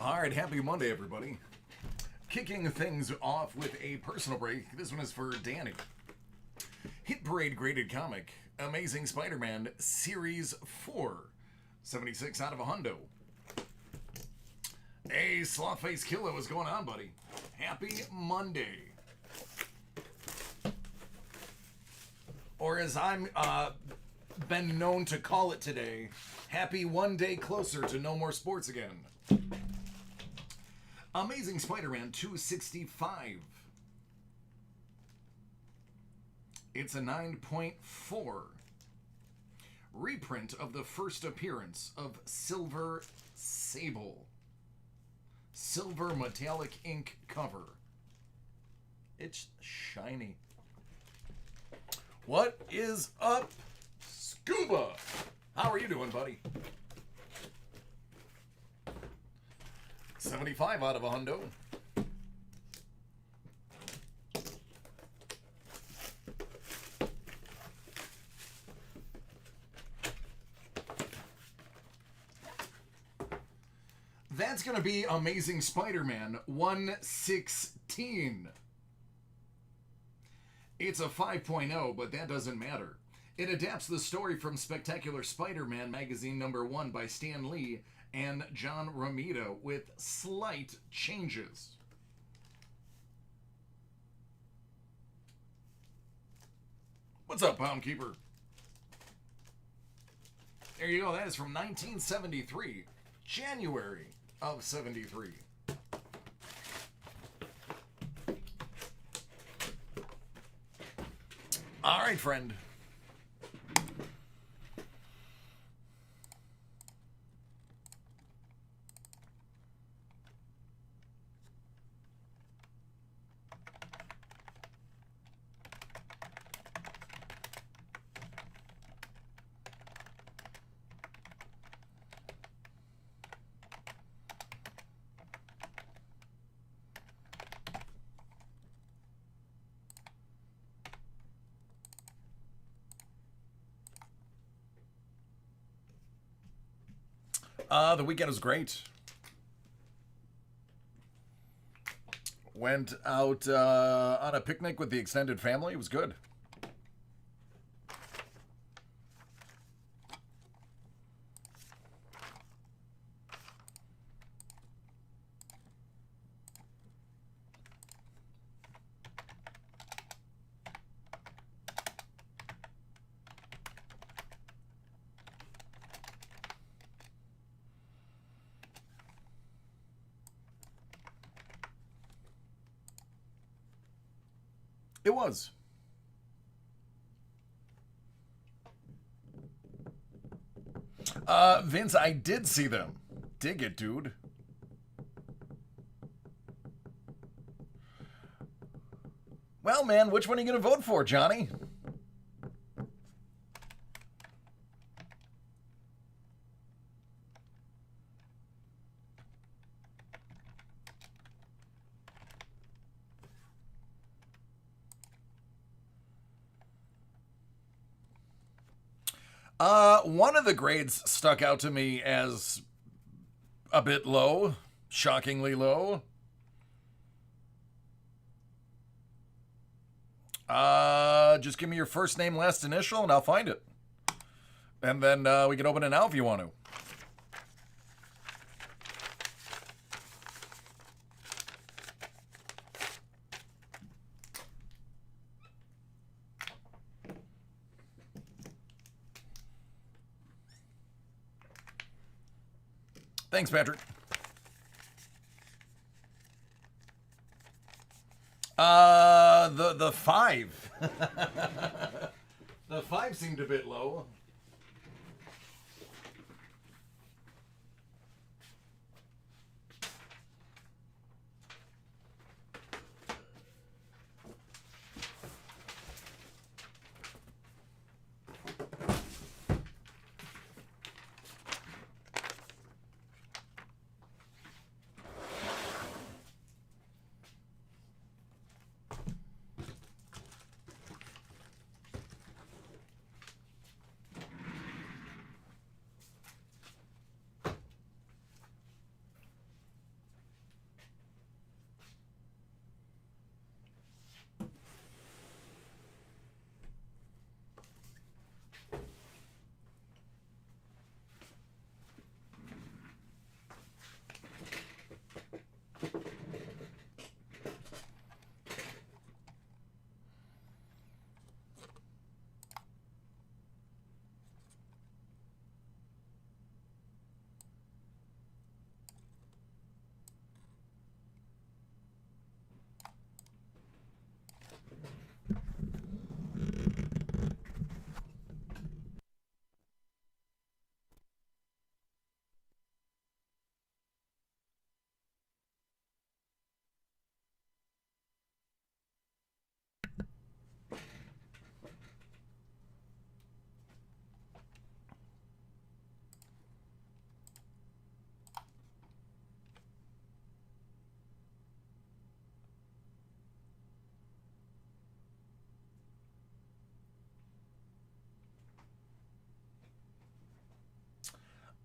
All right, happy Monday, everybody. Kicking things off with a personal break. This one is for Danny. Hit Parade graded comic, Amazing Spider-Man Series 4, 76 out of a hundo. Hey, Slothface Killer, what's going on, buddy? Happy Monday. Or as I'm been known to call it today, happy one day closer to no more sports again. Amazing Spider-Man 265. It's a 9.4. Reprint of the first appearance of Silver Sable. Silver metallic ink cover. It's shiny. What is up, Scuba? How are you doing, buddy? 75 out of a hundo. That's going to be Amazing Spider-Man 116. It's a 5.0, but that doesn't matter. It adapts the story from Spectacular Spider-Man magazine #1 by Stan Lee and John Romita with slight changes. What's up, Poundkeeper? There you go. That is from 1973, January of 73. All right, friend. The weekend was great. Went out on a picnic with the extended family. It was good. It was. Vince, I did see them. Dig it, dude. Well, man, which one are you going to vote for, Johnny? One of the grades stuck out to me as a bit low, shockingly low. Just give me your first name, last initial, and I'll find it. And then we can open it now if you want to. Thanks, Patrick. The 5. The 5 seemed a bit low.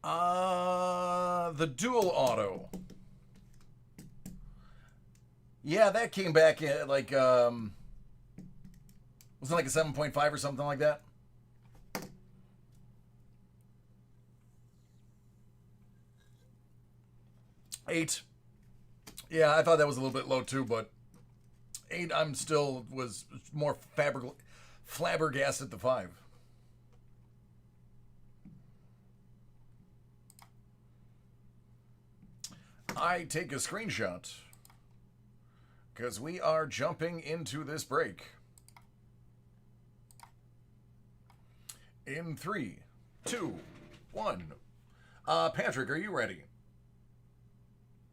The dual auto. Yeah, that came back at like, wasn't it like a 7.5 or something like that? Eight. Yeah, I thought that was a little bit low too, but 8, I'm still was more flabbergasted at the 5. I take a screenshot because we are jumping into this break. In 3, 2, 1. Patrick, are you ready?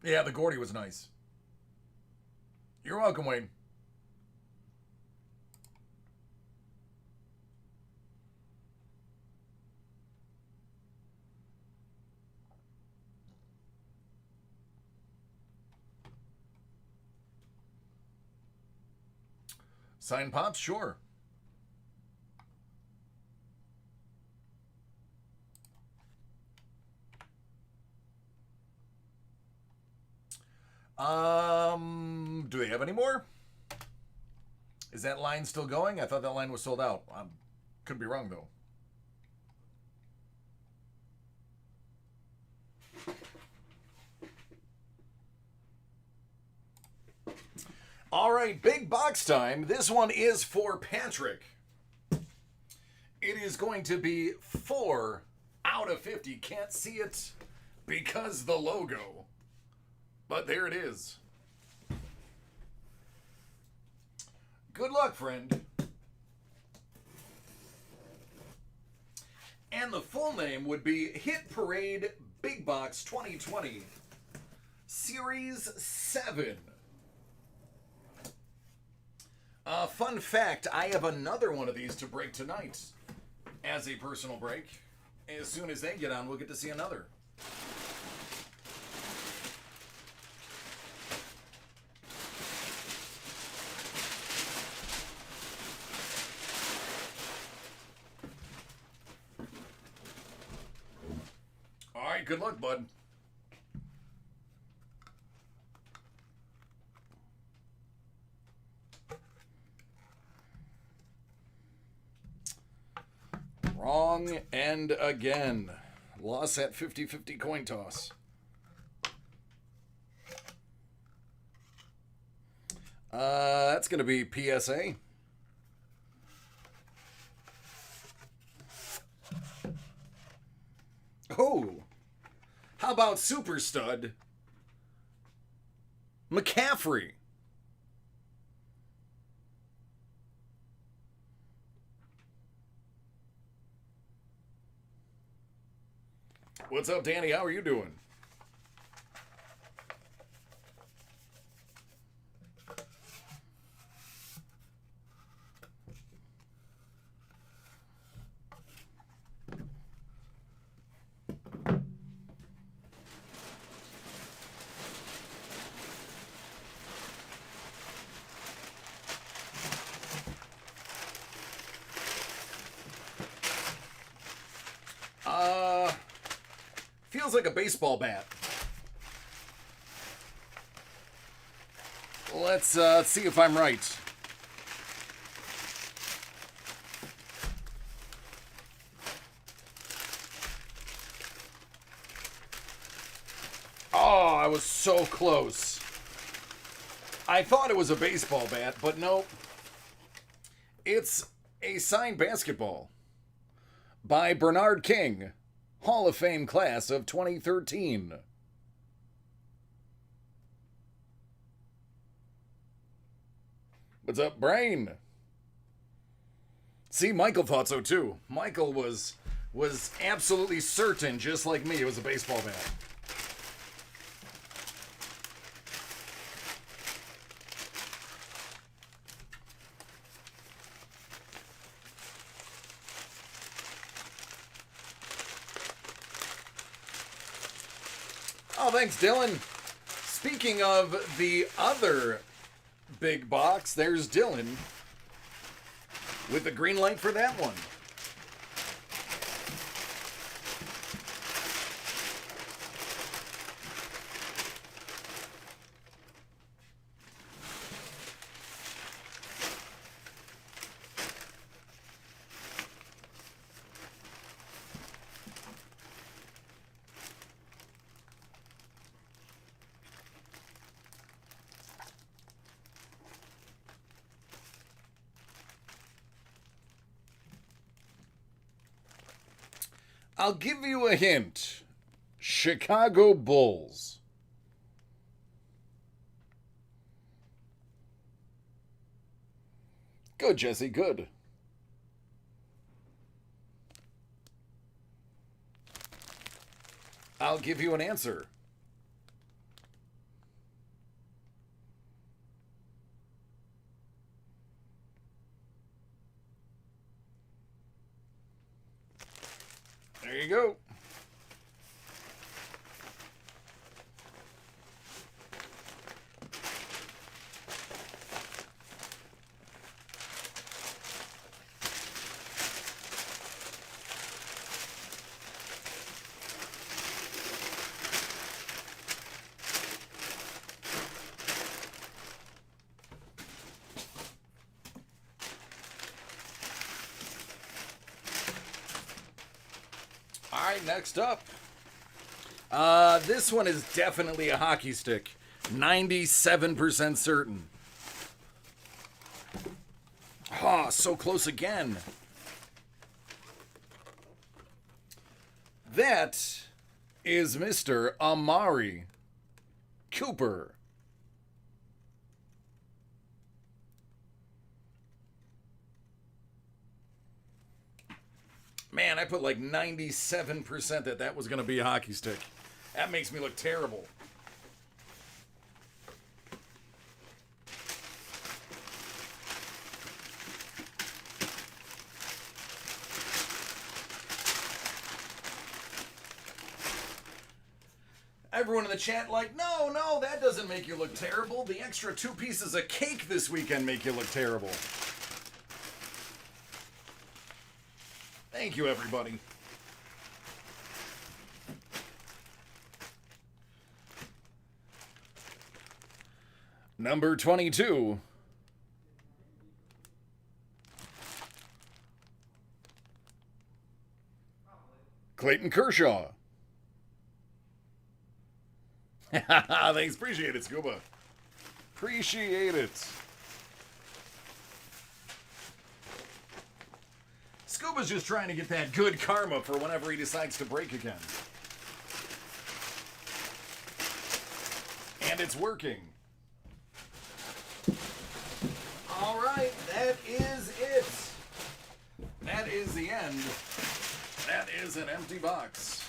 Yeah, the Gordy was nice. You're welcome, Wayne. Sign pops? Sure. Do they have any more? Is that line still going? I thought that line was sold out. Could be wrong, though. All right, big box time. This one is for Patrick. It is going to be 4 out of 50. Can't see it because the logo. But there it is. Good luck, friend. And the full name would be Hit Parade Big Box 2020, Series 7. Fun fact, I have another one of these to break tonight as a personal break. As soon as they get on, we'll get to see another. All right, good luck, bud. Wrong and again. Loss at 50-50 coin toss. That's going to be PSA. Oh, how about Super Stud McCaffrey? What's up, Danny? How are you doing? Feels like a baseball bat. Let's see if I'm right. Oh, I was so close. I thought it was a baseball bat, but no. It's a signed basketball by Bernard King, Hall of Fame class of 2013. What's up, Brain? See, Michael thought so too. Michael was absolutely certain, just like me, it was a baseball bat. Oh, thanks, Dylan. Speaking of the other big box, there's Dylan with the green light for that one. I'll give you a hint. Chicago Bulls. Good, Jesse, good. I'll give you an answer. There you go. All right, next up. This one is definitely a hockey stick. 97% certain. Oh, so close again. That is Mr. Amari Cooper. Man, I put like 97% that was going to be a hockey stick. That makes me look terrible. Everyone in the chat like, no, that doesn't make you look terrible. The extra 2 pieces of cake this weekend make you look terrible. Thank you, everybody. Number 22. Clayton Kershaw. Thanks, appreciate it, Scuba. Appreciate it. Scuba's just trying to get that good karma for whenever he decides to break again. And it's working. All right, that is it. That is the end. That is an empty box.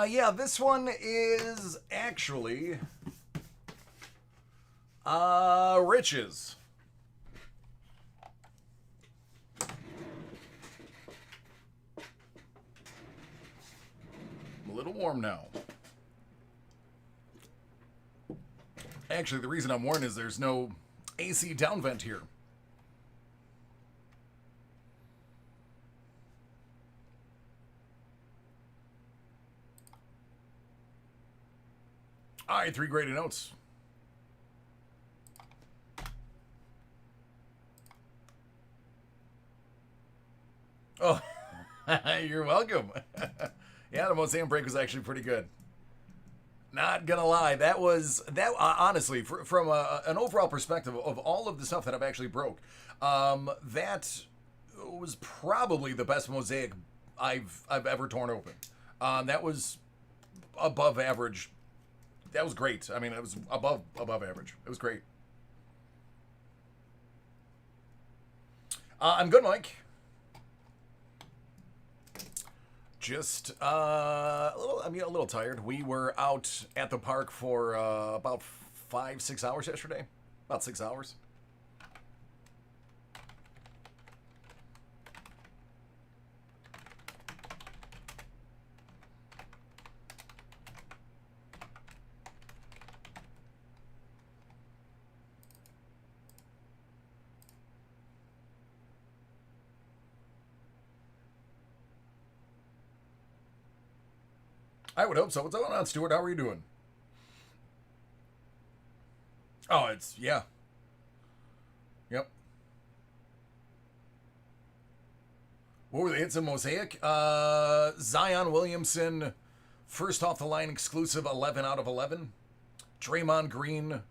Yeah, this one is actually Riches. I'm a little warm now. Actually, the reason I'm warm is there's no AC down vent here. All right, 3 graded notes. Oh, you're welcome. Yeah, the Mosaic break was actually pretty good. Not gonna lie, that was that. Honestly, from an overall perspective of all of the stuff that I've actually broke, that was probably the best mosaic I've ever torn open. That was above average. That was great. I mean, it was above average. It was great. I'm good, Mike. Just a little tired. We were out at the park for about 5-6 hours yesterday. About 6 hours. I would hope so. What's going on, Stuart? How are you doing? Oh, yeah. Yep. What were the hits in Mosaic? Zion Williamson, first off the line exclusive, 11 out of 11. Draymond Green,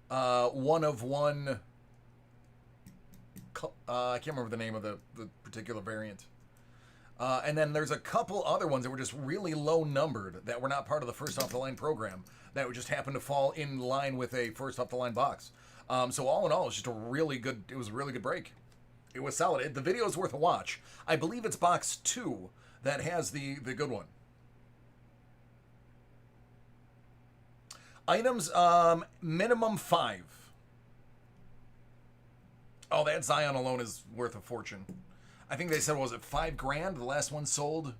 1 of 1. I can't remember the name of the particular variant. And then there's a couple other ones that were just really low numbered that were not part of the first off the line program that would just happen to fall in line with a first off the line box. So all in all, it's just a really good. It was a really good break. It was solid. The video is worth a watch. I believe it's box 2 that has the good one. Items, minimum 5. Oh, that Zion alone is worth a fortune. I think they said, was it $5,000? The last one sold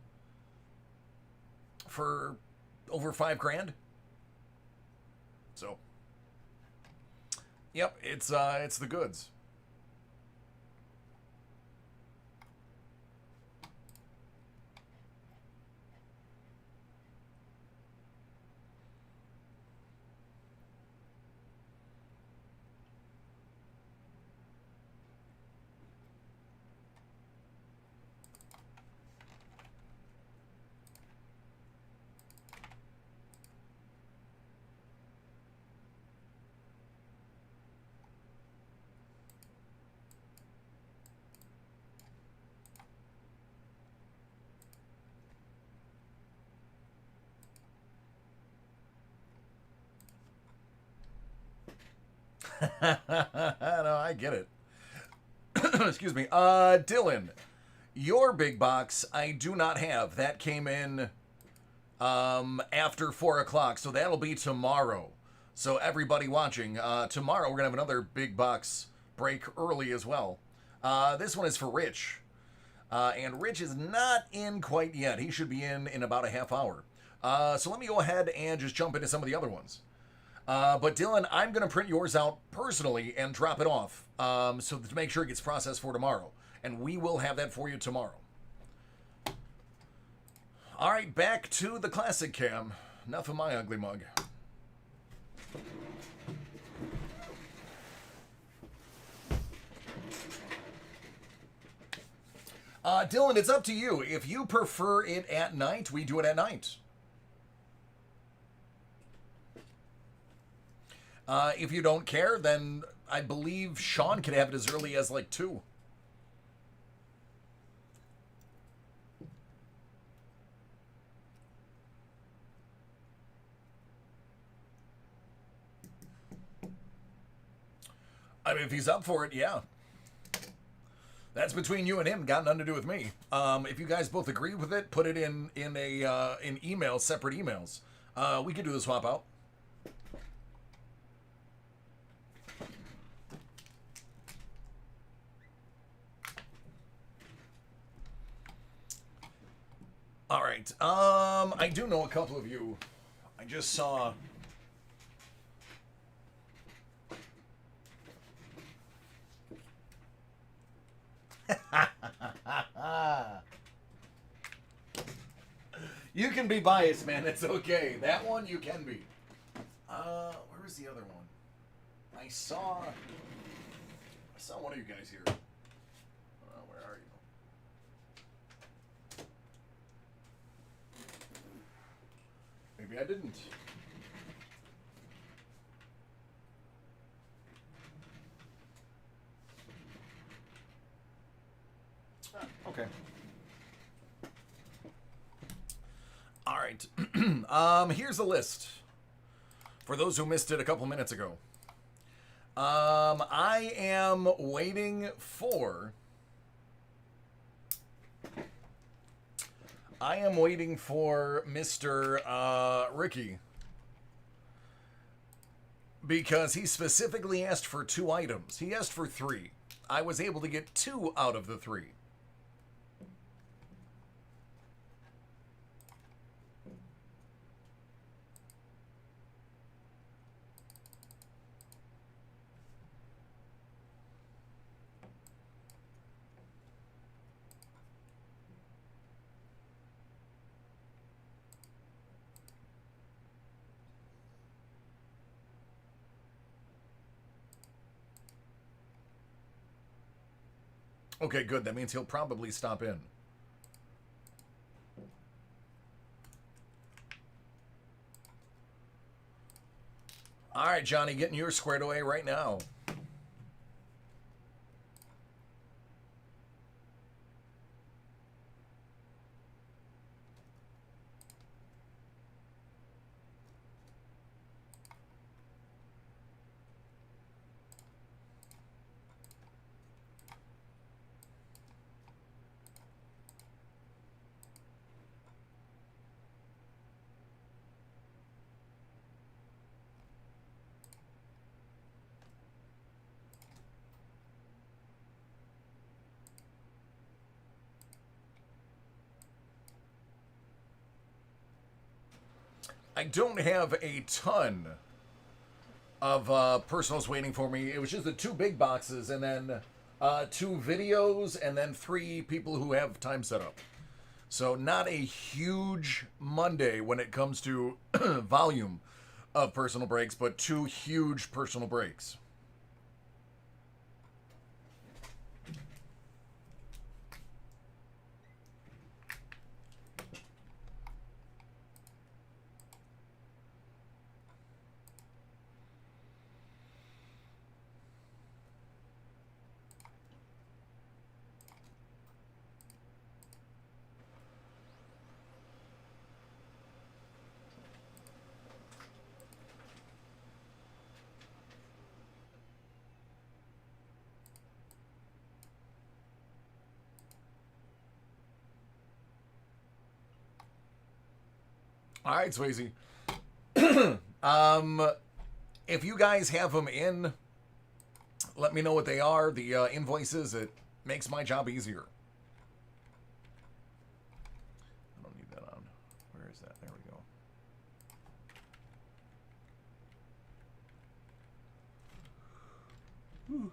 for over $5,000. So, yep, it's the goods. No, I get it. Excuse me. Dylan, your big box I do not have. That came in after 4 o'clock, so that'll be tomorrow. So everybody watching, tomorrow we're gonna have another big box break early as well. This one is for Rich, and Rich is not in quite yet. He should be in about a half hour. So let me go ahead and just jump into some of the other ones. But Dylan, I'm going to print yours out personally and drop it off so to make sure it gets processed for tomorrow. And we will have that for you tomorrow. All right, back to the classic cam. Enough of my ugly mug. Dylan, it's up to you. If you prefer it at night, we do it at night. If you don't care, then I believe Sean could have it as early as like 2. I mean, if he's up for it, yeah. That's between you and him. Got nothing to do with me. If you guys both agree with it, put it in email, separate emails. We could do the swap out. All right. I do know a couple of you. I just saw. You can be biased, man. It's okay. That one you can be. Where was the other one? I saw one of you guys here. Where are you? Maybe I didn't. Okay. All right. Here's a list for those who missed it a couple minutes ago. I am waiting for Mr. Ricky, because he specifically asked for 2 items. He asked for 3. I was able to get 2 out of the 3. Okay, good. That means he'll probably stop in. All right, Johnny, getting yours squared away right now. I don't have a ton of personals waiting for me. It was just the 2 big boxes and then 2 videos and then 3 people who have time set up. So not a huge Monday when it comes to volume of personal breaks, but 2 huge personal breaks. All right, Swayze. If you guys have them in, let me know what they are. The invoices. It makes my job easier. I don't need that on. Where is that? There we go. Whew.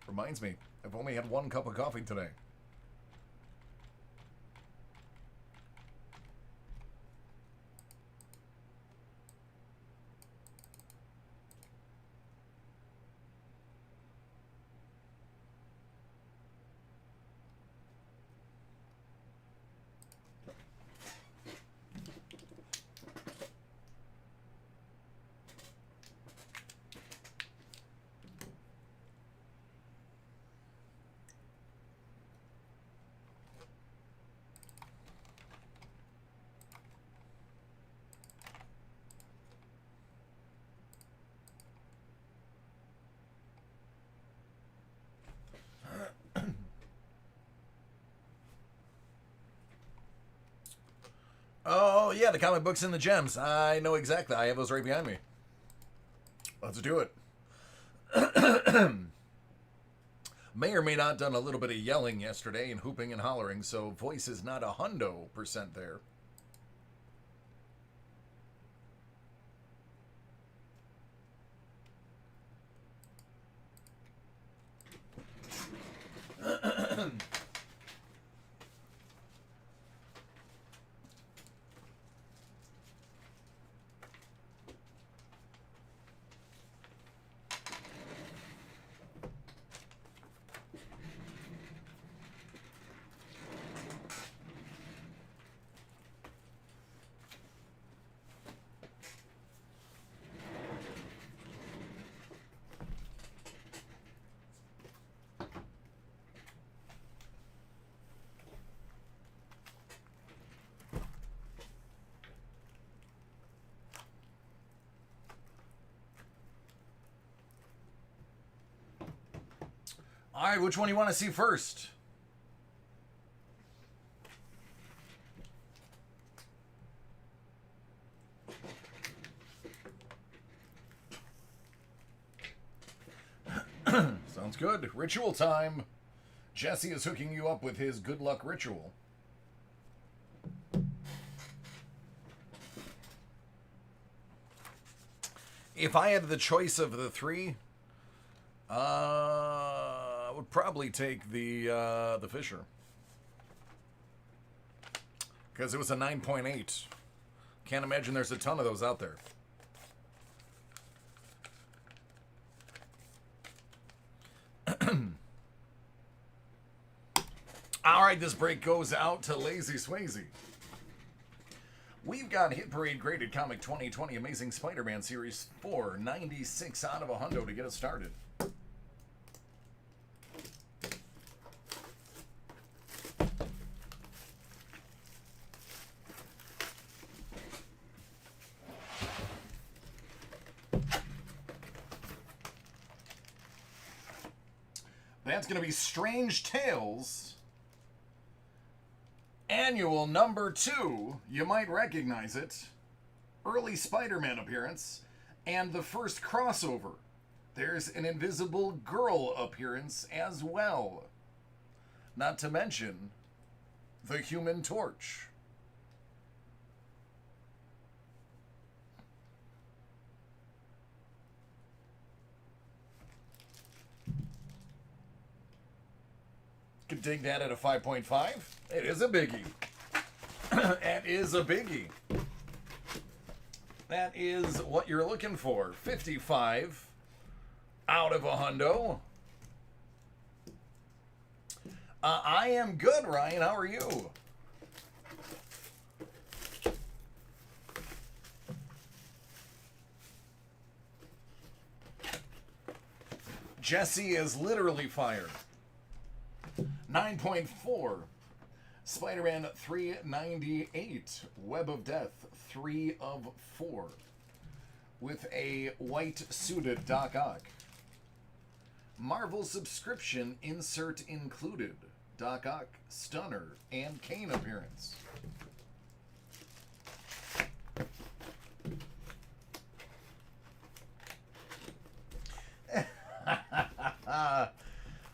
Reminds me, I've only had 1 cup of coffee today. Oh, yeah, the comic books and the gems. I know exactly. I have those right behind me. Let's do it. May or may not done a little bit of yelling yesterday and hooping and hollering, so voice is not 100% there. All right, which one do you want to see first? Sounds good. Ritual time. Jesse is hooking you up with his good luck ritual. If I had the choice of the three, I would probably take the Fisher. Because it was a 9.8. Can't imagine there's a ton of those out there. All right, this break goes out to Lazy Swayze. We've got Hit Parade Graded Comic 2020 Amazing Spider-Man Series 4, 96 out of 100 to get us started. That's going to be Strange Tales Annual number 2, you might recognize it. Early Spider-Man appearance, and the first crossover. There's an Invisible Girl appearance as well. Not to mention, the Human Torch. Could dig that at a 5.5. It is a biggie. That is a biggie. That is what you're looking for. 55 out of 100. I am good, Ryan. How are you? Jesse is literally fired. 9.4. Spider-Man 398. Web of Death 3 of 4. With a white suited Doc Ock. Marvel subscription insert included. Doc Ock, Stunner, and Kane appearance.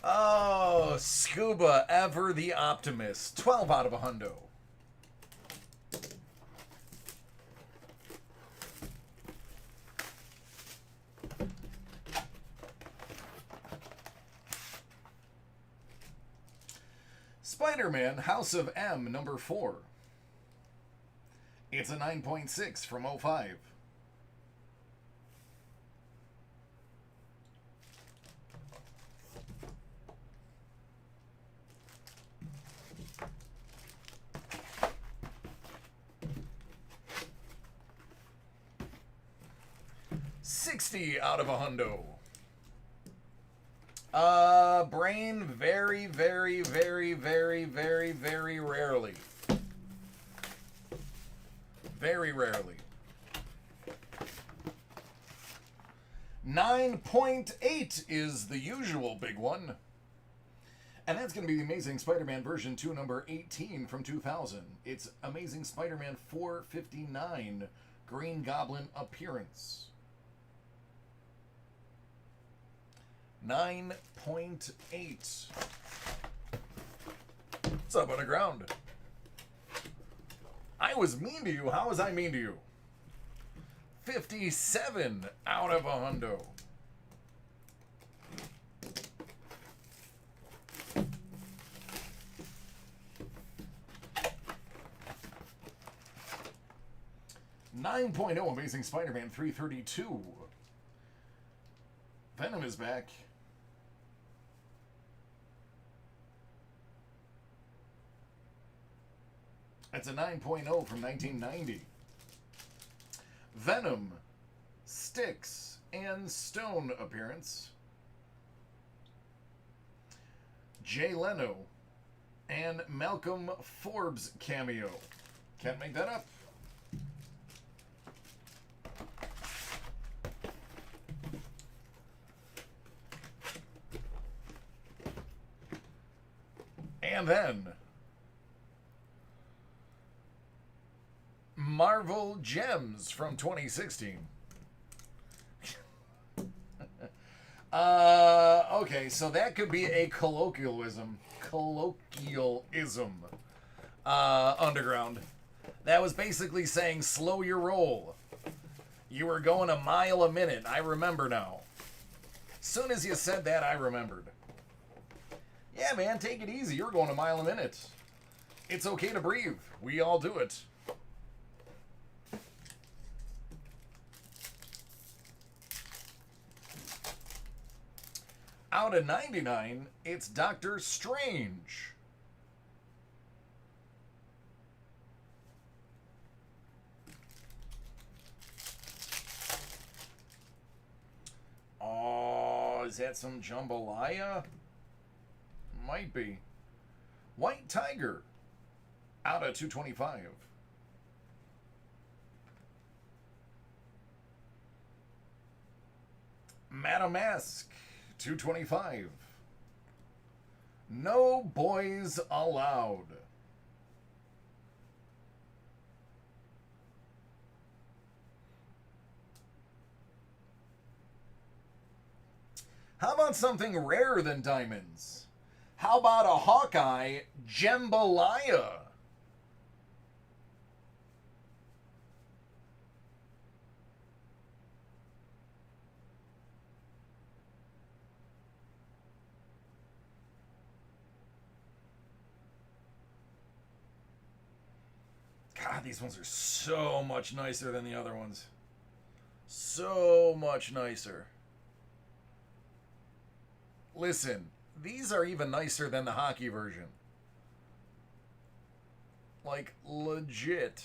Oh, Scuba, ever the optimist. 12 out of 100. Spider-Man House of M number 4. It's a 9.6 from 05. Out of 100. Brain very, very, very, very, very, very rarely. Very rarely. 9.8 is the usual big one. And that's going to be the Amazing Spider-Man version 2, number 18 from 2000. It's Amazing Spider-Man 459, Green Goblin appearance. 9.8. What's up, Underground? I was mean to you. How was I mean to you? 57 out of 100. Amazing Spider-Man 332. Venom is back. That's a 9.0 from 1990. Venom, Sticks, and Stone appearance. Jay Leno and Malcolm Forbes cameo. Can't make that up. And then Marvel Gems from 2016. Okay, so that could be a colloquialism. Underground. That was basically saying slow your roll. You were going a mile a minute. I remember now. Soon as you said that, I remembered. Yeah, man, take it easy. You're going a mile a minute. It's okay to breathe. We all do it. Out of 99, it's Doctor Strange. Oh, is that some jambalaya? Might be. White Tiger. Out of 225. Madam Mask. 225. No Boys Allowed. How about something rarer than diamonds? How about a Hawkeye jambalaya? God, these ones are so much nicer than the other ones. So much nicer. Listen, these are even nicer than the hockey version. Like, legit.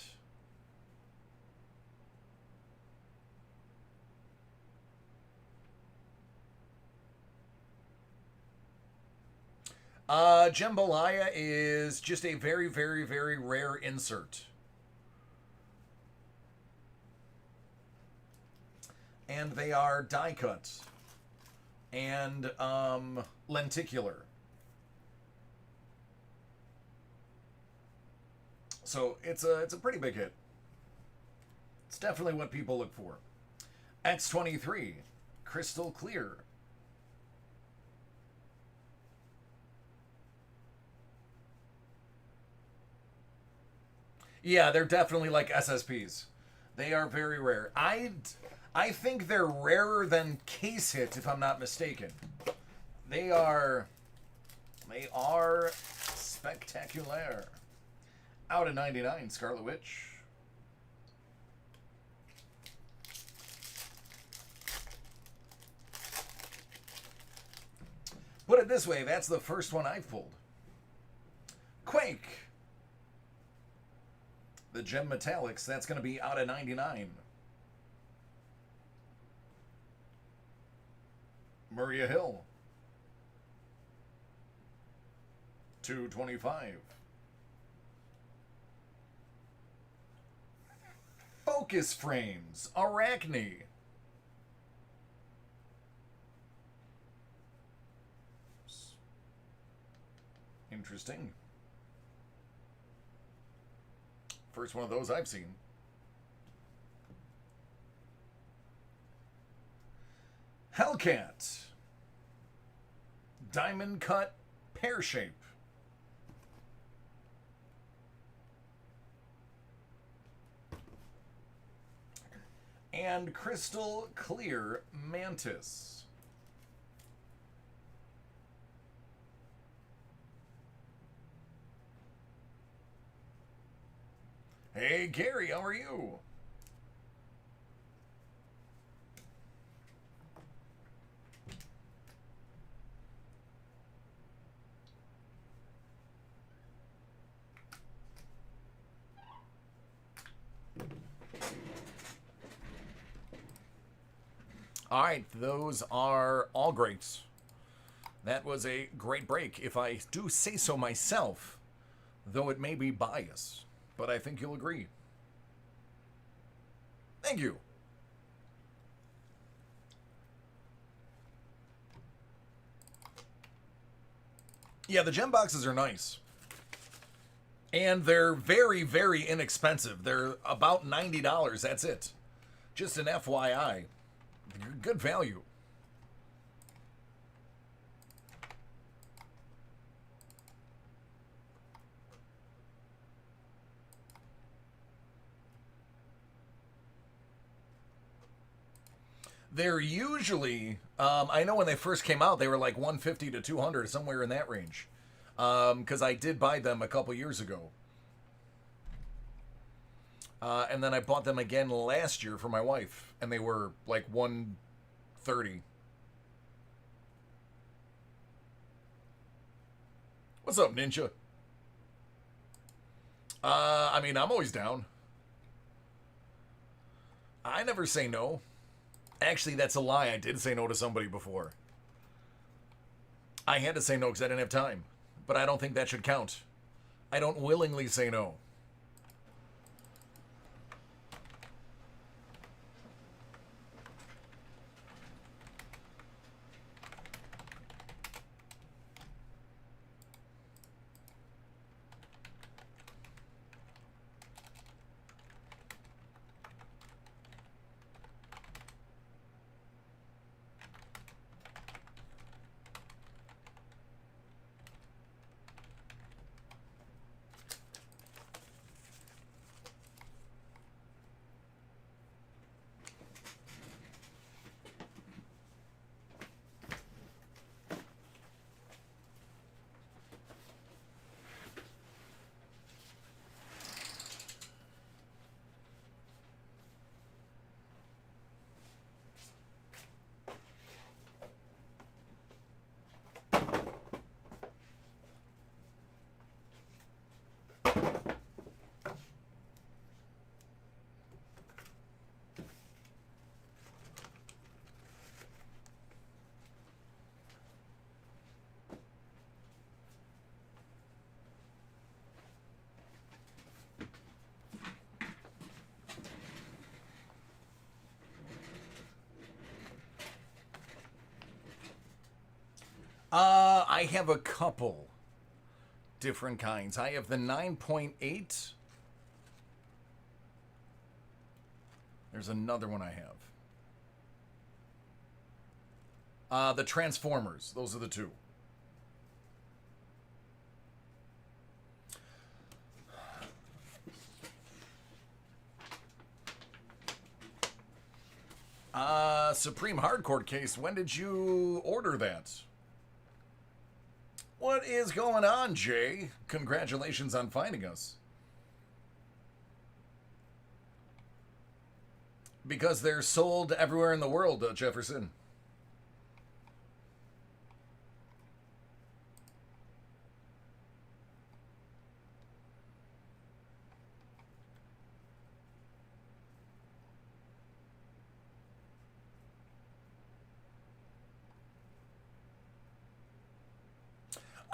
Jambalaya is just a very, very, very rare insert. And they are die cut and lenticular. So it's a pretty big hit. It's definitely what people look for. X23, crystal clear. Yeah, they're definitely like SSPs. They are very rare. I think they're rarer than case hit, if I'm not mistaken. They are spectacular. Out of 99, Scarlet Witch. Put it this way, that's the first one I've pulled. Quake. The Gem Metallics, that's going to be out of 99. Maria Hill. 225. Focus Frames. Arachne. Interesting. First one of those I've seen. Hellcat. Diamond cut pear shape. And crystal clear mantis. Hey Gary, how are you? All right, those are all greats. That was a great break, if I do say so myself, though it may be biased, but I think you'll agree. Thank you. Yeah, the gem boxes are nice. And they're very, very inexpensive. They're about $90. That's it. Just an FYI. Good value. They're usually, I know when they first came out, they were like 150 to 200, somewhere in that range. Because I did buy them a couple years ago. And then I bought them again last year for my wife, and they were like 130. What's up, Ninja? I mean, I'm always down. I never say no. Actually, that's a lie. I did say no to somebody before. I had to say no because I didn't have time. But I don't think that should count. I don't willingly say no. I have a couple different kinds. I have the 9.8. There's another one I have. The Transformers. Those are the two. Supreme Hardcore Case. When did you order that? What is going on, Jay? Congratulations on finding us. Because they're sold everywhere in the world, Jefferson.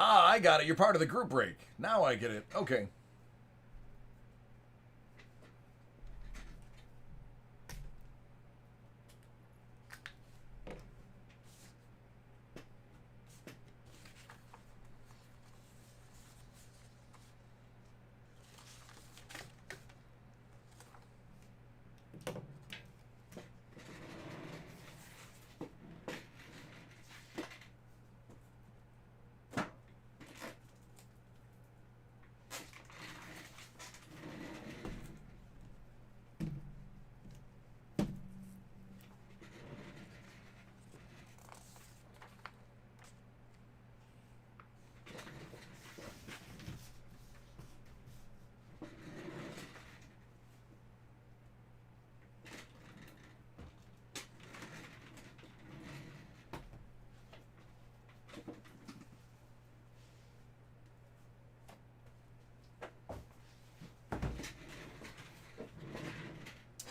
Ah, I got it. You're part of the group break. Now I get it. Okay.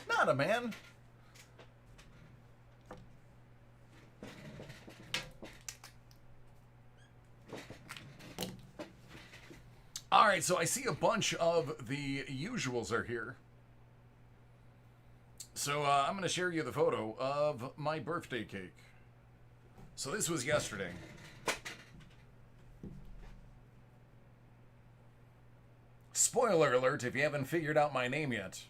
Not a man. All right, so I see a bunch of the usuals are here. So I'm going to share you the photo of my birthday cake. So this was yesterday. Spoiler alert if you haven't figured out my name yet.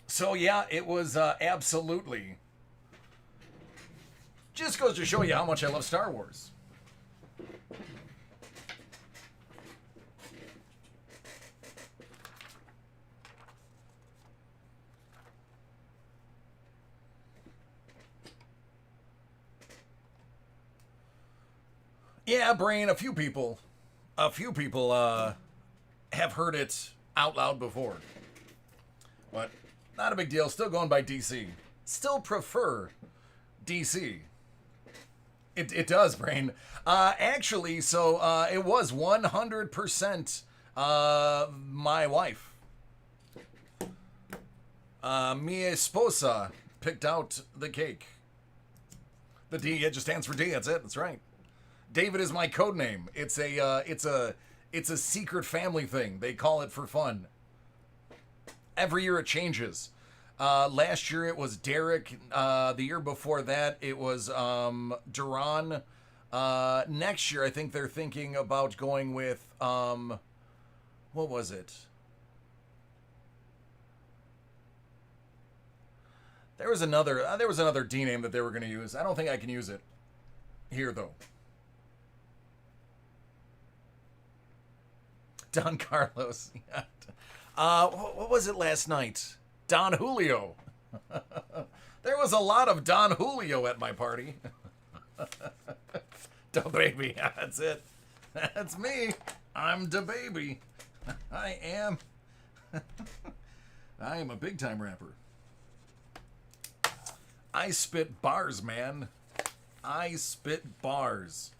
So yeah, it was absolutely. Just goes to show you how much I love Star Wars. Yeah, Brain, a few people have heard it out loud before. But not a big deal. Still going by DC. Still prefer DC. It does, Brain. Actually, so it was 100% my wife. Mi esposa picked out the cake. The D, it just stands for D. That's it. That's right. David is my code name. It's a secret family thing. They call it for fun. Every year it changes. Last year it was Derek. The year before that it was Duran. Next year I think they're thinking about going with what was it? There was another D name that they were going to use. I don't think I can use it here though. Don Carlos. What was it last night? Don Julio. There was a lot of Don Julio at my party. Da baby. That's it. That's me. I'm da baby. I am. I am a big time rapper. I spit bars, man. I spit bars.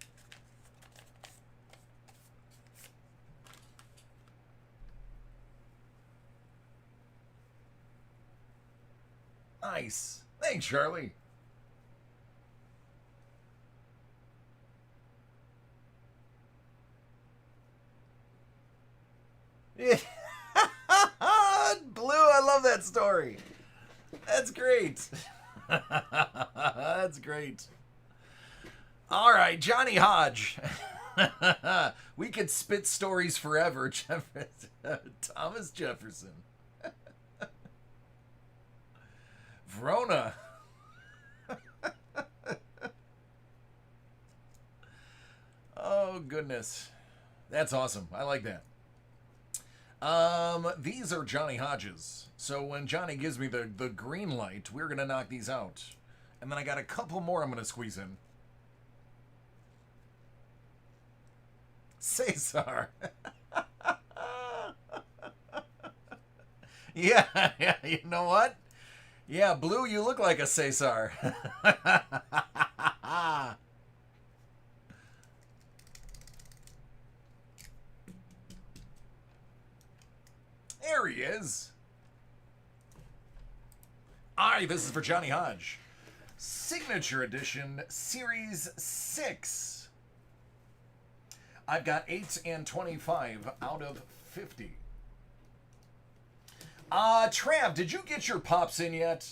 Nice. Thanks, Charlie. Yeah. Blue, I love that story. That's great. That's great. All right, Johnny Hodge. We could spit stories forever, Thomas Jefferson. Verona. Oh, goodness. That's awesome. I like that. These are Johnny Hodges. So when Johnny gives me the green light, we're going to knock these out. And then I got a couple more I'm going to squeeze in. Cesar. Yeah, you know what? Yeah, Blue, you look like a Cesar. There he is. All right, this is for Johnny Hodge. Signature Edition, Series 6. I've got 8 and 25 out of 50. Trav, did you get your pops in yet?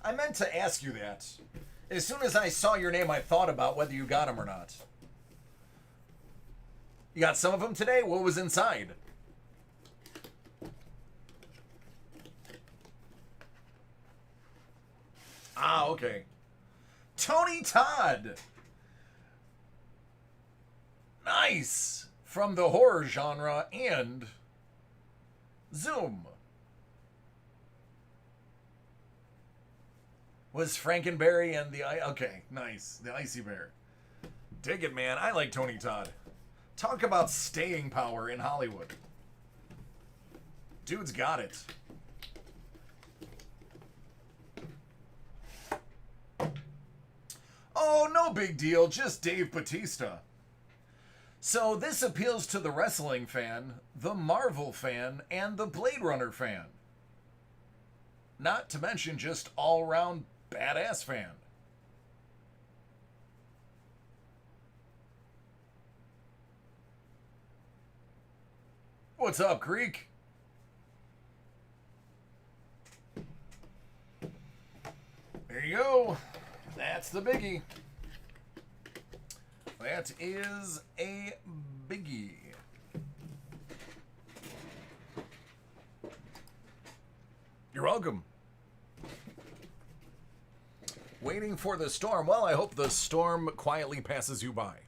I meant to ask you that. As soon as I saw your name, I thought about whether you got them or not. You got some of them today? What was inside? Ah, okay. Tony Todd. Nice. From the horror genre and Zoom. Was Frankenberry and the... Okay, nice. The Icy Bear. Dig it, man. I like Tony Todd. Talk about staying power in Hollywood. Dude's got it. Oh, no big deal. Just Dave Bautista. So this appeals to the wrestling fan, the Marvel fan, and the Blade Runner fan. Not to mention just all-round badass fan. What's up, Creek? There you go. That's the biggie. That is a biggie. You're welcome. Waiting for the storm. Well, I hope the storm quietly passes you by.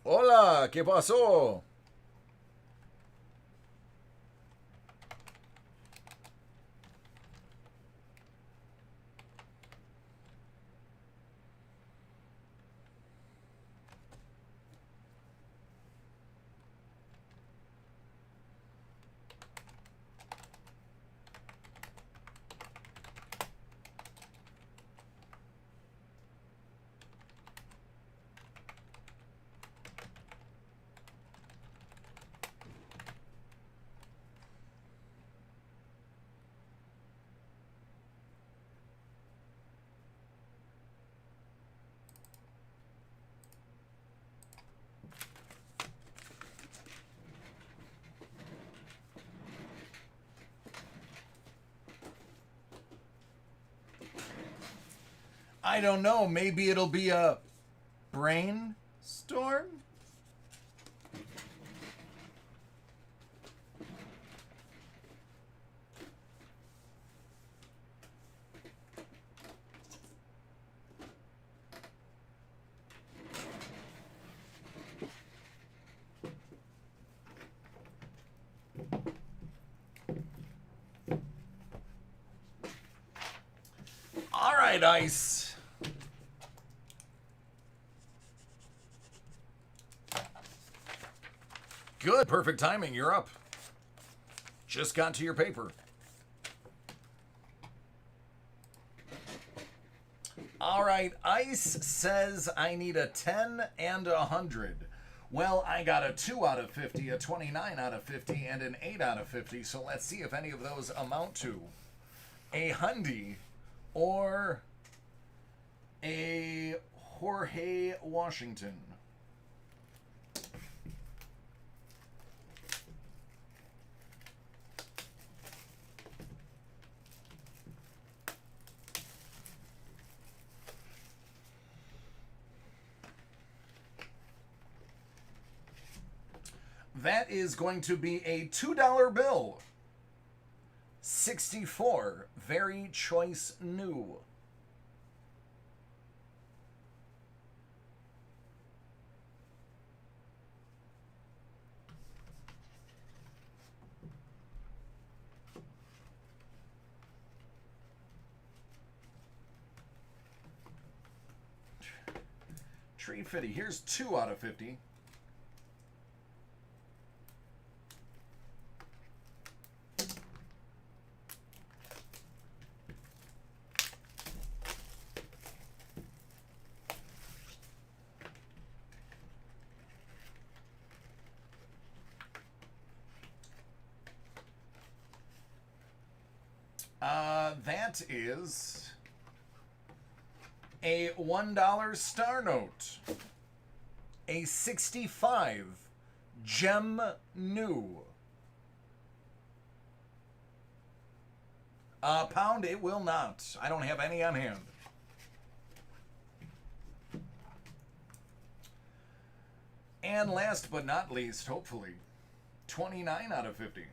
Hola, ¿qué pasó? I don't know. Maybe it'll be a brainstorm? All right, Ice. Good, perfect timing. You're up. Just got to your paper. All right, Ice says I need a 10 and a 100. Well, I got a 2 out of 50, a 29 out of 50, and an 8 out of 50. So let's see if any of those amount to a Hundy or a Jorge Washington. That is going to be a $2 bill. 64, very choice new. Tree Fitty, here's 2 out of 50. That is a $1 star note. A 65 gem new. Pound, it will not. I don't have any on hand. And last but not least, hopefully, 29 out of 50.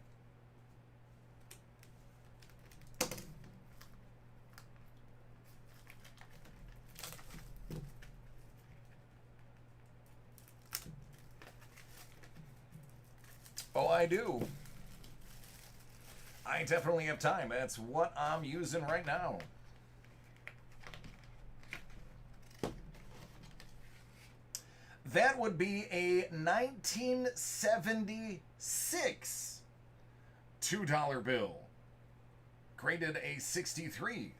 Oh, I do. I definitely have time. That's what I'm using right now. That would be a 1976 $2 bill. Graded a 63.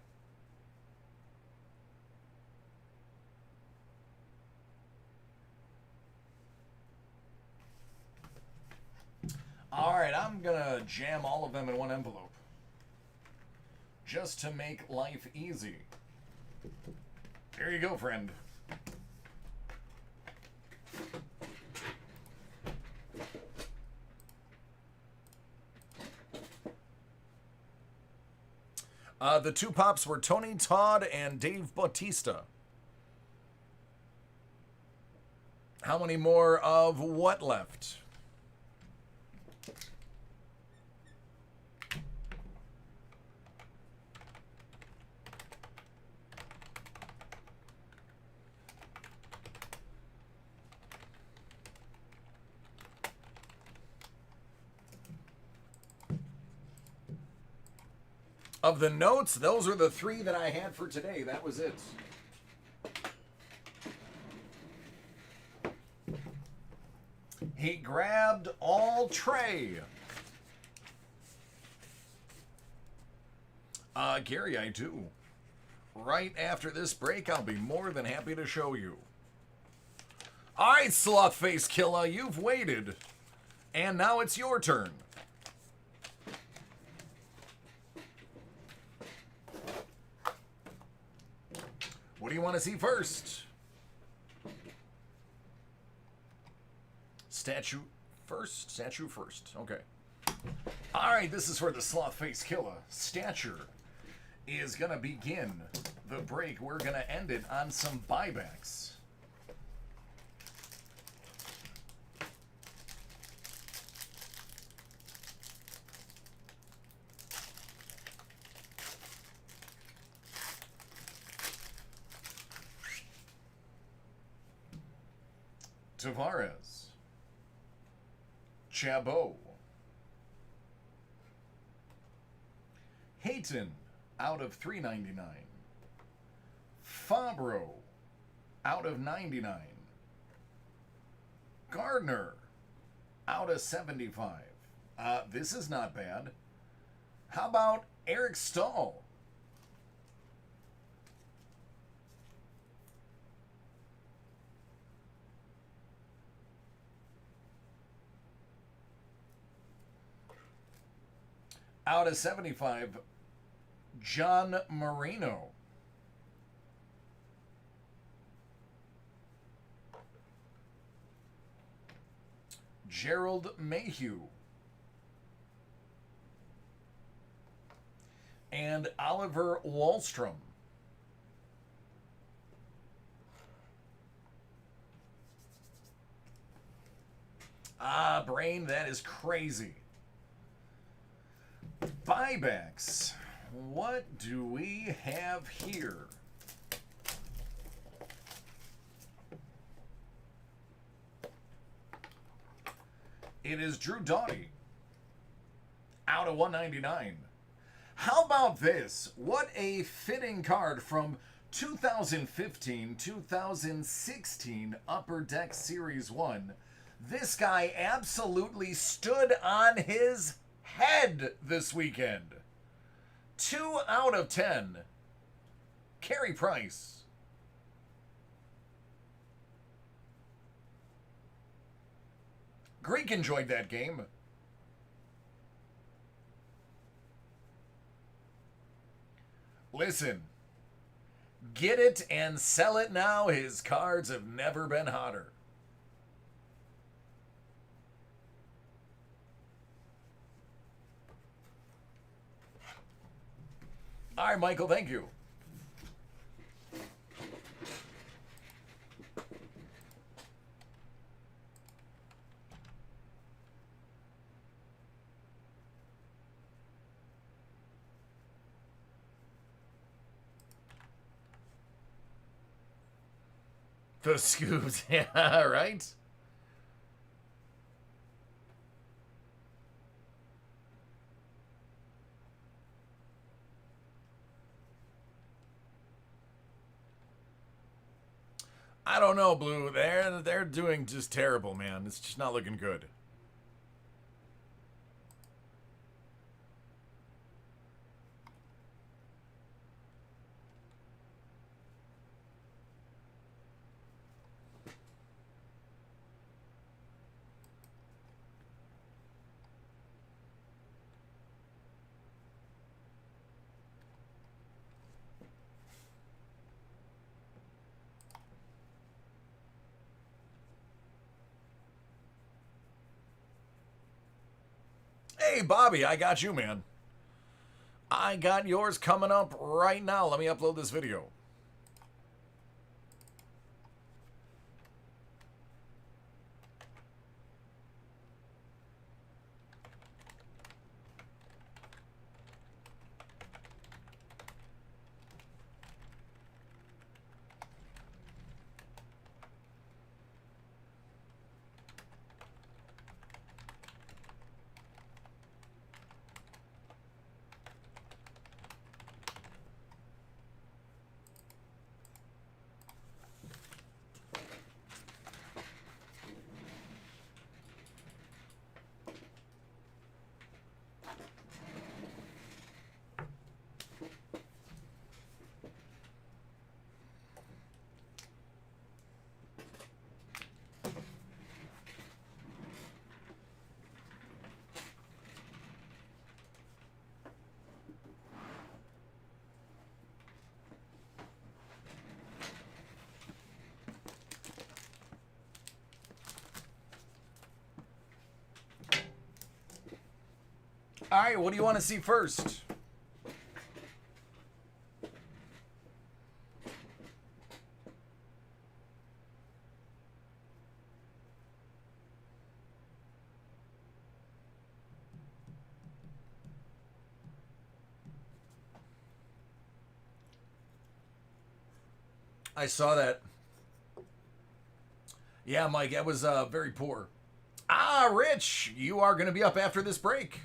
All right, I'm going to jam all of them in one envelope. Just to make life easy. There you go, friend. The two pops were Tony Todd and Dave Bautista. How many more of what left? Of the notes, those are the three that I had for today. That was it. He grabbed all tray. Gary, I do. Right after this break, I'll be more than happy to show you. All right, Slothface Killa, you've waited. And now it's your turn. What do you want to see first? Statue first? Statue first. Okay. All right, this is for the Slothface Killa. Stature is going to begin the break. We're going to end it on some buybacks. Tavares, Chabot, Hayton out of $3.99, Fabro out of $99, Gardner out of $75. This is not bad. How about Eric Stahl? Out of 75, John Marino. Gerald Mayhew. And Oliver Wahlstrom. Brain, that is crazy. Buybacks. What do we have here? It is Drew Doughty out of 199. How about this? What a fitting card from 2015-2016 Upper Deck Series 1. This guy absolutely stood on his head this weekend. 2 out of 10. Carey Price. Greek enjoyed that game. Listen, get it and sell it now. His cards have never been hotter. All right, Michael, thank you. The scoops, yeah, right? I don't know, Blue. They're doing just terrible, man. It's just not looking good. Hey, Bobby, I got you, man. I got yours coming up right now. Let me upload this video. All right, what do you want to see first? I saw that. Yeah, Mike, that was very poor. Ah, Rich, you are going to be up after this break.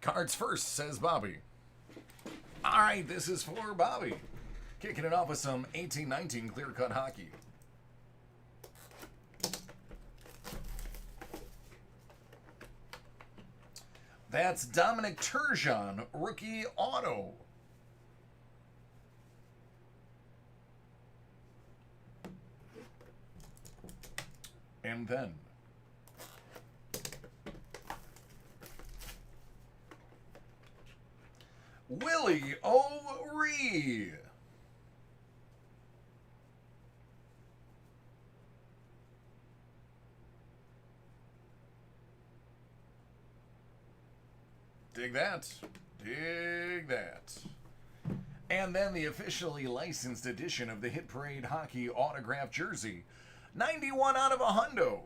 Cards first, says Bobby. All right, this is for Bobby. Kicking it off with some 1819 clear-cut hockey. That's Dominic Turgeon, rookie auto. And then Willie O'Ree. Dig that. Dig that. And then the officially licensed edition of the Hit Parade Hockey autograph jersey. 91 out of 100.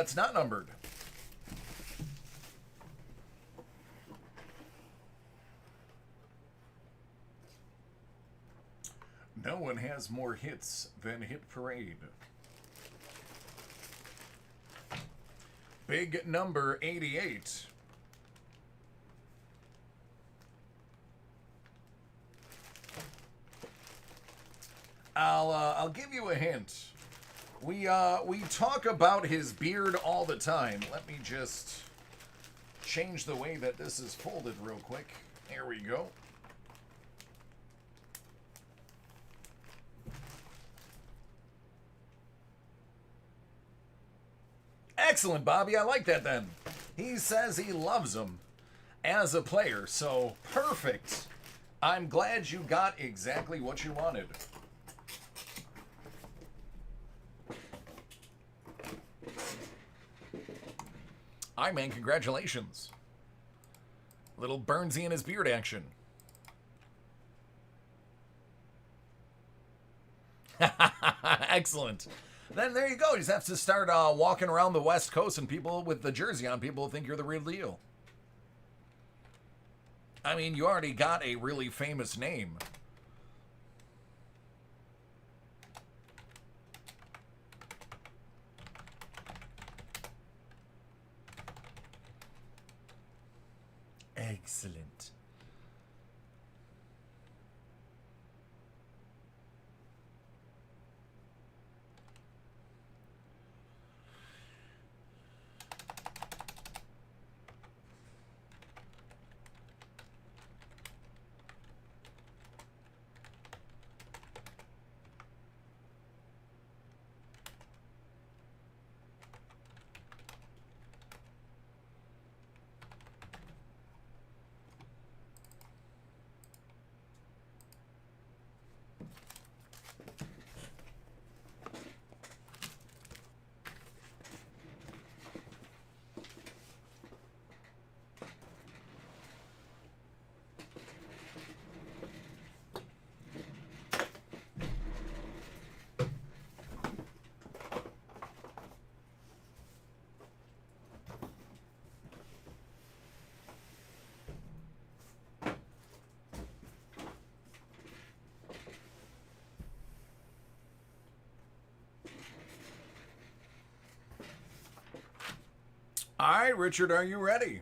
It's not numbered. No one has more hits than Hit Parade. Big number 88. I'll give you a hint. We talk about his beard all the time. Let me just change the way that this is folded real quick. There we go. Excellent, Bobby. I like that then. He says he loves him as a player, so perfect. I'm glad you got exactly what you wanted. All right, man, congratulations. Little Burnsy in his beard action. Excellent. Then there you go. You just have to start walking around the West Coast, and people with the jersey on, people think you're the real deal. I mean, you already got a really famous name. Excellent. All right, Richard, are you ready?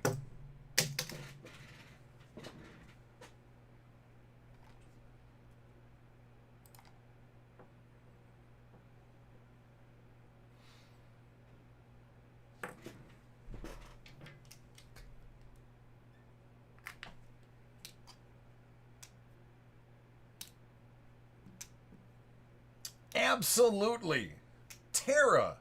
Absolutely. Tara.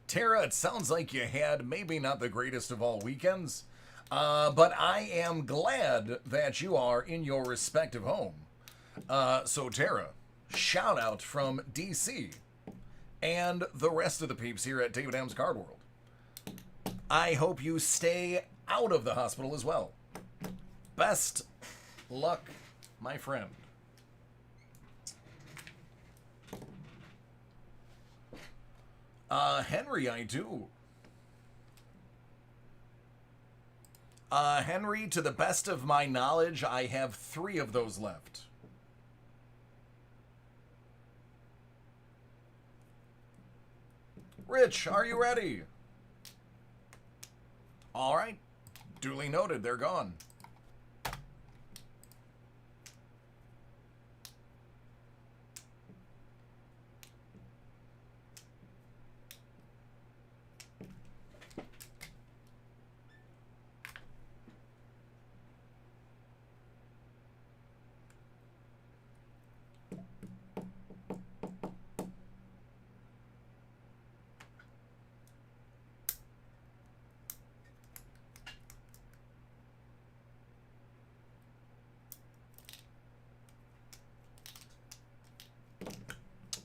Tara, it sounds like you had maybe not the greatest of all weekends, but I am glad that you are in your respective home. So, Tara, shout out from DC and the rest of the peeps here at David Adams Card World. I hope you stay out of the hospital as well. Best luck, my friend. Henry, I do. Henry, to the best of my knowledge, I have 3 of those left. Rich, are you ready? All right. Duly noted. They're gone.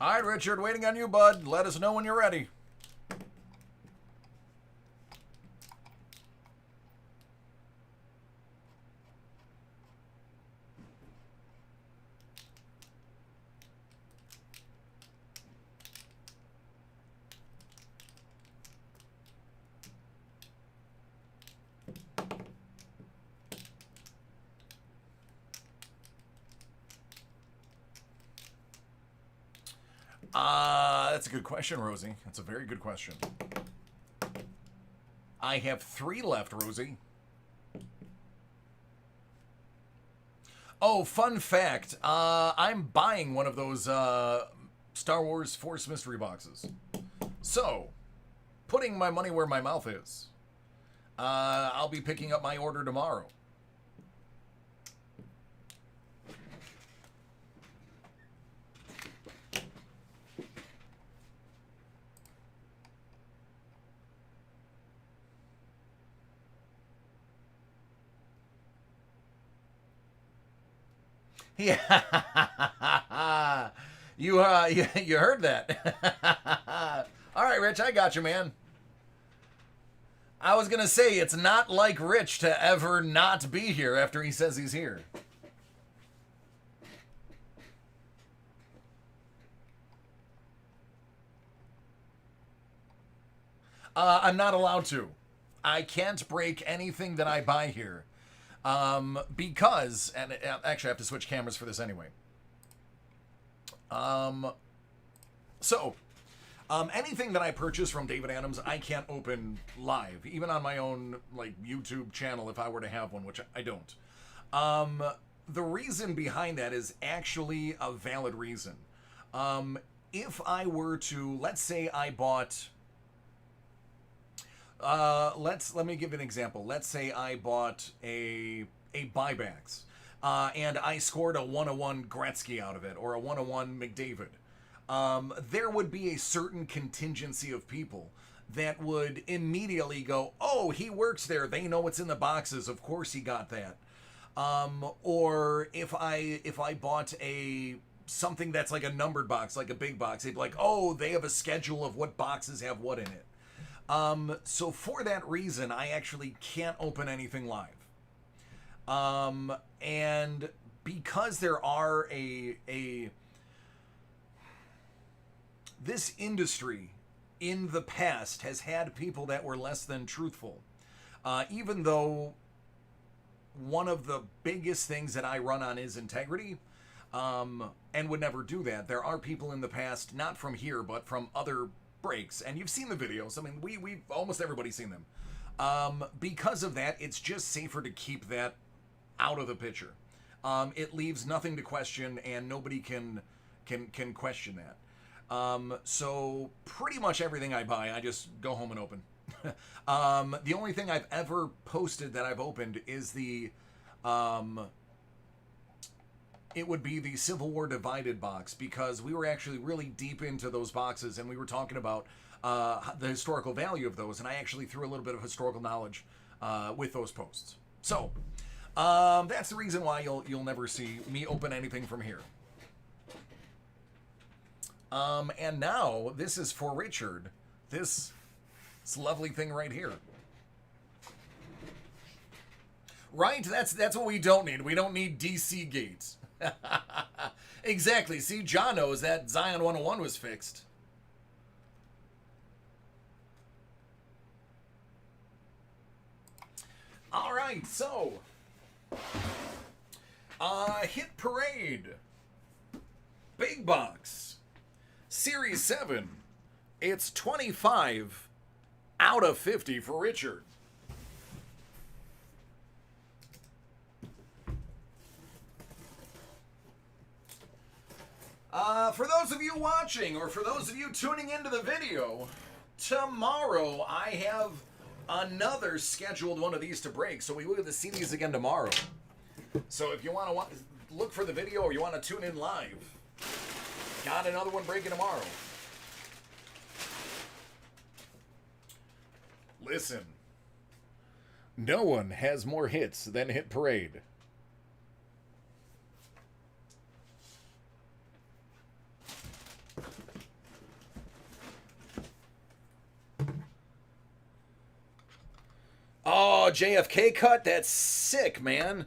All right, Richard, waiting on you, bud. Let us know when you're ready. That's a good question, Rosie. That's a very good question. I have 3 left, Rosie. Oh, fun fact. I'm buying one of those Star Wars Force Mystery boxes. So, putting my money where my mouth is. I'll be picking up my order tomorrow. Yeah, you heard that. All right, Rich, I got you, man. I was gonna say it's not like Rich to ever not be here after he says he's here. I'm not allowed to. I can't break anything that I buy here. Because, and actually I have to switch cameras for this anyway. Anything that I purchase from David Adams, I can't open live, even on my own, like, YouTube channel if I were to have one, which I don't. The reason behind that is actually a valid reason. If I were to, let's say I bought... let me give an example. Let's say I bought a buybacks, and I scored a 101 Gretzky out of it, or a 101 McDavid. There would be a certain contingency of people that would immediately go, oh, he works there. They know what's in the boxes. Of course he got that. Or if I bought something that's like a numbered box, like a big box, they'd be like, oh, they have a schedule of what boxes have what in it. So for that reason, I actually can't open anything live. And because there are this industry in the past has had people that were less than truthful. Even though one of the biggest things that I run on is integrity, and would never do that. There are people in the past, not from here, but from other breaks, and you've seen the videos. I mean, we've almost everybody's seen them. Because of that, it's just safer to keep that out of the picture. It leaves nothing to question, and nobody can question that. So pretty much everything I buy, I just go home and open. The only thing I've ever posted that I've opened is the it would be the Civil War Divided box, because we were actually really deep into those boxes, and we were talking about the historical value of those, and I actually threw a little bit of historical knowledge with those posts. So that's the reason why you'll never see me open anything from here. And now this is for Richard. This lovely thing right here. Right? That's what we don't need. We don't need DC gates. Exactly. See, John knows that Zion 101 was fixed. All right, so Hit Parade, Big Box, Series 7. It's 25 out of 50 for Richard. For those of you watching, or for those of you tuning into the video, tomorrow I have another scheduled one of these to break, so we will get to see these again tomorrow. So if you want to look for the video, or you want to tune in live, got another one breaking tomorrow. Listen, no one has more hits than Hit Parade. Oh, JFK cut? That's sick, man.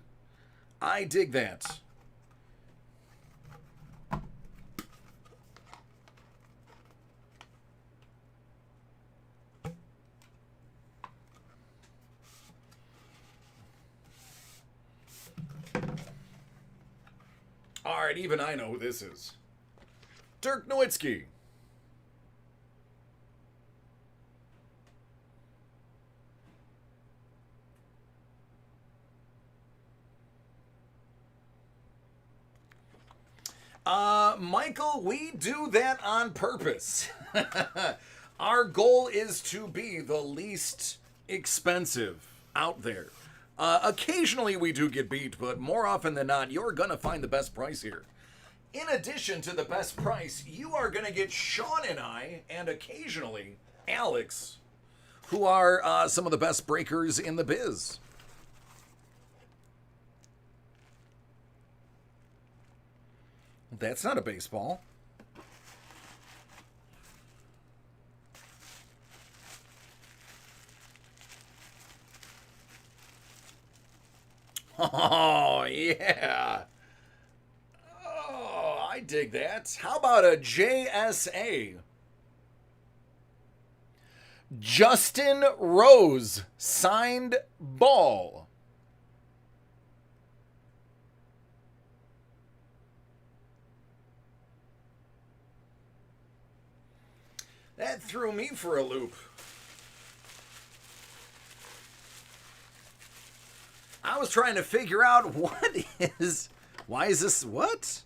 I dig that. All right, even I know who this is. Dirk Nowitzki. Michael, we do that on purpose. Our goal is to be the least expensive out there. Occasionally we do get beat, but more often than not, you're going to find the best price here. In addition to the best price, you are going to get Sean and I, and occasionally Alex, who are some of the best breakers in the biz. That's not a baseball. Oh, yeah. Oh, I dig that. How about a JSA? Justin Rose signed ball. That threw me for a loop. I was trying to figure out why is this, what?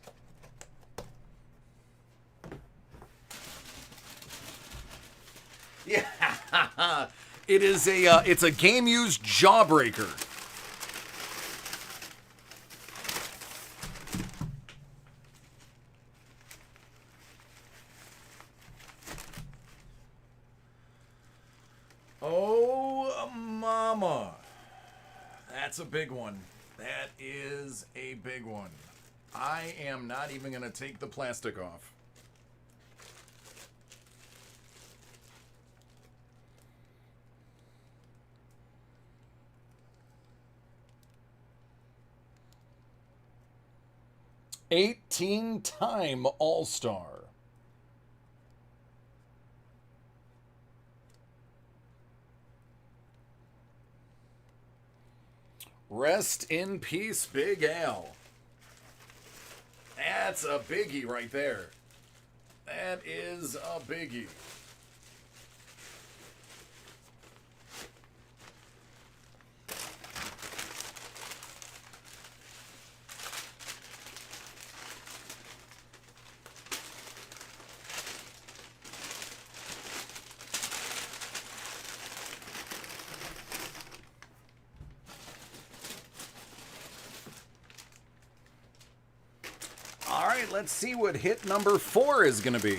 Yeah, it's a game-used jawbreaker. Oh, mama. That's a big one. That is a big one. I am not even going to take the plastic off. Eighteen-time All-Star. Rest in peace, Big Al. That's a biggie right there. That is a biggie. Let's see what hit number 4 is going to be.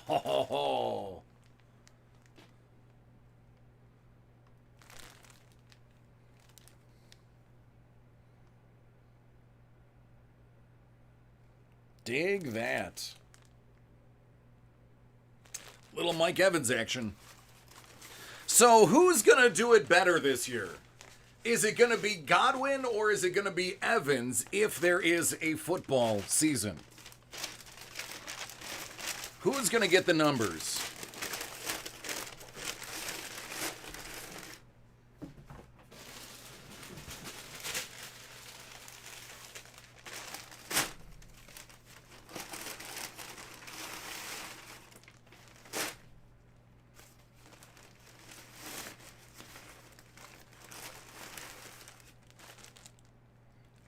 Oh. Dig that. Little Mike Evans action. So who's going to do it better this year? Is it going to be Goodwin or is it going to be Evans if there is a football season? Who's going to get the numbers?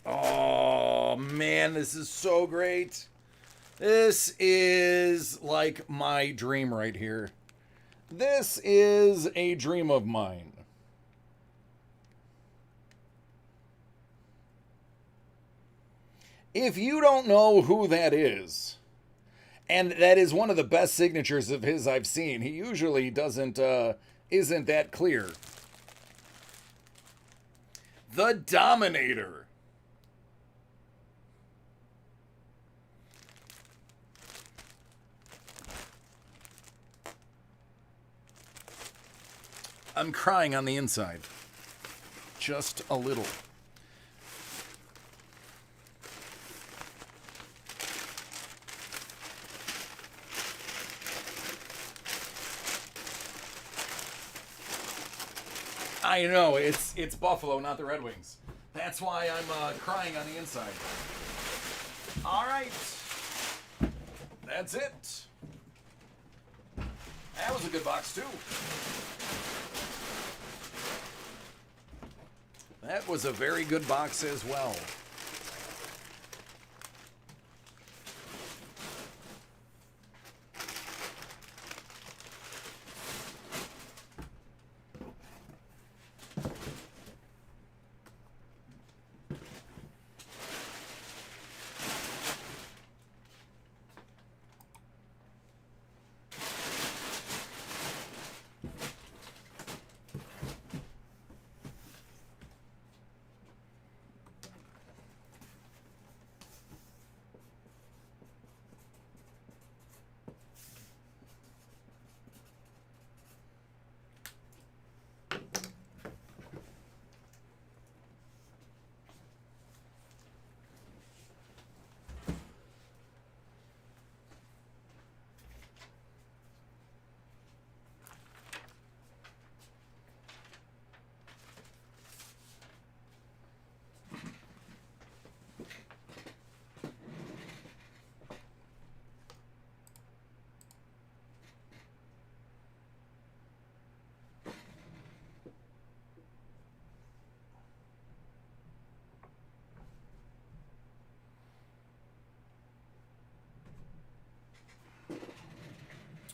Oh, man, this is so great. This is like my dream right here. This is a dream of mine. If you don't know who that is, and that is one of the best signatures of his I've seen. He usually isn't that clear. The Dominator. I'm crying on the inside. Just a little. I know, it's Buffalo, not the Red Wings. That's why I'm crying on the inside. All right. That's it. That was a good box, too. That was a very good box as well.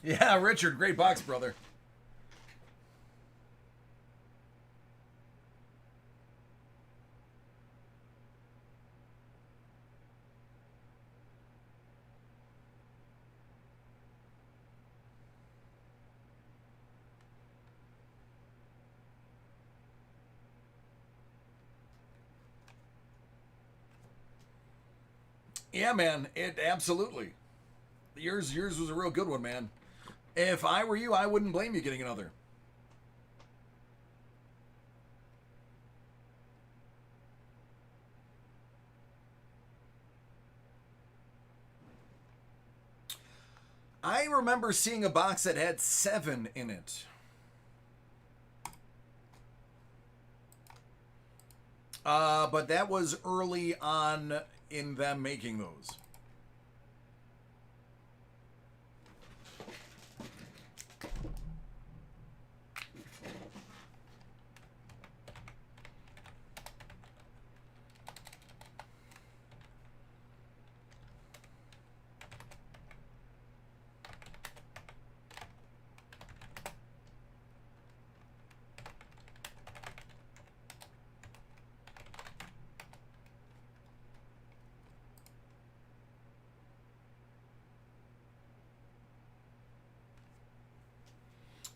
Yeah, Richard, great box, brother. Yeah, man, it absolutely. Yours was a real good one, man. If I were you, I wouldn't blame you getting another. I remember seeing a box that had 7 in it. But that was early on in them making those.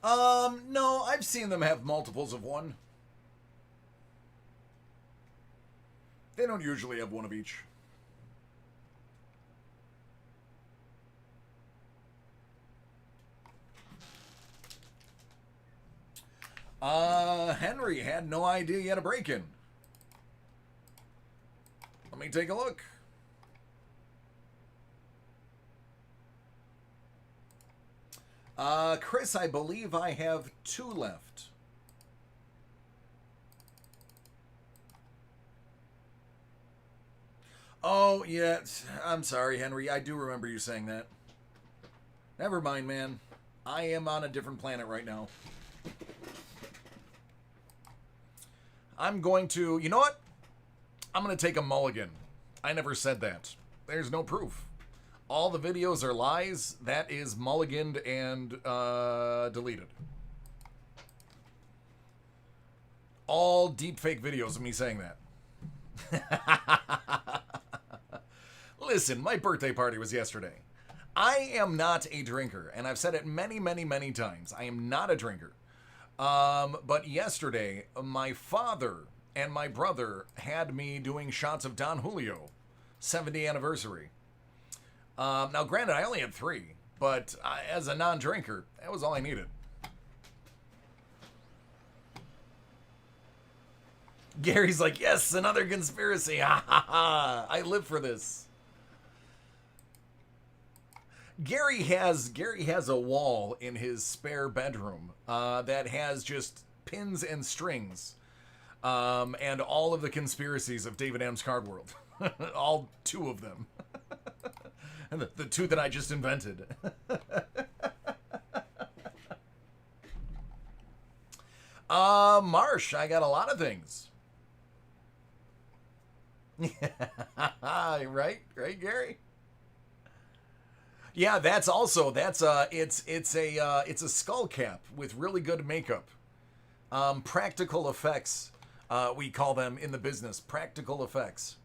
No, I've seen them have multiples of one. They don't usually have one of each. Henry had no idea he had a break-in. Let me take a look. Chris, I believe I have 2 left. Oh, yeah. I'm sorry, Henry. I do remember you saying that. Never mind, man. I am on a different planet right now. I'm going to... You know what? I'm going to take a mulligan. I never said that. There's no proof. All the videos are lies. That is mulliganed and deleted. All deepfake videos of me saying that. Listen, my birthday party was yesterday. I am not a drinker, and I've said it many, many, many times. I am not a drinker. But yesterday, my father and my brother had me doing shots of Don Julio, 70th anniversary. Now, granted, I only had 3, but as a non-drinker, that was all I needed. Gary's like, yes, another conspiracy. Ha ha ha. I live for this. Gary has a wall in his spare bedroom that has just pins and strings and all of the conspiracies of David M's Card World. All 2 of them. And the 2 that I just invented. Marsh, I got a lot of things. Right, Gary? Yeah, it's a skull cap with really good makeup. Practical effects, we call them in the business. Practical effects.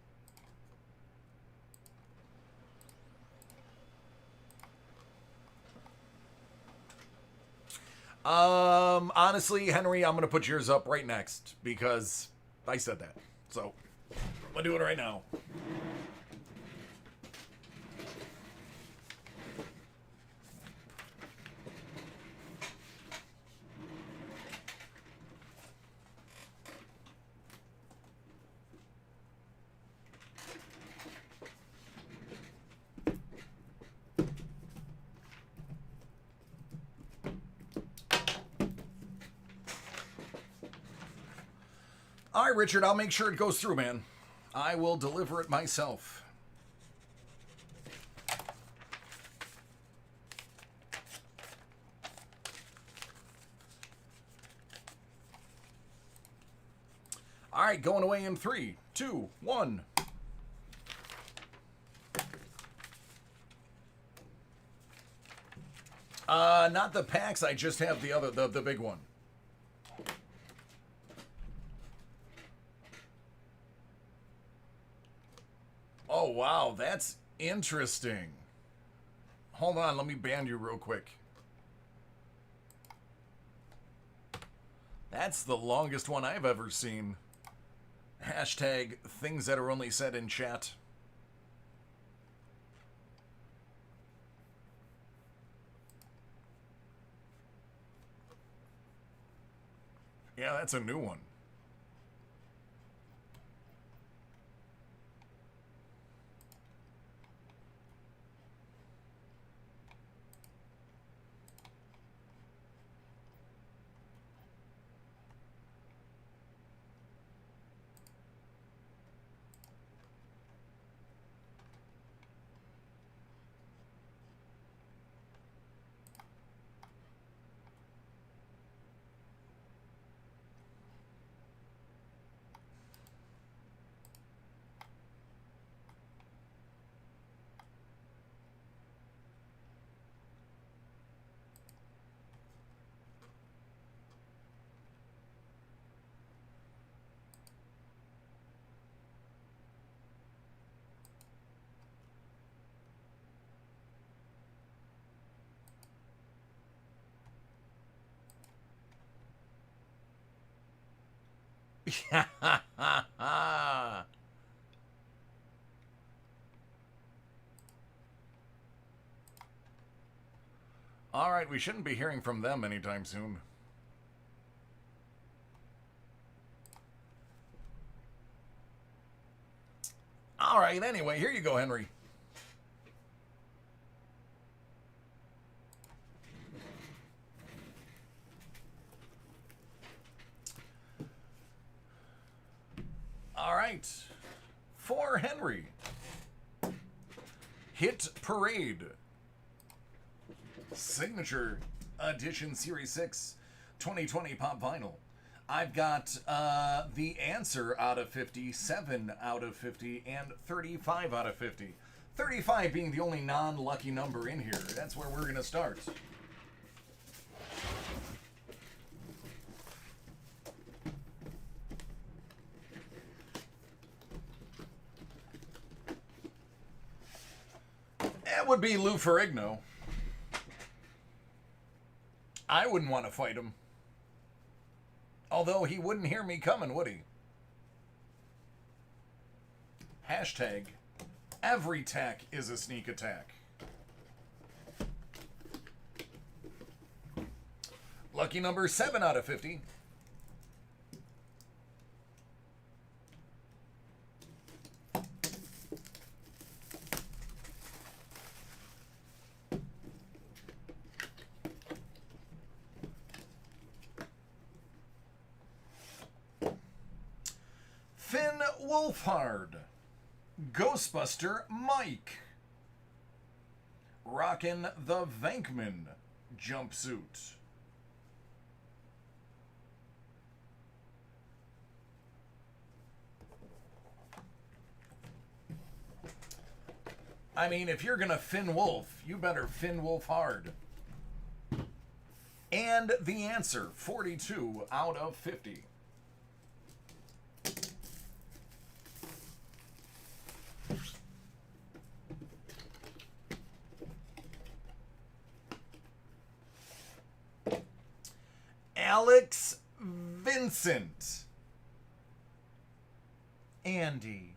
Honestly, Henry, I'm gonna put yours up right next because I said that. So I'm gonna do it right now. All right, Richard, I'll make sure it goes through, man. I will deliver it myself. All right, going away in 3, 2, 1. Not the packs. I just have the other, the big one. Oh, wow, that's interesting. Hold on, let me ban you real quick. That's the longest one I've ever seen. Hashtag things that are only said in chat. Yeah, that's a new one. All right, we shouldn't be hearing from them anytime soon. All right, anyway, here you go, Henry. All right, for Henry, Hit Parade, Signature Edition Series 6, 2020 Pop Vinyl. I've got the answer out of 50, 7 out of 50, and 35 out of 50. 35 being the only non-lucky number in here. That's where we're going to start. That would be Lou Ferrigno. I wouldn't want to fight him. Although he wouldn't hear me coming, would he? Hashtag, every tack is a sneak attack. Lucky number 7 out of 50. Finn Wolfhard, Ghostbuster Mike, rockin' the Venkman jumpsuit. I mean, if you're gonna Finn Wolf, you better Finn Wolf hard. And the answer, 42 out of 50. Alex Vincent. Andy.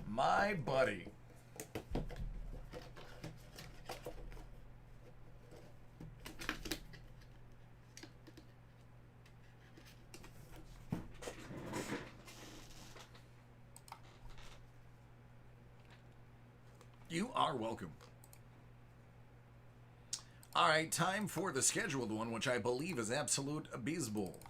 My buddy. You are welcome. All right, time for the scheduled one, which I believe is absolute baseball.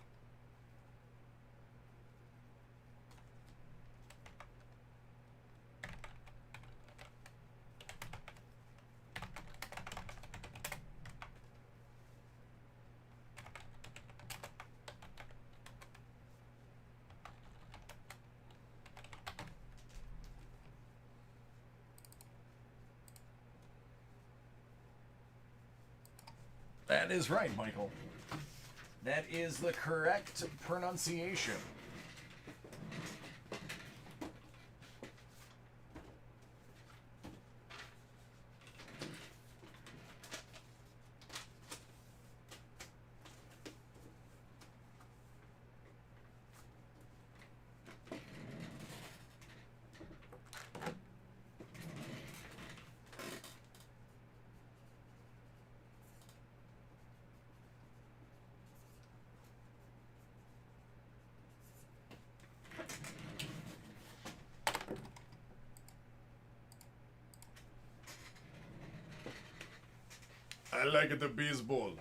That is right, Michael. That is the correct pronunciation. I like it, the baseball.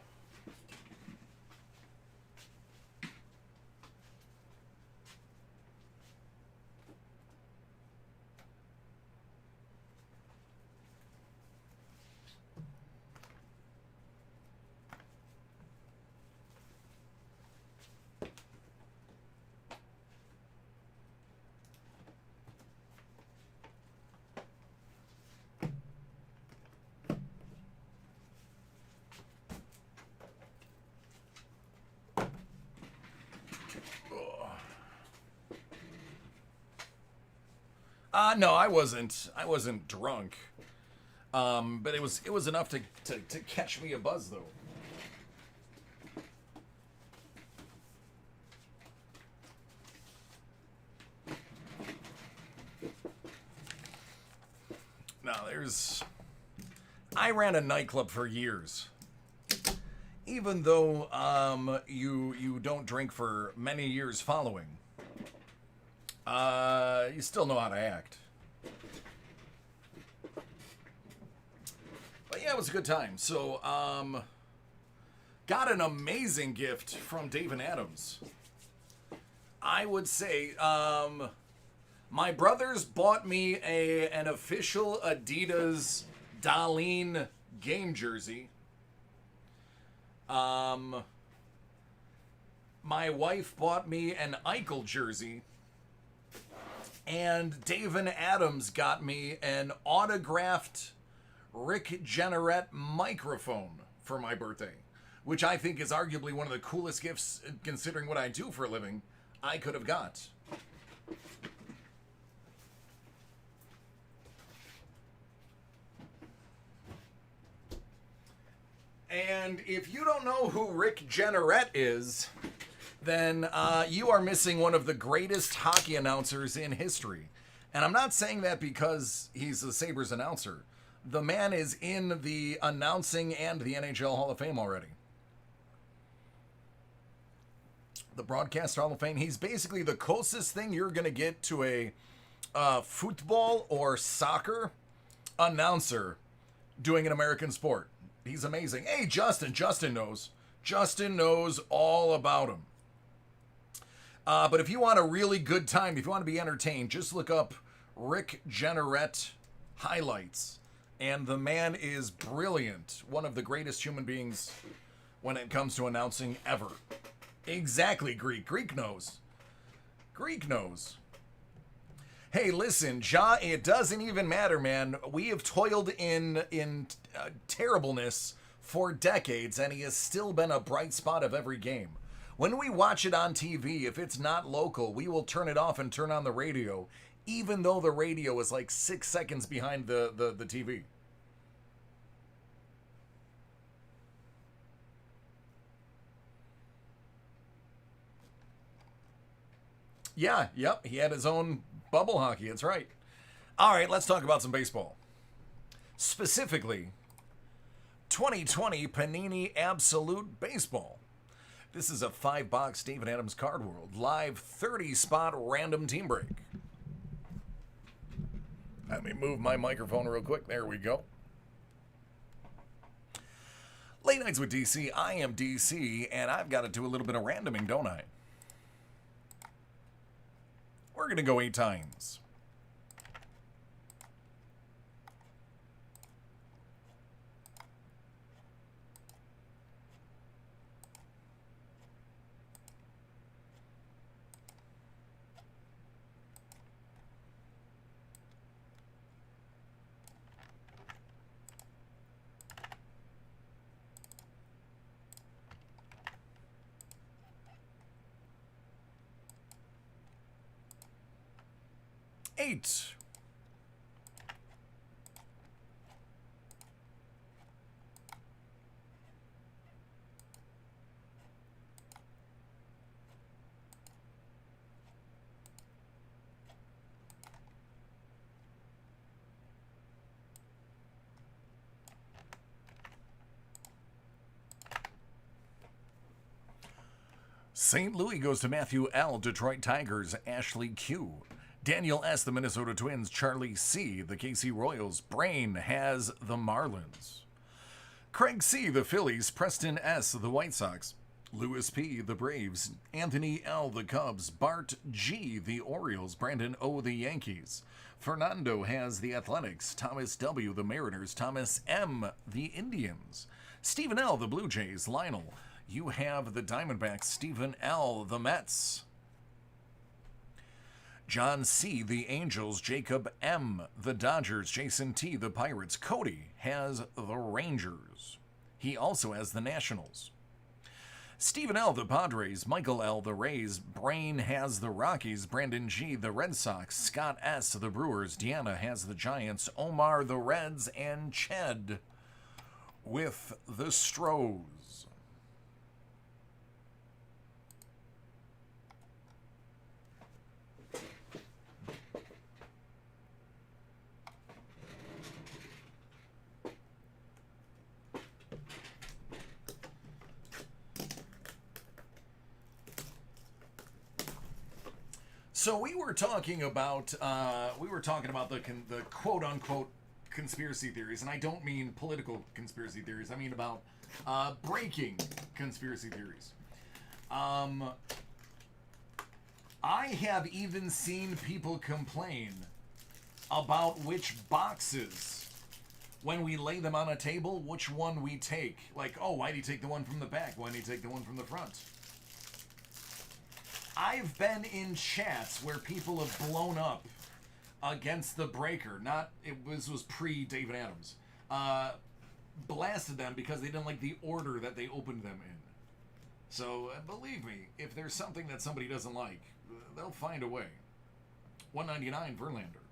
No, I wasn't. I wasn't drunk. But it was enough to catch me a buzz though. Now I ran a nightclub for years. Even though you don't drink for many years following, you still know how to act. But yeah, it was a good time. So got an amazing gift from Dave and Adams. I would say my brothers bought me an official Adidas Darlene game jersey. My wife bought me an Eichel jersey. And Dave and Adams got me an autographed Rick Jenneret microphone for my birthday, which I think is arguably one of the coolest gifts, considering what I do for a living, I could have got. And if you don't know who Rick Jenneret is, then you are missing one of the greatest hockey announcers in history. And I'm not saying that because he's the Sabres announcer. The man is in the announcing and the NHL Hall of Fame already. The Broadcast Hall of Fame. He's basically the closest thing you're going to get to a football or soccer announcer doing an American sport. He's amazing. Hey, Justin. Justin knows. Justin knows all about him. But if you want a really good time, if you want to be entertained, just look up Rick Jenneret highlights. And the man is brilliant. One of the greatest human beings when it comes to announcing ever. Exactly, Greek. Greek knows. Greek knows. Hey, listen, Ja, it doesn't even matter, man. We have toiled in terribleness for decades, and he has still been a bright spot of every game. When we watch it on TV, if it's not local, we will turn it off and turn on the radio, even though the radio is like 6 seconds behind the TV. Yeah, yep, he had his own bubble hockey, that's right. All right, let's talk about some baseball. Specifically, 2020 Panini Absolute Baseball. This is a 5-box David Adams Card World live 30-spot random team break. Let me move my microphone real quick. There we go. Late Nights with DC. I am DC, and I've got to do a little bit of randoming, don't I? We're going to go 8 times. Eight. St. Louis goes to Matthew L. Detroit Tigers, Ashley Q. Daniel S., the Minnesota Twins. Charlie C., the KC Royals. Brain has the Marlins. Craig C., the Phillies. Preston S., the White Sox. Lewis P., the Braves. Anthony L., the Cubs. Bart G., the Orioles. Brandon O., the Yankees. Fernando has the Athletics. Thomas W., the Mariners. Thomas M., the Indians. Stephen L., the Blue Jays. Lionel, you have the Diamondbacks. Stephen L., the Mets. John C., the Angels. Jacob M., the Dodgers. Jason T., the Pirates. Cody has the Rangers. He also has the Nationals. Stephen L., the Padres. Michael L., the Rays. Brain has the Rockies. Brandon G., the Red Sox. Scott S., the Brewers. Deanna has the Giants. Omar, the Reds. And Ched with the Stros. So we were talking about the quote unquote conspiracy theories, and I don't mean political conspiracy theories. I mean about breaking conspiracy theories. I have even seen people complain about which boxes, when we lay them on a table, which one we take. Like, oh, why do you take the one from the back? Why do you take the one from the front? I've been in chats where people have blown up against the breaker. This was pre-David Adams. Blasted them because they didn't like the order that they opened them in. So, believe me, if there's something that somebody doesn't like, they'll find a way. 199 Verlander.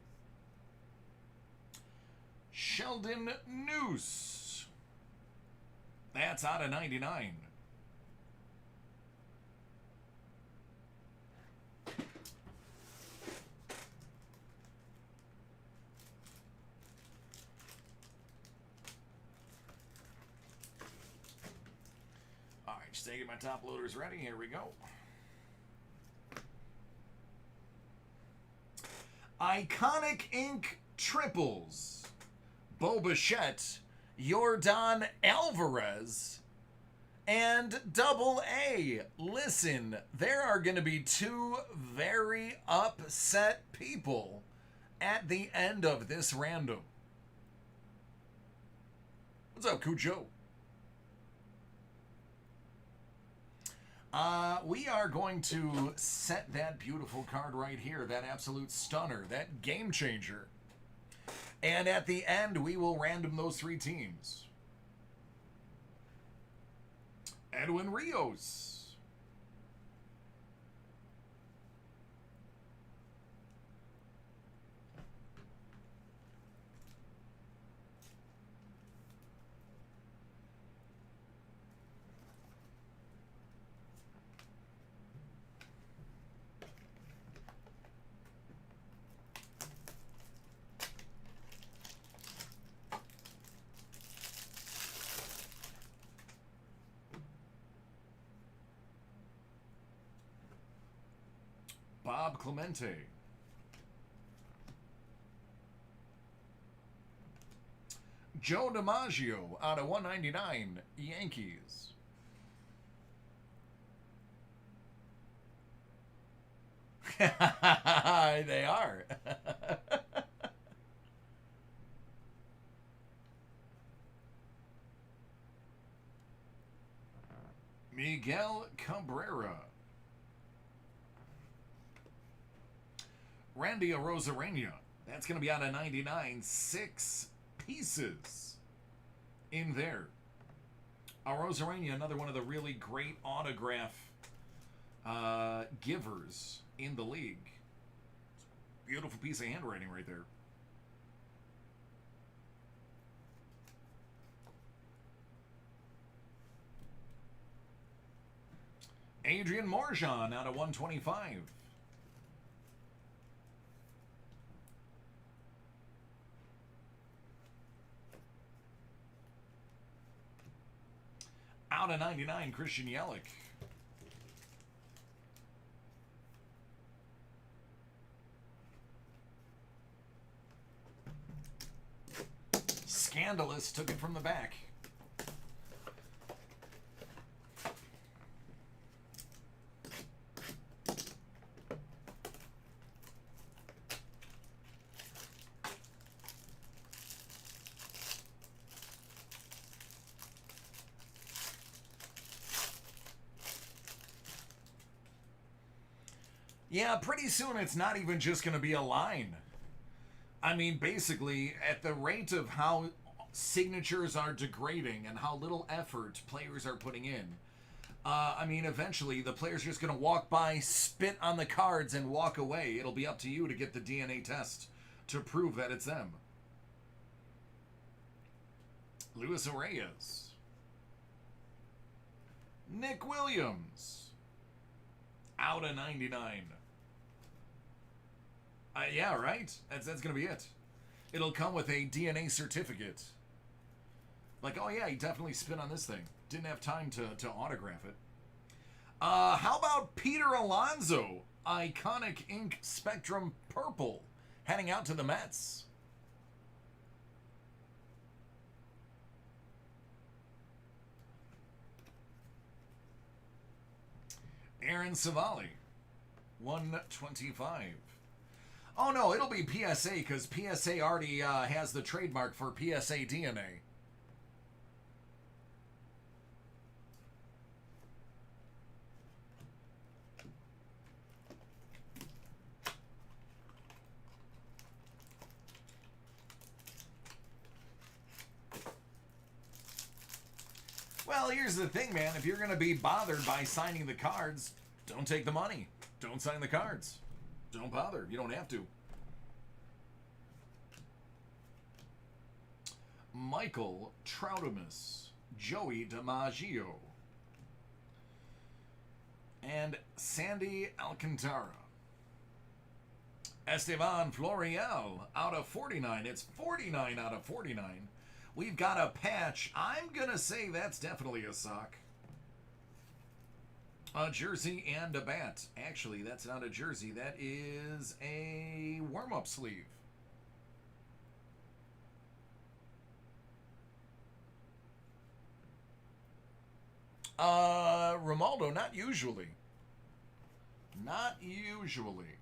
Sheldon Noose. That's out of 99. Just taking my top loaders ready. Here we go. Iconic Ink Triples. Bo Bichette, Yordan Alvarez, and Double A. Listen, there are going to be two very upset people at the end of this random. What's up, Cujo? We are going to set that beautiful card right here, that absolute stunner, that game changer. And at the end, we will random those three teams. Edwin Rios. Bob Clemente. Joe DiMaggio out of 199, Yankees. They are. Miguel Cabrera. Randy Arozarena. That's going to be out of 99. 6 pieces in there. Arozarena, another one of the really great autograph givers in the league. Beautiful piece of handwriting right there. Adrian Marjan out of 125. Out of 99, Christian Yelich. Scandalous took it from the back. Yeah, pretty soon it's not even just going to be a line. I mean, basically, at the rate of how signatures are degrading and how little effort players are putting in, I mean, eventually the player's just going to walk by, spit on the cards, and walk away. It'll be up to you to get the DNA test to prove that it's them. Luis Reyes. Nick Williams. Out of 99. Yeah, right? That's going to be it. It'll come with a DNA certificate. Like, oh yeah, he definitely spit on this thing. Didn't have time to autograph it. How about Peter Alonso? Iconic Ink Spectrum Purple. Heading out to the Mets. Aaron Savali. 125. Oh no, it'll be PSA because PSA already has the trademark for PSA DNA. Well, here's the thing, man. If you're going to be bothered by signing the cards, don't take the money. Don't sign the cards. Don't bother. You don't have to. Michael Troudemus, Joey DiMaggio, and Sandy Alcantara. Esteban Florial out of 49. It's 49 out of 49. We've got a patch. I'm going to say that's definitely a sock. A jersey and a bat. Actually, that's not a jersey. That is a warm-up sleeve. Romaldo, not usually. Not usually.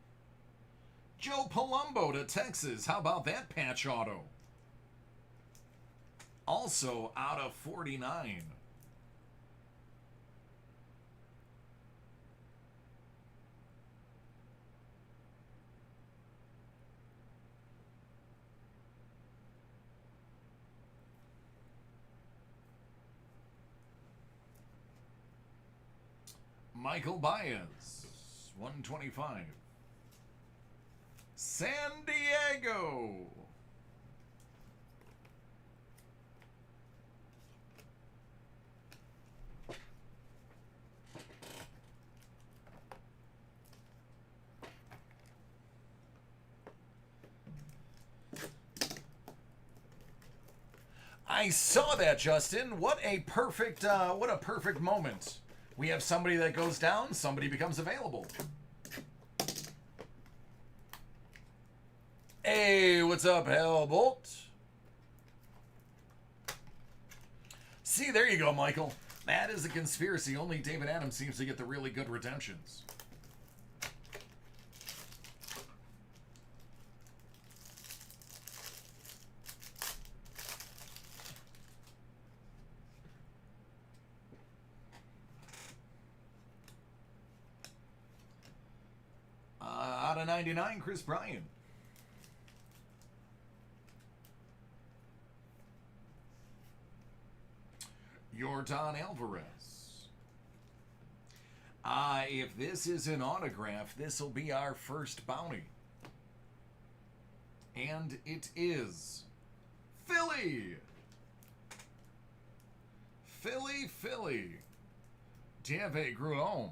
Joe Palumbo to Texas. How about that patch auto? Also out of 49. Michael Baez, 125. San Diego. I saw that, Justin. What a perfect moment. We have somebody that goes down, somebody becomes available. Hey, what's up, Hellbolt? See, there you go, Michael. That is a conspiracy. Only David Adams seems to get the really good redemptions. Out of 99, Chris Bryant. Yordan Alvarez. If this is an autograph, this will be our first bounty. And it is Philly. Philly. David Grullon.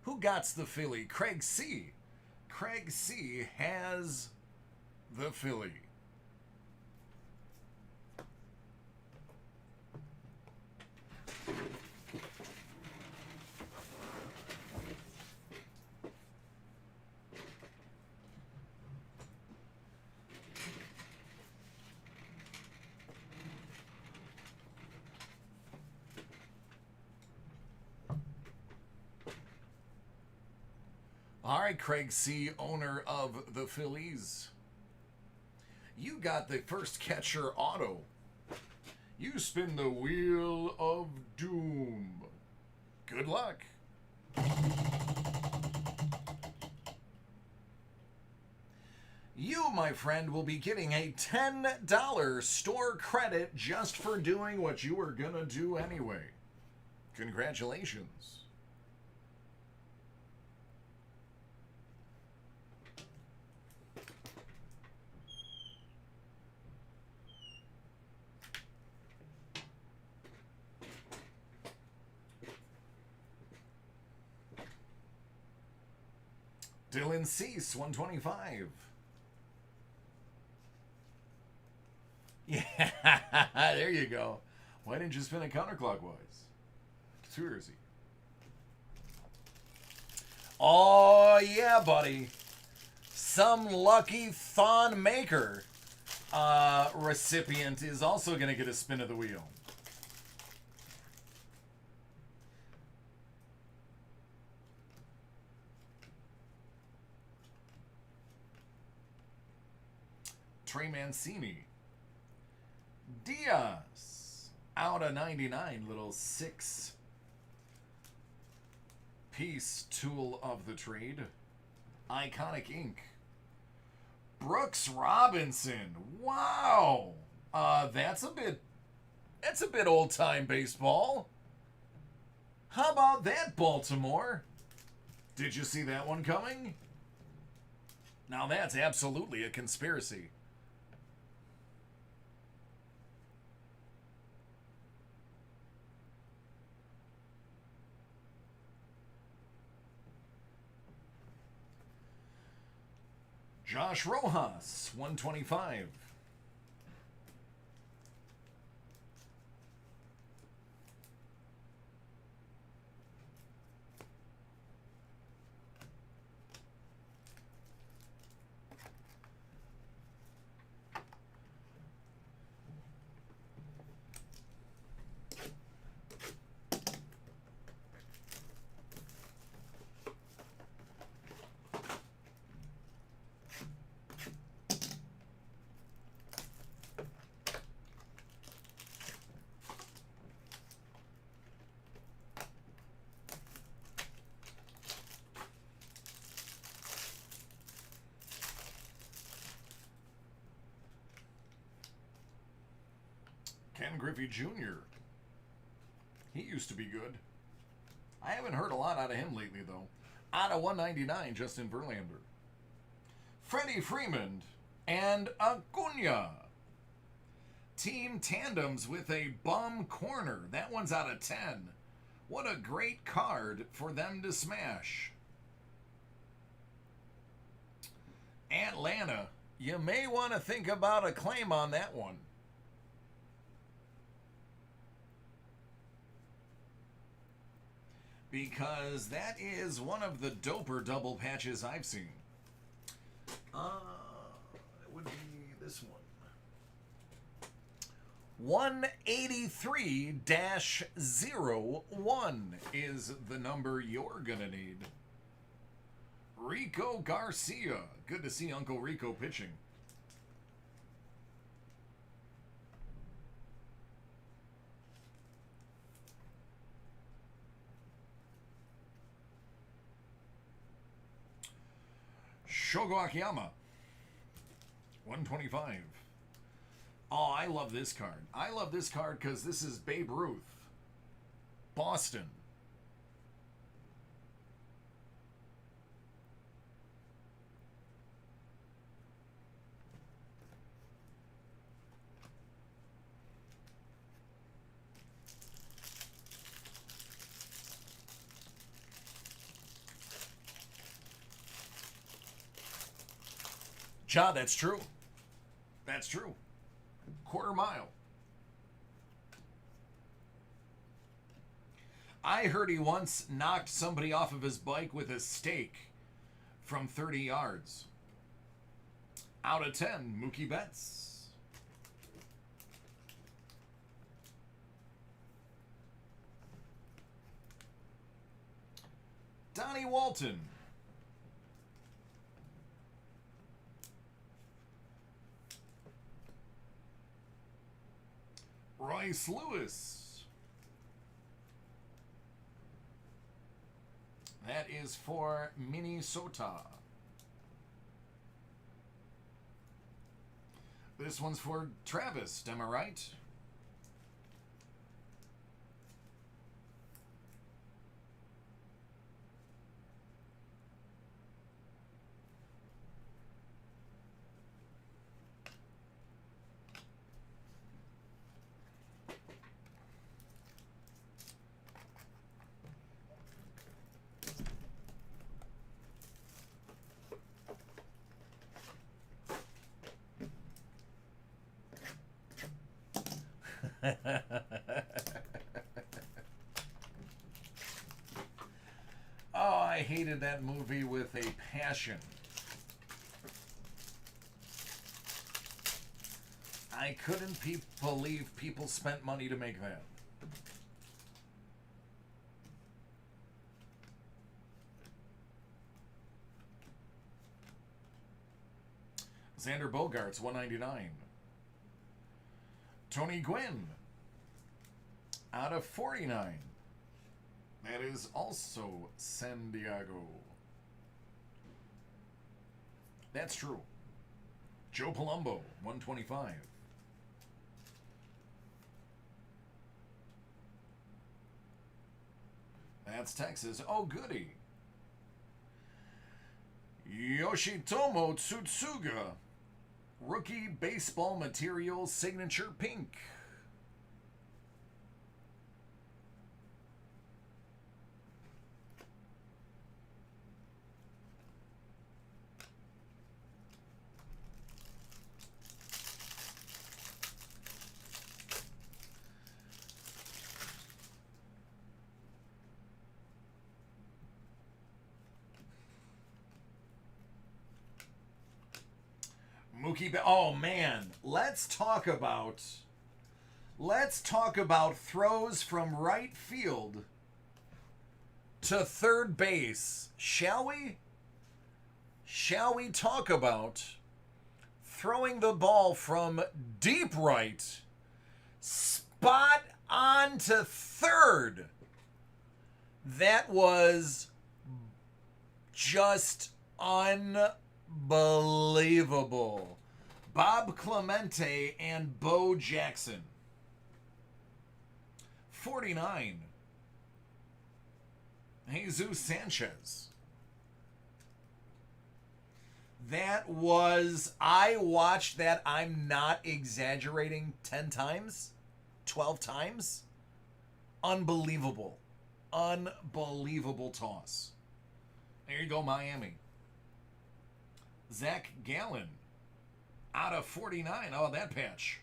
Who gots the Philly? Craig C. Craig C has the Philly. All right, Craig C., owner of the Phillies. You got the first catcher auto. You spin the wheel of doom. Good luck. you, my friend, will be getting a $10 store credit just for doing what you were going to do anyway. Congratulations. Dylan Cease, 125. Yeah, there you go. Why didn't you spin it counterclockwise? Touristy. Oh, yeah, buddy. Some lucky Thon Maker recipient is also going to get a spin of the wheel. Trey Mancini. Diaz. Out of 99. Little 6-piece tool of the trade. Iconic Ink. Brooks Robinson. Wow. That's a bit old time baseball. How about that, Baltimore? Did you see that one coming? Now that's absolutely a conspiracy. Josh Rojas, 125. Ken Griffey Jr. He used to be good. I haven't heard a lot out of him lately, though. Out of 199, Justin Verlander. Freddie Freeman and Acuna. Team tandems with a bum corner. That one's out of 10. What a great card for them to smash. Atlanta. You may want to think about a claim on that one. Because that is one of the doper double patches I've seen. It would be this one. 183-01 is the number you're going to need. Rico Garcia. Good to see Uncle Rico pitching. Shogo Akiyama, 125. Oh, I love this card. I love this card because this is Babe Ruth. Boston. Ja, that's true. That's true. Quarter mile. I heard he once knocked somebody off of his bike with a stake from 30 yards. Out of 10, Mookie Betts. Donnie Walton. Royce Lewis. That is for Minnesota. This one's for Travis, am I right? Oh, I hated that movie with a passion. I couldn't believe people spent money to make that. Xander Bogaerts, 199. Tony Gwynn, out of 49. That is also San Diego. That's true. Joe Palumbo, 125. That's Texas. Oh, goody. Yoshitomo Tsutsuga, rookie baseball material signature pink. Oh man, let's talk about throws from right field to third base. Shall we? Shall we talk about throwing the ball from deep right spot on to third? That was just unbelievable. Bob Clemente and Bo Jackson. 49. Jesus Sanchez. That was, I watched that, I'm not exaggerating, 10 times? 12 times? Unbelievable. Unbelievable toss. There you go, Miami. Zach Gallen, out of 49. Oh, that patch.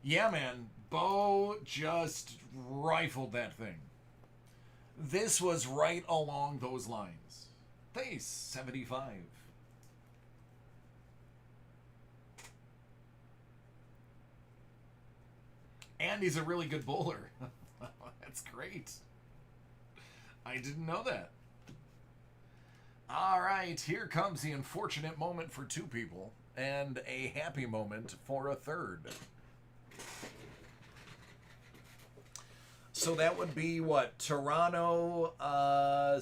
Yeah, man. Bo just rifled that thing. This was right along those lines. Face 75. And he's a really good bowler. That's great. I didn't know that. All right, here comes the unfortunate moment for two people and a happy moment for a third. So that would be what? Toronto,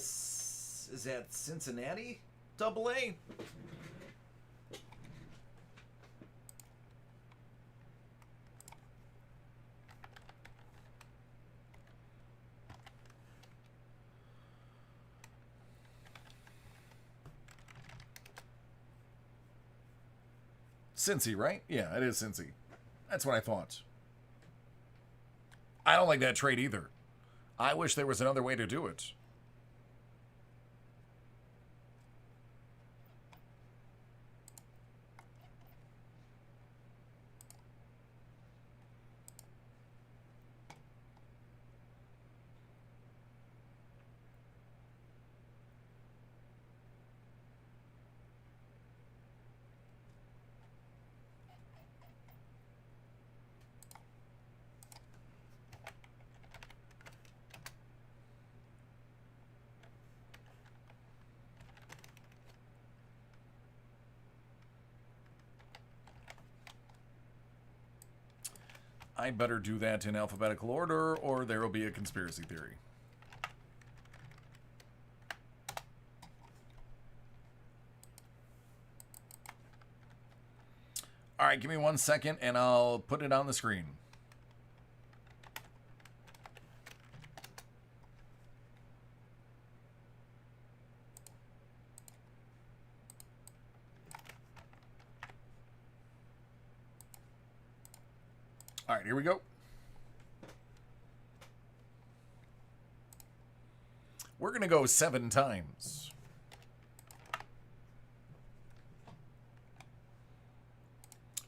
is that Cincinnati? Double A? Cincy, right? Yeah, it is Cincy. That's what I thought. I don't like that trade either. I wish there was another way to do it. I better do that in alphabetical order, or there will be a conspiracy theory. right, give me 1 second and I'll put it on the screen. All right, here we go. We're going to go 7 times.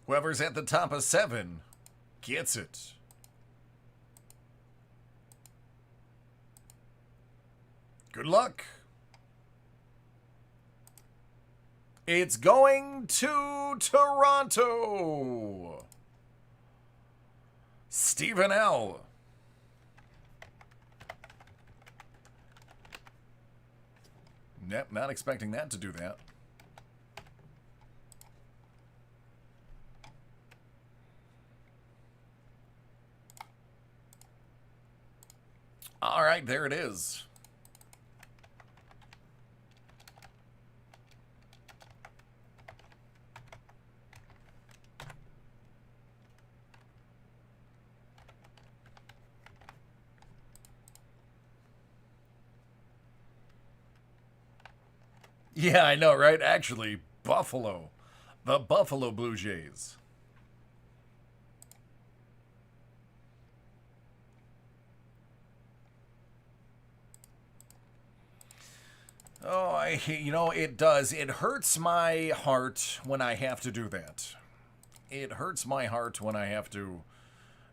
Whoever's at the top of 7 gets it. Good luck. It's going to Toronto. Stephen L. Yep, not expecting that to do that. All right, there it is. Yeah, I know, right? Actually, Buffalo. The Buffalo Blue Jays. Oh, it does. It hurts my heart when I have to do that. It hurts my heart when I have to.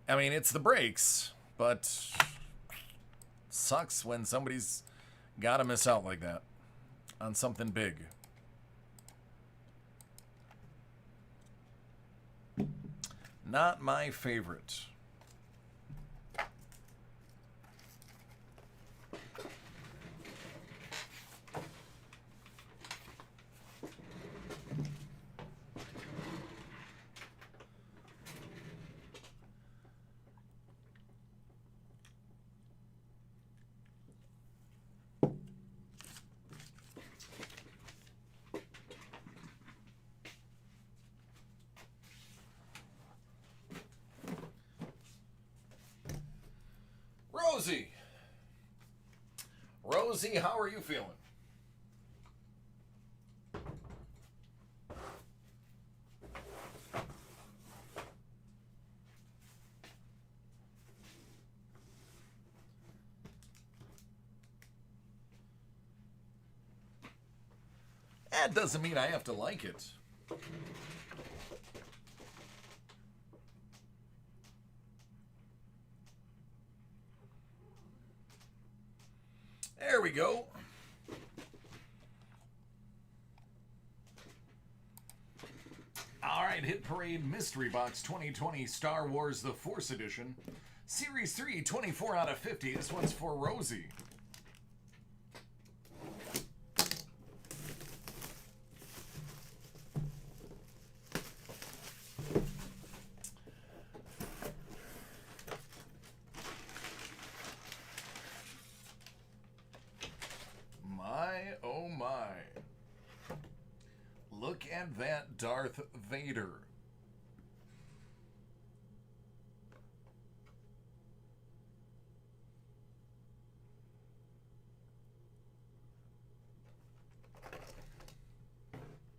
I mean, it's the breaks, but sucks when somebody's got to miss out like that on something big. Not my favorite. Rosie. Rosie, how are you feeling? That doesn't mean I have to like it. There we go. All right, Hit Parade Mystery Box 2020 Star Wars The Force Edition. Series 3, 24 out of 50. This one's for Rosie. Oh my. Look at that Darth Vader.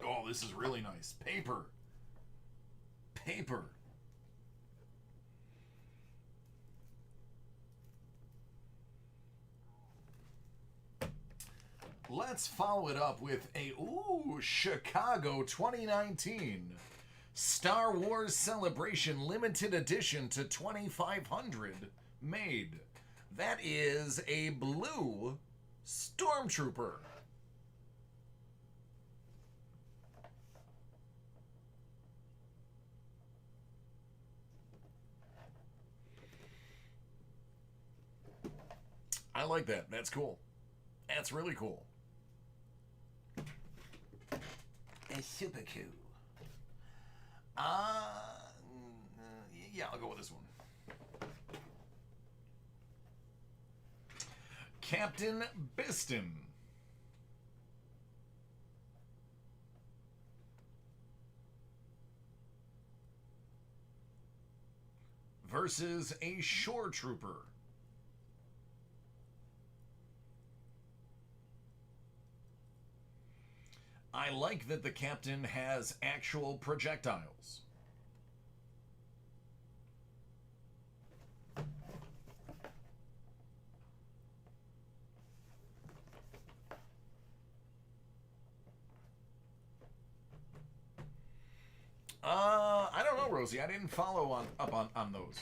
Oh, this is really nice. Paper. Paper. Let's follow it up with a Chicago 2019 Star Wars Celebration Limited Edition to 2500 made. That is a blue Stormtrooper. I like that. That's cool. That's really cool. It's super cool. Yeah, I'll go with this one. Captain Biston. versus a shore trooper. I like that the captain has actual projectiles. I don't know, Rosie. I didn't follow up on those.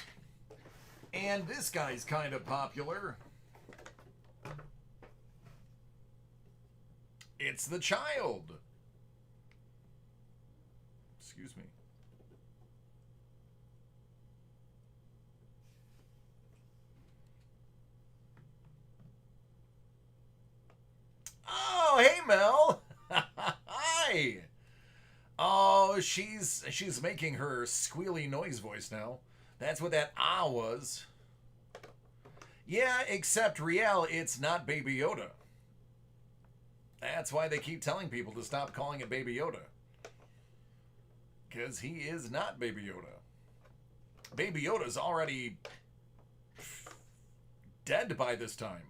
And this guy's kind of popular. It's the child. Excuse me. Oh, hey, Mel. Hi. Oh, she's making her squealy noise voice now. That's what that ah was. Yeah, except Riel, it's not Baby Yoda. That's why they keep telling people to stop calling it Baby Yoda. Because he is not Baby Yoda. Baby Yoda's already dead by this time.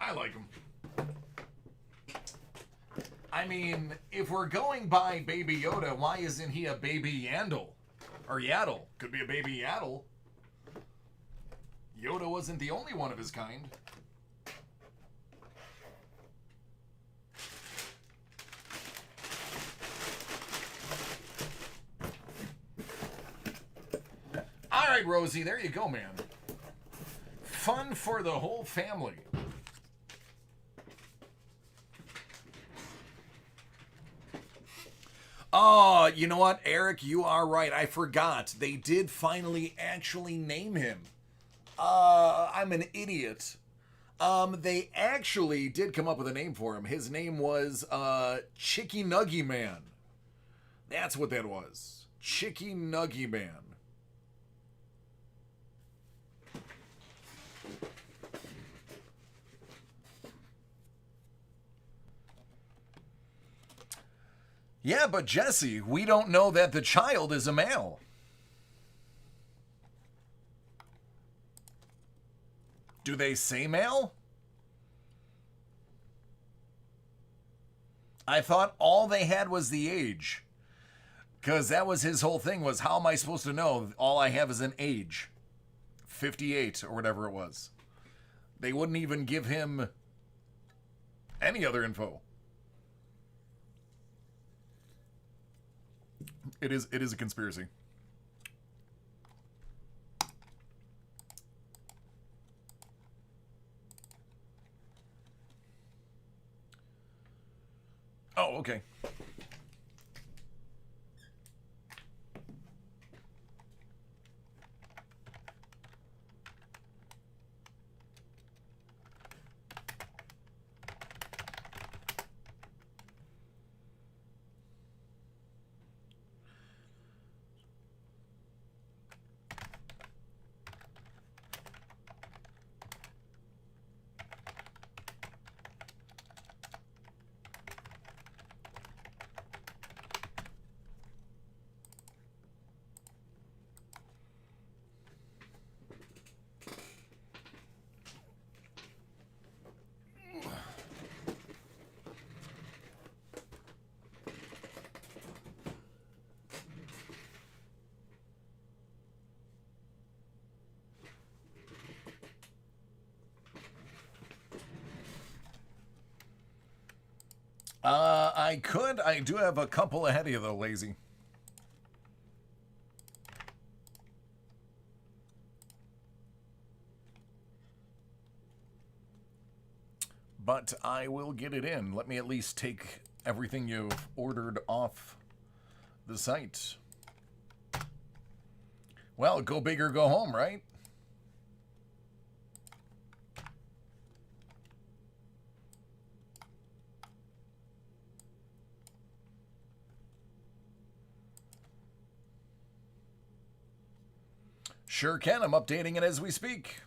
I like him. I mean, if we're going by Baby Yoda, why isn't he a Baby Yandel? Or Yaddle. Could be a Baby Yaddle. Yoda wasn't the only one of his kind. All right, Rosie, there you go, man. Fun for the whole family. Oh, you know what, Eric? You are right. I forgot. They did finally actually name him. I'm an idiot. They actually did come up with a name for him. His name was Chicky Nuggy Man. That's what that was. Chicky Nuggy Man. Yeah, but Jesse, we don't know that the child is a male. Do they say male? I thought all they had was the age. Because that was his whole thing, was how am I supposed to know? All I have is an age. 58 or whatever it was. They wouldn't even give him any other info. It is a conspiracy. Oh, okay. I could. I do have a couple ahead of you, though, Lazy. But I will get it in. Let me at least take everything you've ordered off the site. Well, go big or go home, right? Sure can. I'm updating it as we speak.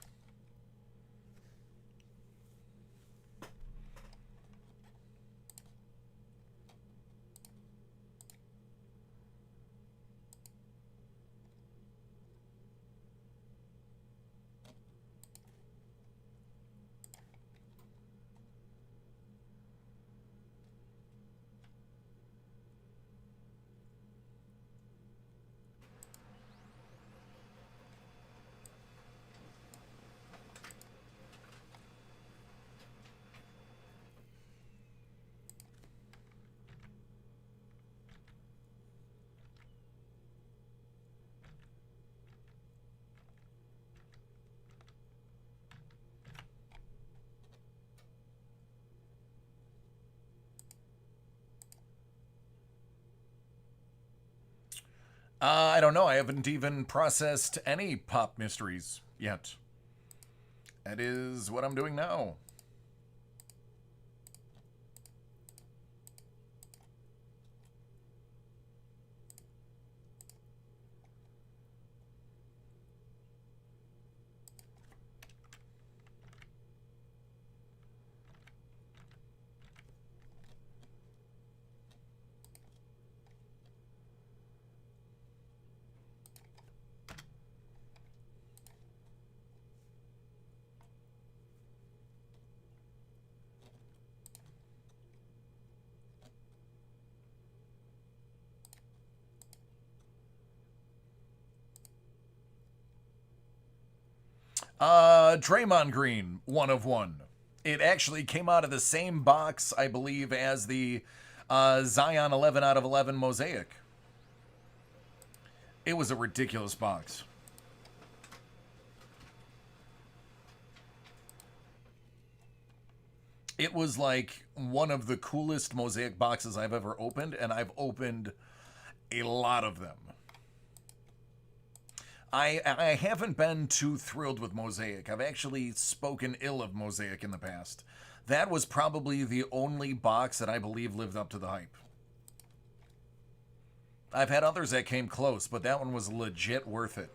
I don't know. I haven't even processed any pop mysteries yet. That is what I'm doing now. Draymond Green, 1 of 1. It actually came out of the same box, I believe, as the Zion 11 out of 11 Mosaic. It was a ridiculous box. It was like one of the coolest Mosaic boxes I've ever opened, and I've opened a lot of them. I haven't been too thrilled with Mosaic. I've actually spoken ill of Mosaic in the past. That was probably the only box that I believe lived up to the hype. I've had others that came close, but that one was legit worth it.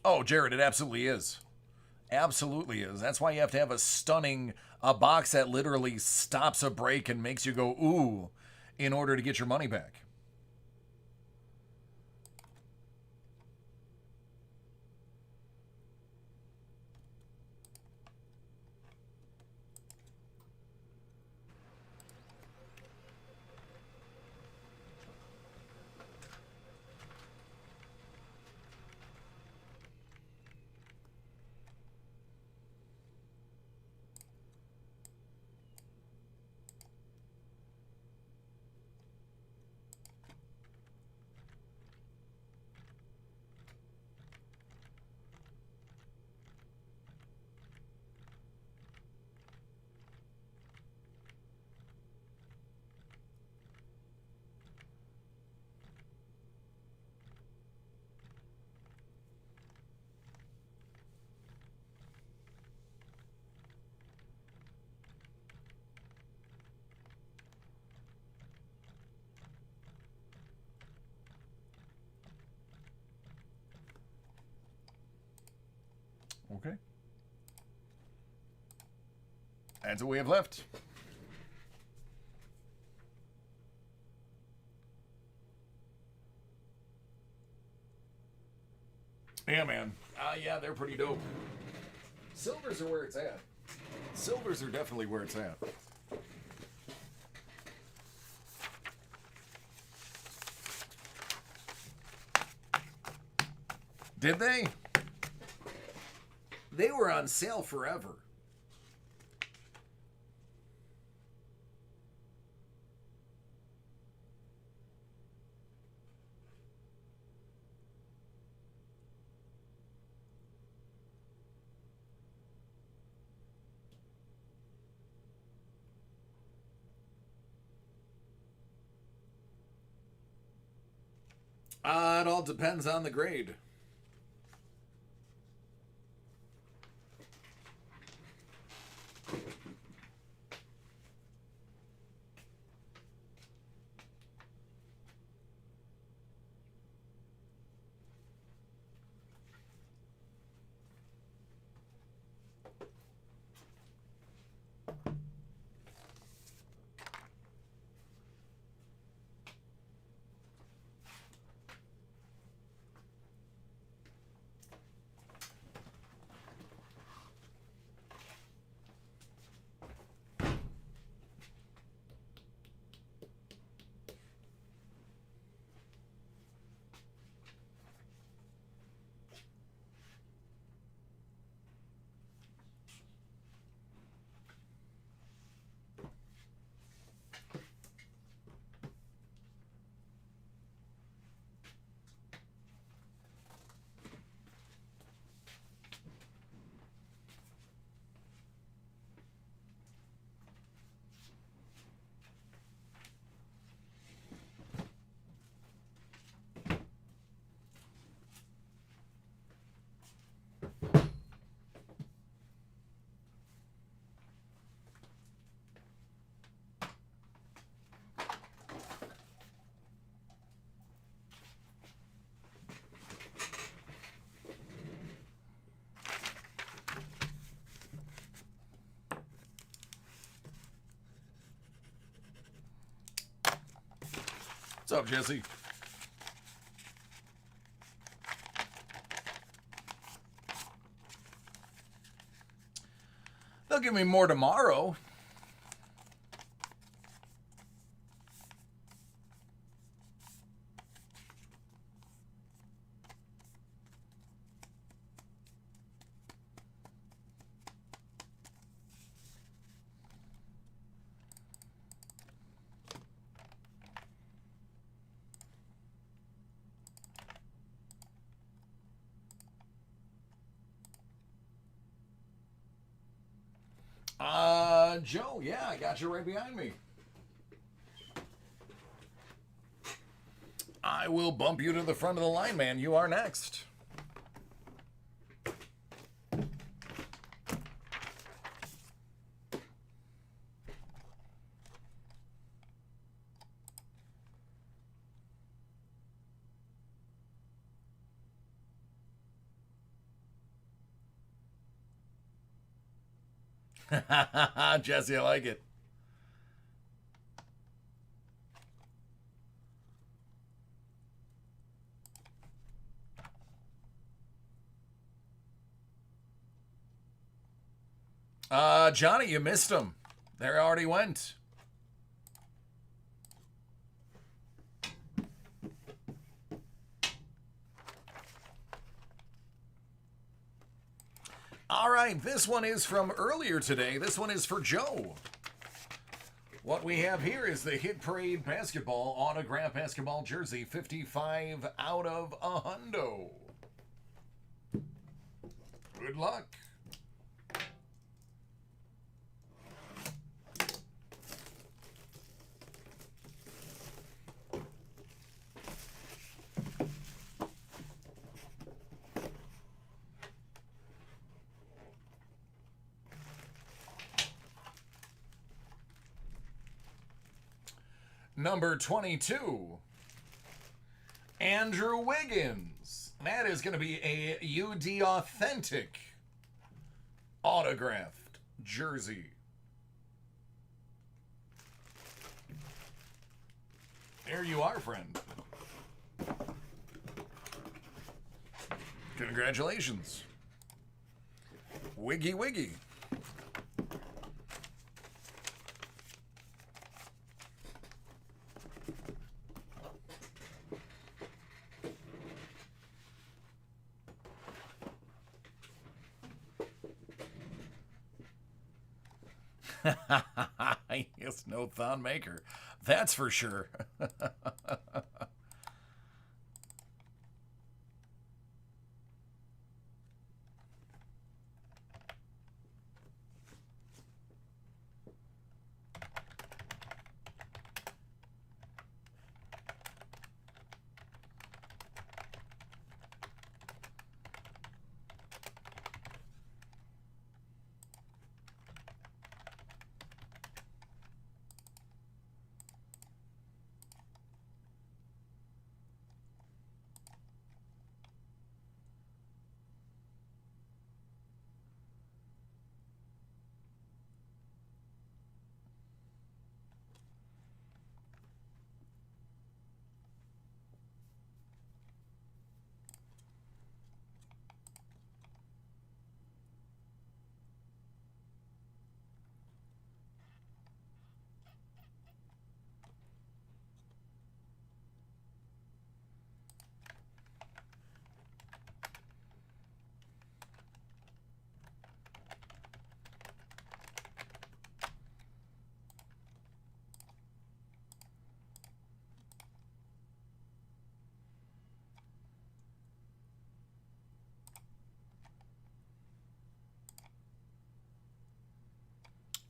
Oh, Jared, it absolutely is. Absolutely is. That's why you have to have a box that literally stops a break and makes you go, ooh, in order to get your money back. Okay. That's what we have left. Yeah, man. Yeah, they're pretty dope. Silvers are where it's at. Silvers are definitely where it's at. Did they? They were on sale forever. It all depends on the grade. up, Jesse? They'll give me more tomorrow. Joe, yeah, I got you right behind me. I will bump you to the front of the line, man. You are next. Jesse, I like it. Johnny, you missed him. There already went. All right, this one is from earlier today. This one is for Joe. What we have here is the Hit Parade basketball autograph basketball jersey, 55 out of 100. Good luck. Number 22, Andrew Wiggins. That is going to be a UD Authentic autographed jersey. There you are, friend. Congratulations. Wiggy Wiggy. Yes, no thon maker. That's for sure.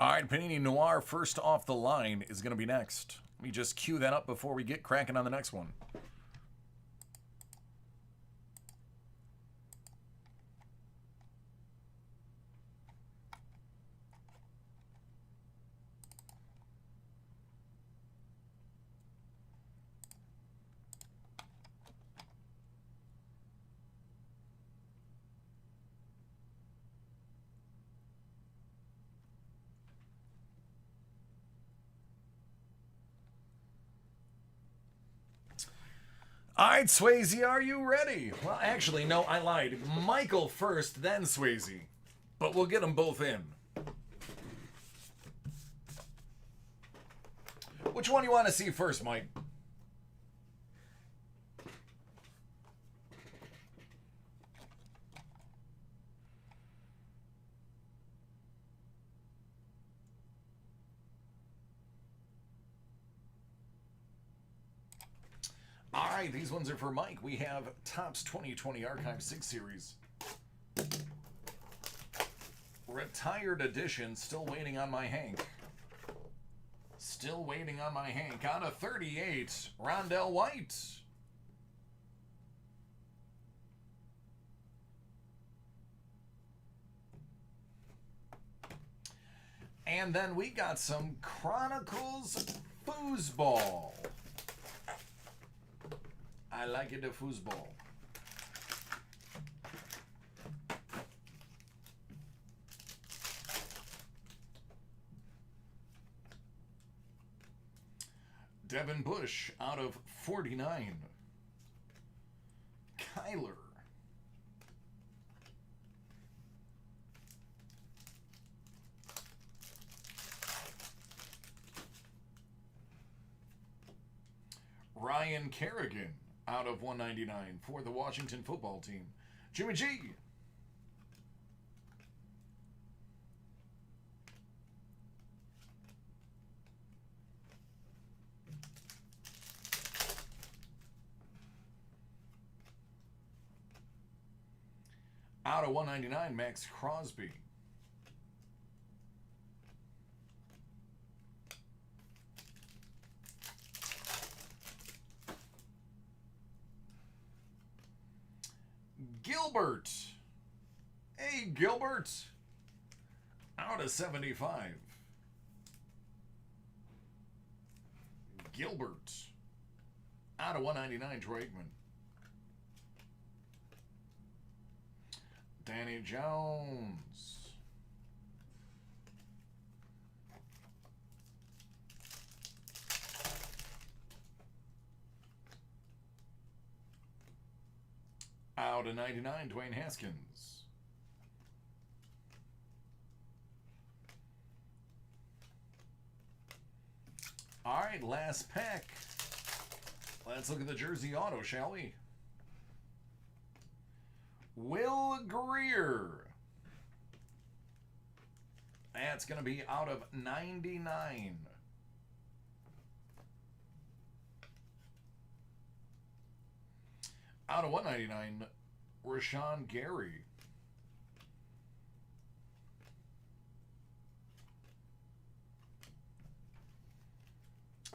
All right, Panini Noir, first off the line, is going to be next. Let me just cue that up before we get cracking on the next one. All right, Swayze, are you ready? Well, actually, no, I lied. Michael first, then Swayze. But we'll get them both in. Which one do you want to see first, Mike? All right, these ones are for Mike. We have Topps 2020 Archive 6 Series. Retired edition, still waiting on my Hank. Still waiting on my Hank. On a 38, Rondell White. And then we got some Chronicles foosball. I like it, the foosball. Devin Bush out of 49. Kyler. Ryan Kerrigan out of 199 for the Washington football team. Jimmy G. Out of 199, Max Crosby. Gilbert. Hey, Gilbert. Out of 75. Gilbert. Out of 199, Troy Aikman. Danny Jones. Out of 99, Dwayne Haskins. All right, last pack. Let's look at the jersey auto, shall we? Will Greer. That's going to be out of 99. Out of 199, Rashawn Gary.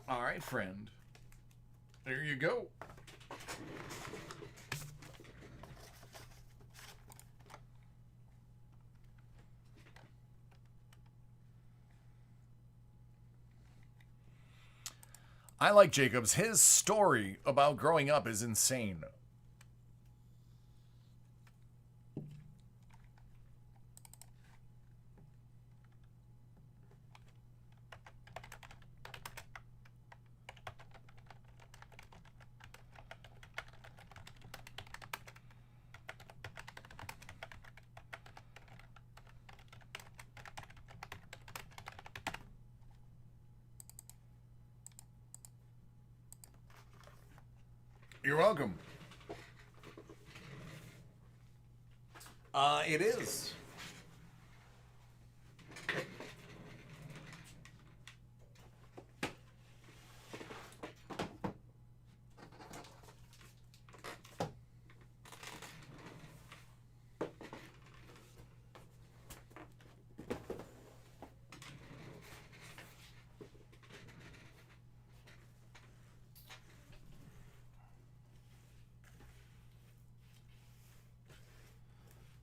All right, friend. There you go. I like Jacobs. His story about growing up is insane. You're welcome. It is.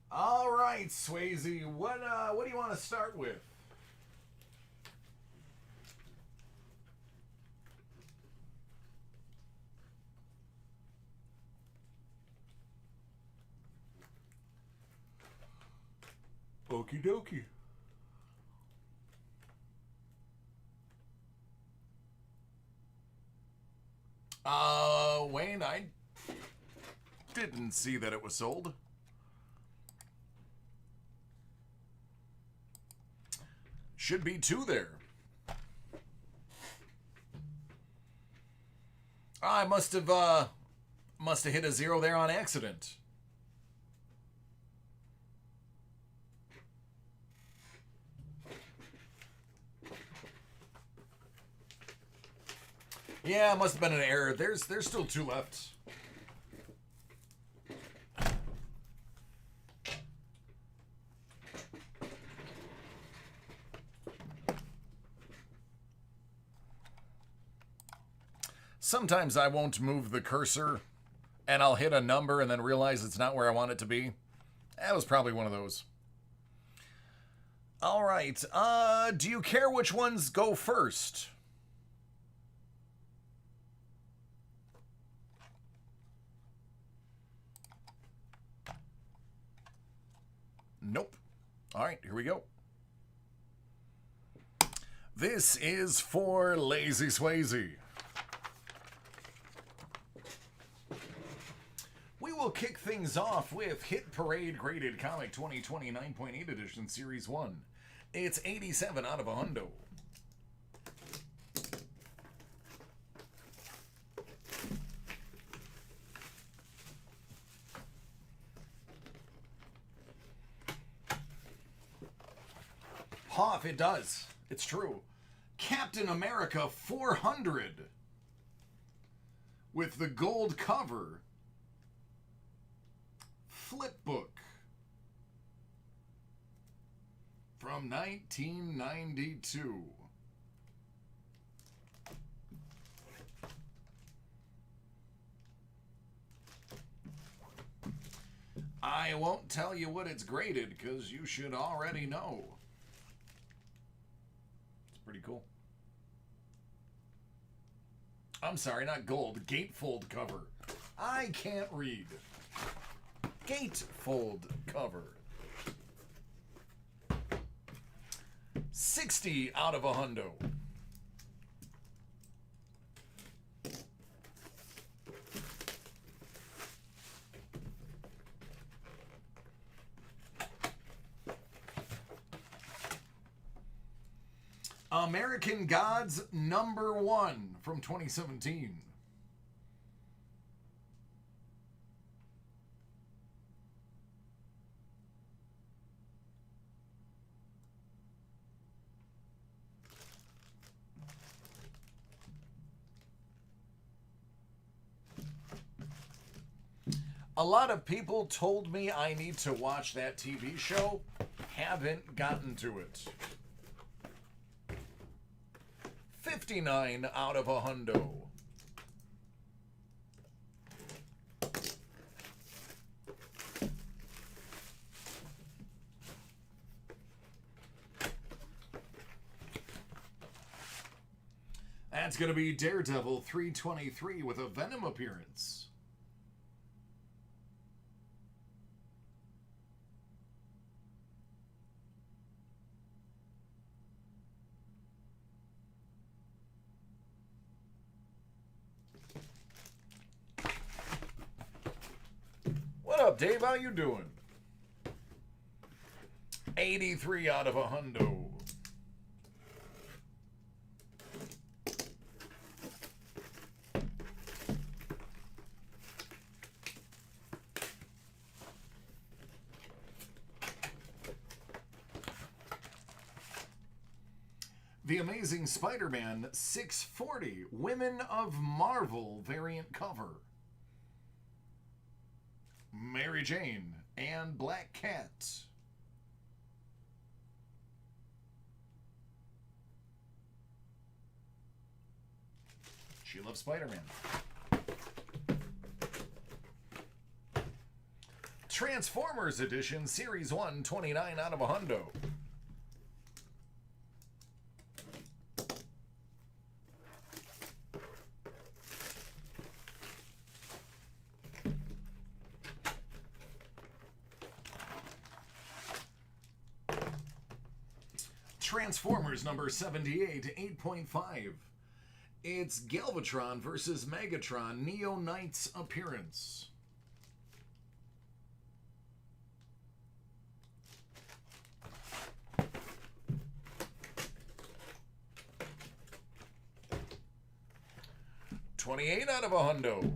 All right, Swayze. What do you want to start with? Okie dokie. Wayne, I didn't see that it was sold. Should be 2 there. I must have hit a 0 there on accident. Yeah, it must have been an error. There's still 2 left. Sometimes I won't move the cursor and I'll hit a number and then realize it's not where I want it to be. That was probably one of those. All right. Do you care which ones go first? Nope. All right, here we go. This is for Lazy Swayze. We will kick things off with Hit Parade Graded Comic 2020 9.8 Edition Series 1. It's 87 out of 100. Hoff, it does. It's true. Captain America 400 with the gold cover. Flip book from 1992. I won't tell you what it's graded because you should already know. It's pretty cool. I'm sorry, not gold. Gatefold cover. I can't read. Gatefold cover. 60 out of 100. American Gods #1 from 2017. A lot of people told me I need to watch that TV show. Haven't gotten to it. 59 out of 100. That's going to be Daredevil 323 with a Venom appearance. What up, Dave? How you doing? 83 out of 100. The Amazing Spider-Man 640 Women of Marvel variant cover. Mary Jane and Black Cat. She loves Spider-Man. Transformers Edition Series 1, 29 out of 100. Transformers number 78, 8.5. It's Galvatron versus Megatron, Neo Knight's appearance. 28 out of a hundo.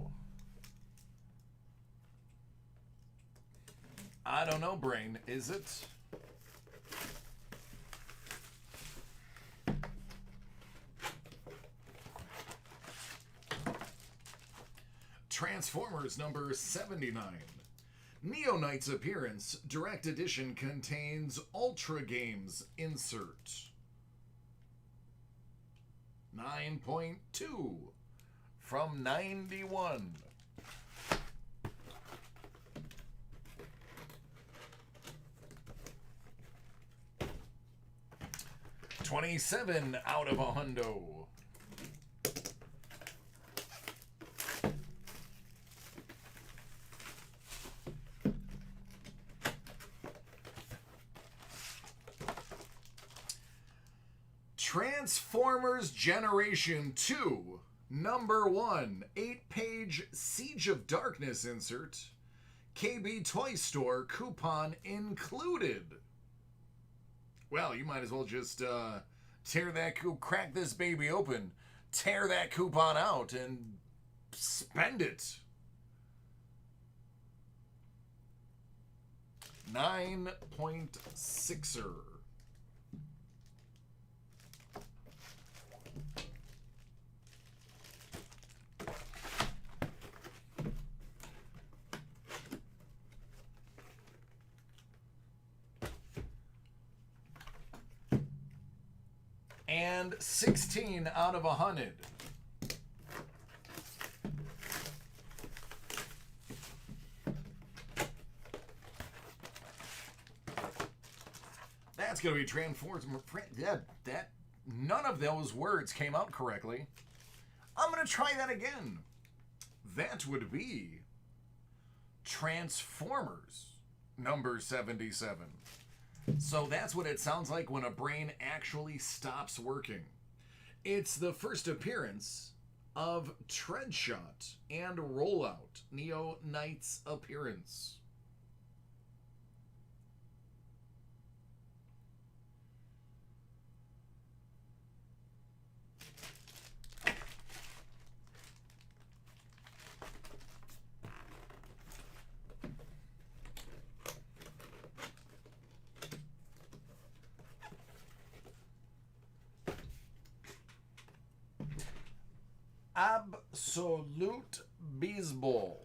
I don't know, brain. Is it? Transformers number 79. Neo Knight's appearance. Direct edition contains Ultra Games insert. 9.2 from 91. $27 out of a hundo. Transformers Generation 2, number 1, 8-page Siege of Darkness insert. KB Toy Store coupon included. Well, you might as well just crack this baby open, tear that coupon out, and spend it. 9.6er. And 16 out of 100. That's going to be Transformers. That none of those words came out correctly. I'm going to try that again. That would be Transformers number 77. So that's what it sounds like when a brain actually stops working. It's the first appearance of Treadshot and Rollout. Neo Knight's appearance. Absolute Baseball.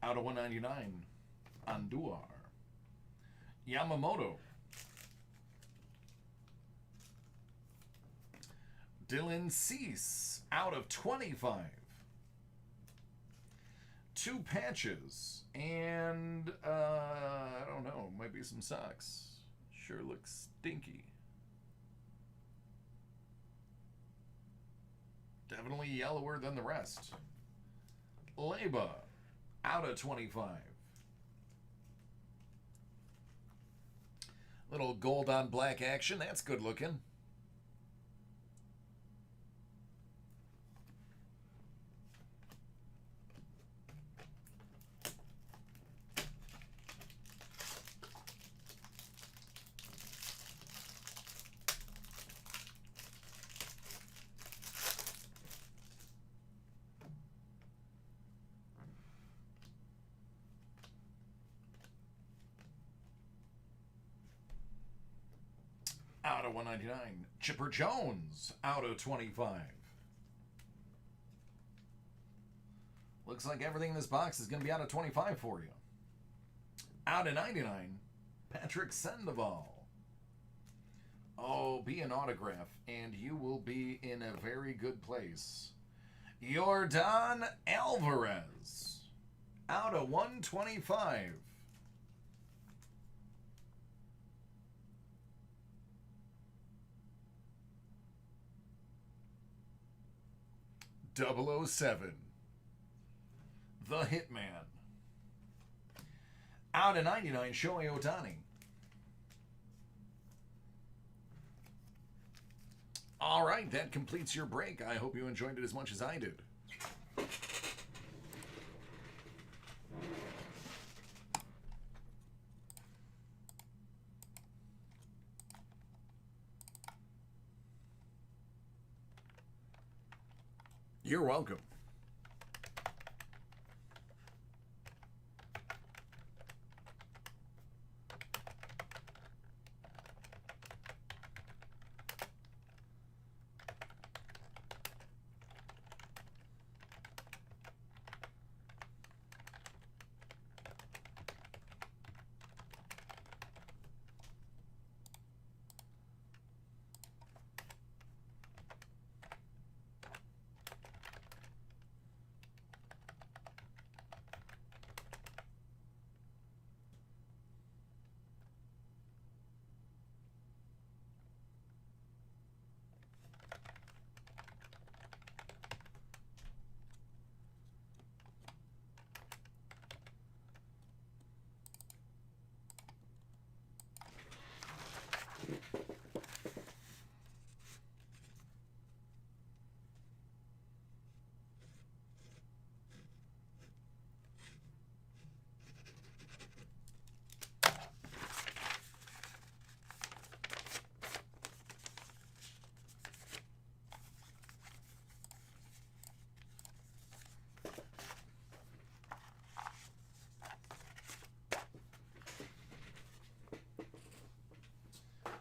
Out of 199, Anduar. Yamamoto. Dylan Cease, out of 25. 2 patches, and, I don't know, might be some socks. Sure looks stinky. Definitely yellower than the rest. Leba. Out of 25. Little gold on black action. That's good looking. Out of 199. Chipper Jones, out of 25. Looks like everything in this box is going to be out of 25 for you. Out of 99. Patrick Sandoval. Oh, be an autograph, and you will be in a very good place. Yordan Alvarez. Out of 125. 007. The Hitman. Out of 99, Shohei Ohtani. All right, that completes your break. I hope you enjoyed it as much as I did. You're welcome.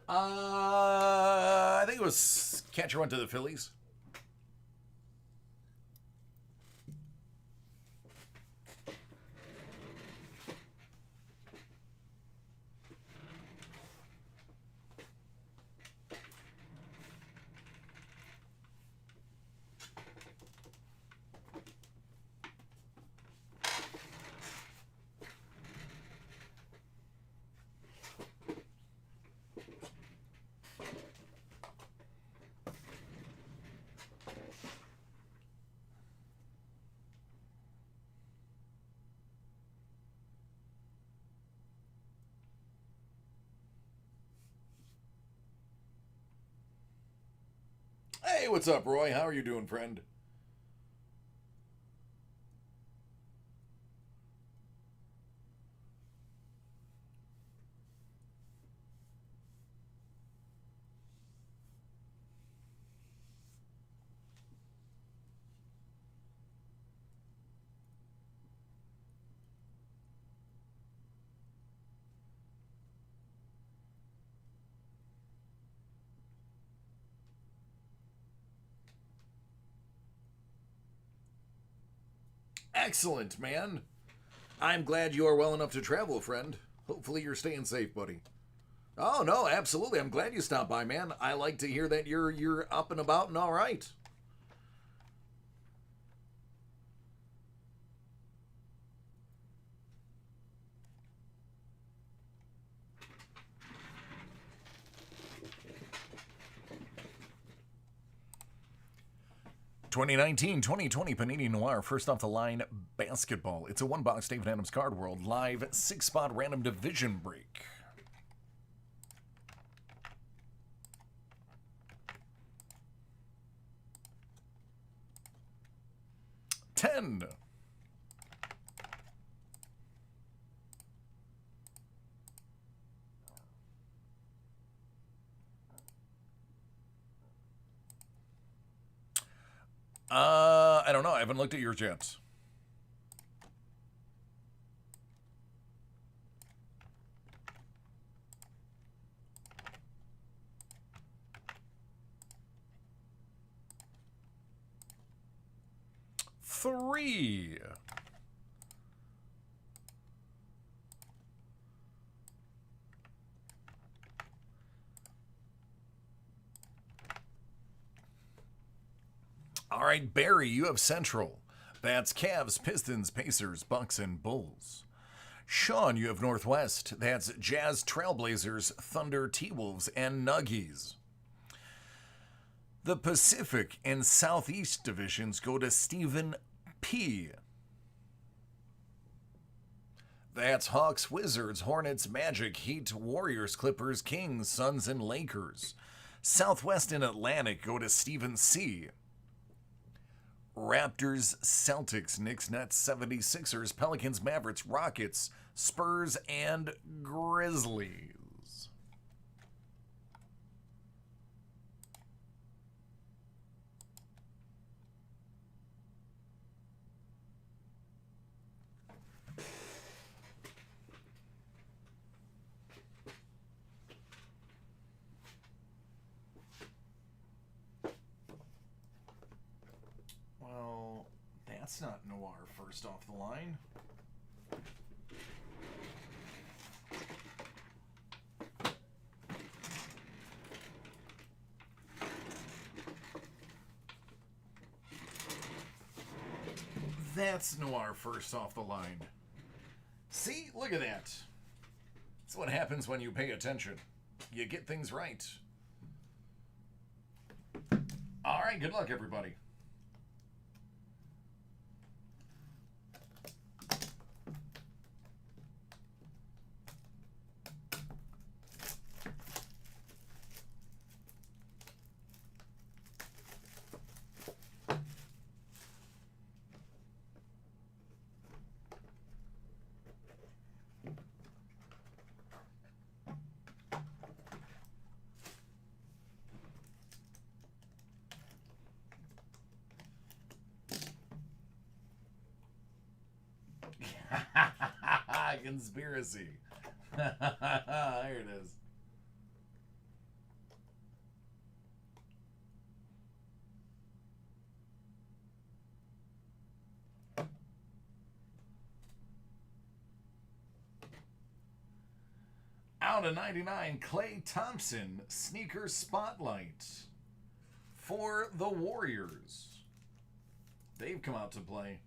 I think it was catcher went to the Phillies. Hey, what's up, Roy? How are you doing, friend? Excellent, man. I'm glad you are well enough to travel, friend. Hopefully you're staying safe, buddy. Oh, no, absolutely. I'm glad you stopped by, man. I like to hear that you're up and about and all right. (2019-2020) Panini Noir, first off the line, basketball. It's a one-box David Adams Card World live 6-spot random division break. $10. I don't know. I haven't looked at yours yet. $3. All right, Barry, you have Central. That's Cavs, Pistons, Pacers, Bucks, and Bulls. Sean, you have Northwest. That's Jazz, Trailblazers, Thunder, T-Wolves, and Nuggies. The Pacific and Southeast divisions go to Stephen P. That's Hawks, Wizards, Hornets, Magic, Heat, Warriors, Clippers, Kings, Suns, and Lakers. Southwest and Atlantic go to Stephen C. Raptors, Celtics, Knicks, Nets, 76ers, Pelicans, Mavericks, Rockets, Spurs, and Grizzlies. Well, that's not noir first off the line. That's noir first off the line. See? Look at that. That's what happens when you pay attention. You get things right. All right, good luck, everybody. Conspiracy. There it is. Out of 99, Klay Thompson, sneaker spotlight for the Warriors. They've come out to play.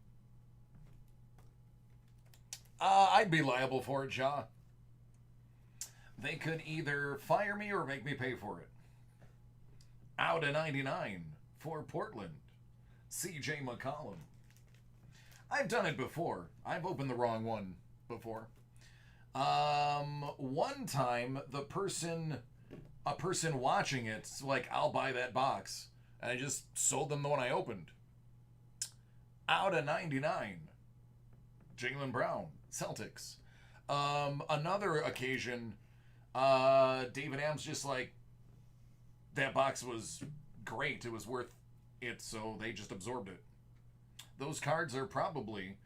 I'd be liable for it, Ja. They could either fire me or make me pay for it. Out of 99 for Portland, CJ McCollum. I've done it before. I've opened the wrong one before. One time, a person watching it's like, I'll buy that box. And I just sold them the one I opened. Out of 99, Jaylen Brown, Celtics. Another occasion, David Am's just like, that box was great. It was worth it, so they just absorbed it. Those cards are probably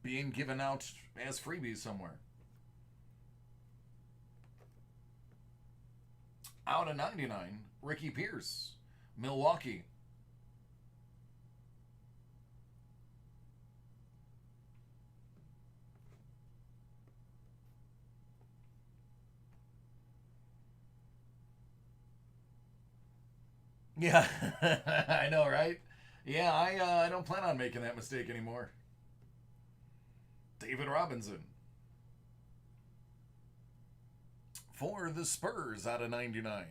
being given out as freebies somewhere. Out of 99, Ricky Pierce, Milwaukee. Yeah, I know, right? Yeah, I don't plan on making that mistake anymore. David Robinson. For the Spurs out of 99.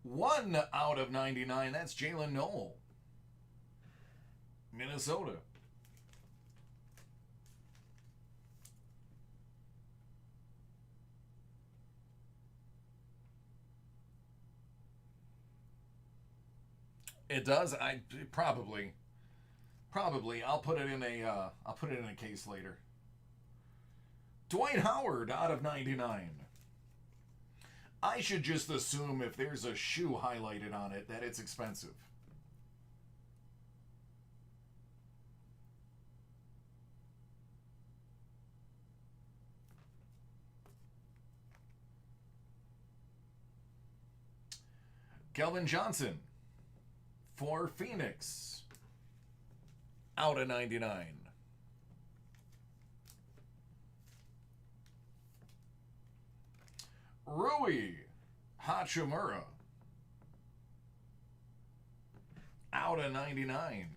1 out of 99, that's Jalen Noel. Minnesota. It does. Probably. I'll put it in a case later. Dwight Howard out of 99. I should just assume if there's a shoe highlighted on it that it's expensive. Kelvin Johnson for Phoenix. Out of 99. Rui Hachimura. Out of 99.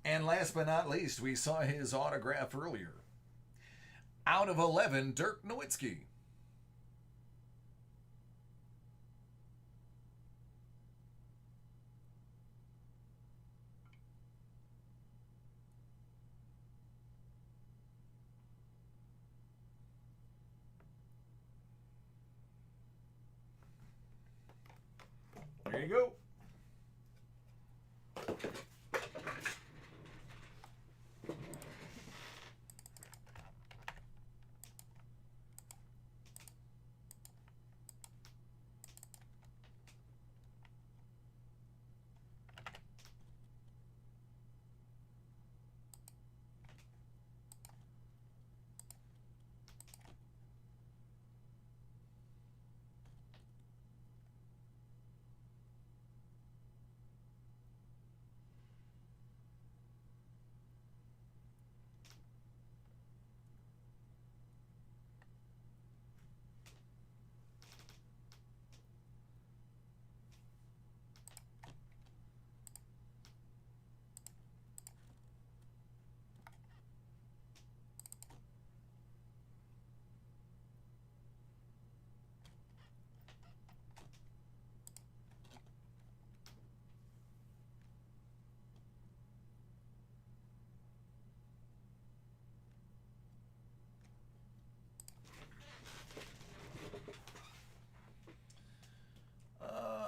And last but not least, we saw his autograph earlier. Out of 11, Dirk Nowitzki. There you go.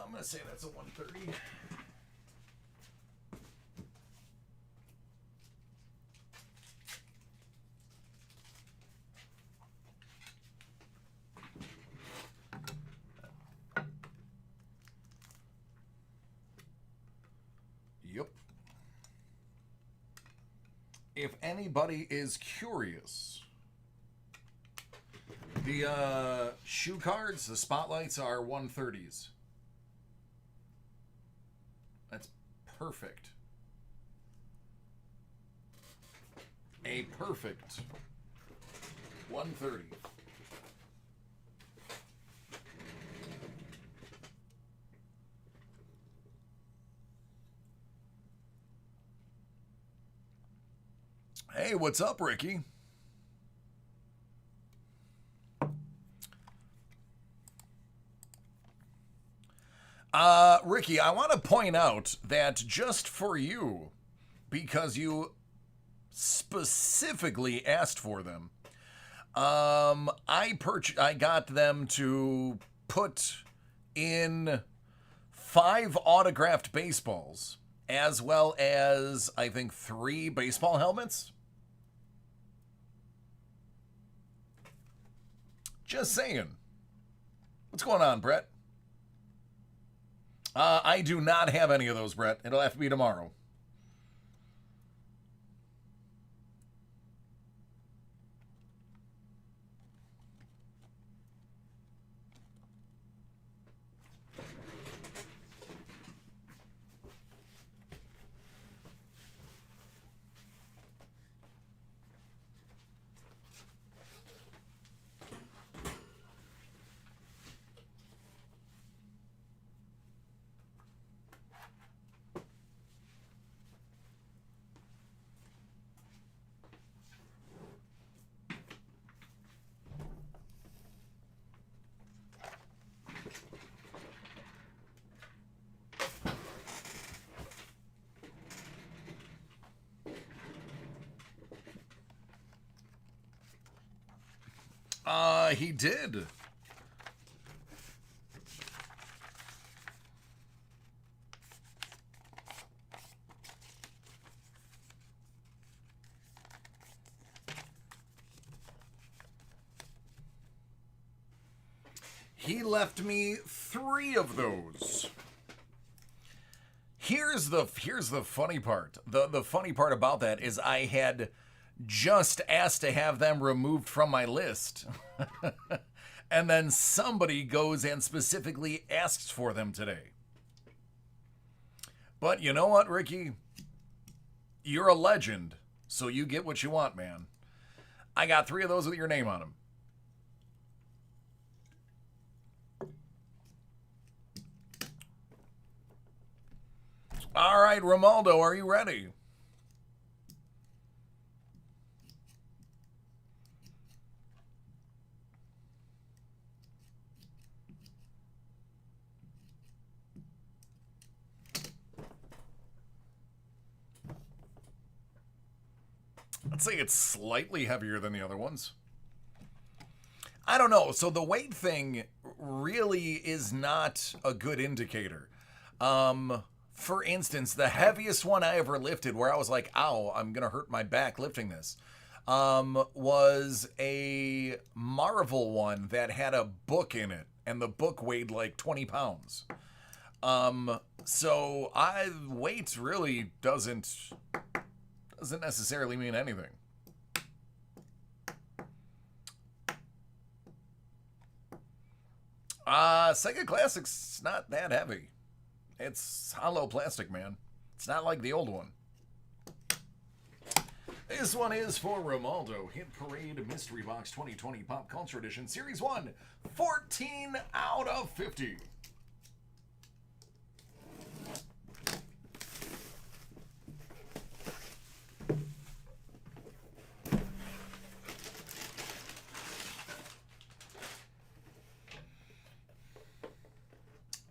I'm going to say that's a 130. Yep. If anybody is curious, the shoe cards, the spotlights are 130s. That's perfect. A perfect 130. Hey, what's up, Ricky? Ricky, I want to point out that just for you, because you specifically asked for them, I got them to put in 5 autographed baseballs, as well as, I think, 3 baseball helmets. Just saying. What's going on, Brett? I do not have any of those, Brett. It'll have to be tomorrow. He did. He left me 3 of those. Here's the funny part. The funny part about that is I had just asked to have them removed from my list. And then somebody goes and specifically asks for them today. But you know what, Ricky? You're a legend, so you get what you want, man. I got 3 of those with your name on them. All right, Romaldo, are you ready? I'd say it's slightly heavier than the other ones. I don't know. So the weight thing really is not a good indicator. For instance, the heaviest one I ever lifted where I was like, ow, I'm going to hurt my back lifting this, was a Marvel one that had a book in it, and the book weighed like 20 pounds. So weight really doesn't necessarily mean anything. Sega Classic's not that heavy. It's hollow plastic, man. It's not like the old one. This one is for Romaldo. Hit Parade Mystery Box 2020 Pop Culture Edition Series 1. 14 out of 50.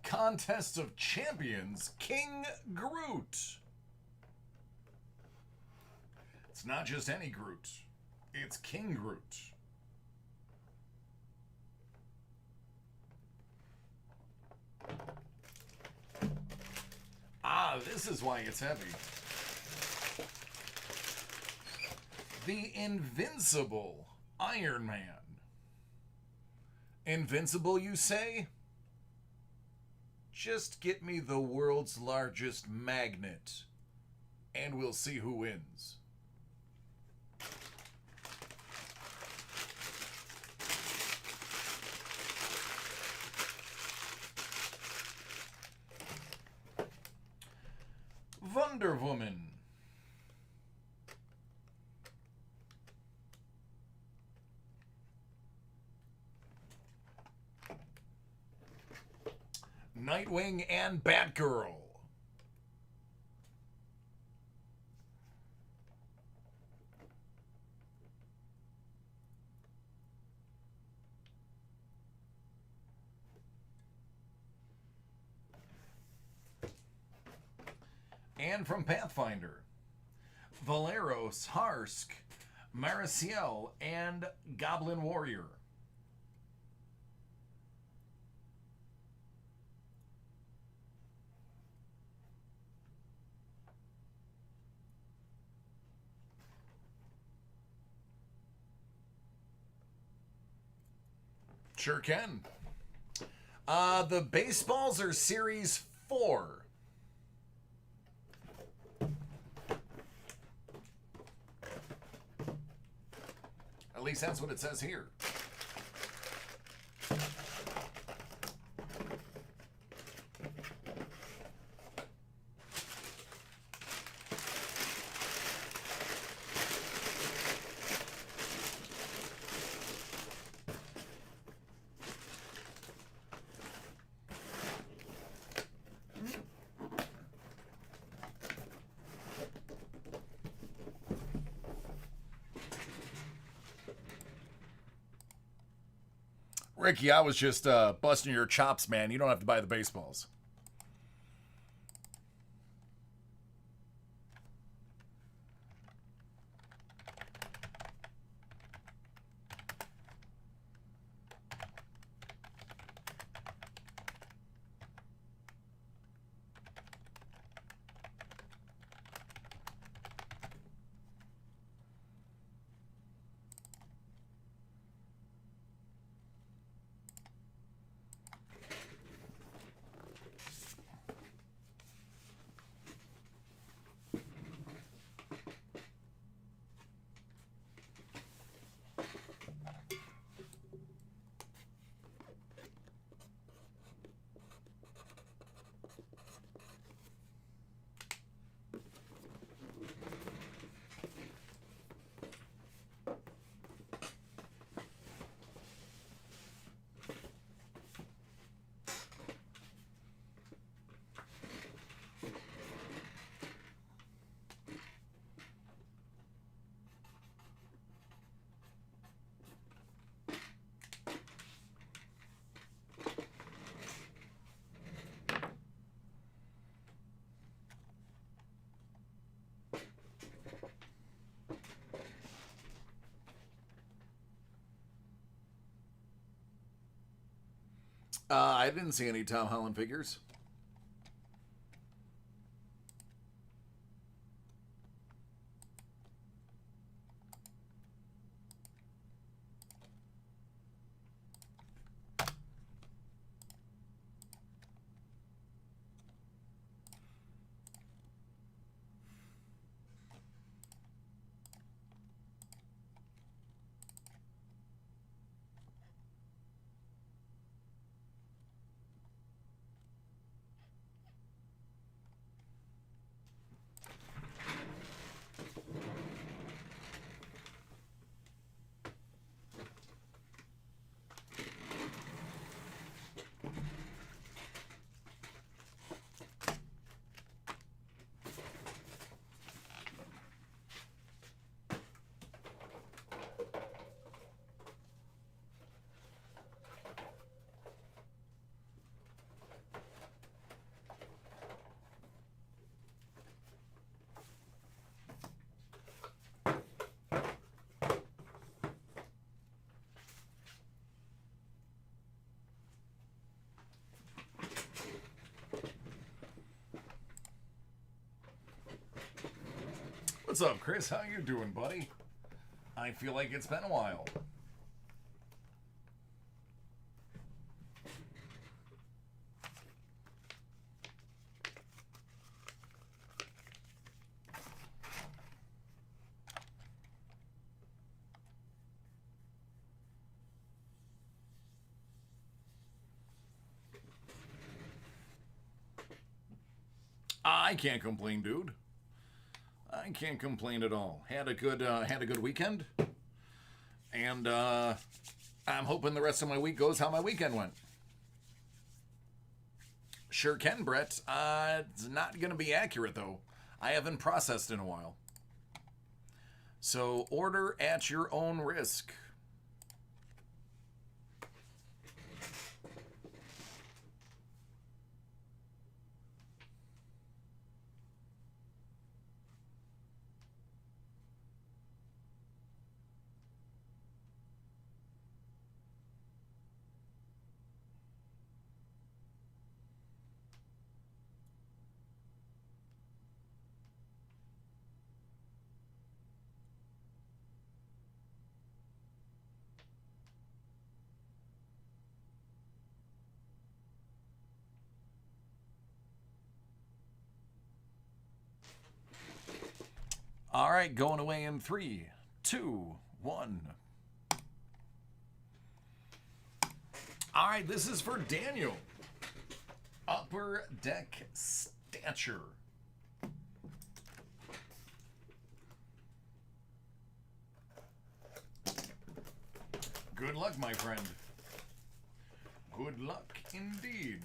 Contest of Champions, King Groot. It's not just any Groot. It's King Groot. This is why it's heavy. The Invincible Iron Man. Invincible, you say? Just get me the world's largest magnet, and we'll see who wins. Wonder Woman. Nightwing and Batgirl. And from Pathfinder, Valeros, Harsk, Mariciel, and Goblin Warrior. Sure can. The baseballs are Series 4. At least that's what it says here. Ricky, I was just busting your chops, man. You don't have to buy the baseballs. I didn't see any Tom Holland figures. What's up, Chris? How you doing, buddy? I feel like it's been a while. I can't complain, dude. I can't complain at all. Had a good weekend, and I'm hoping the rest of my week goes how my weekend went. Sure can, Brett. It's not going to be accurate though. I haven't processed in a while. So order at your own risk. All right, going away in 3, 2, 1. All right, this is for Daniel. Upper Deck Stature. Good luck, my friend. Good luck indeed.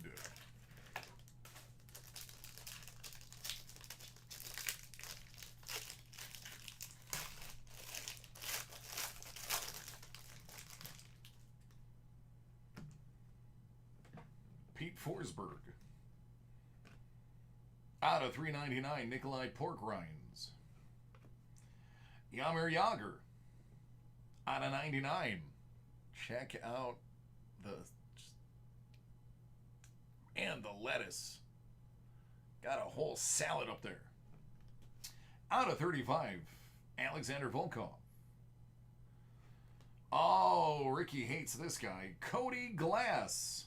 Pete Forsberg. Out of 399, Nikolai Pork Rinds. Yamir Yager. Out of 99. Check out the lettuce. Got a whole salad up there. Out of 35, Alexander Volkov. Oh, Ricky hates this guy. Cody Glass.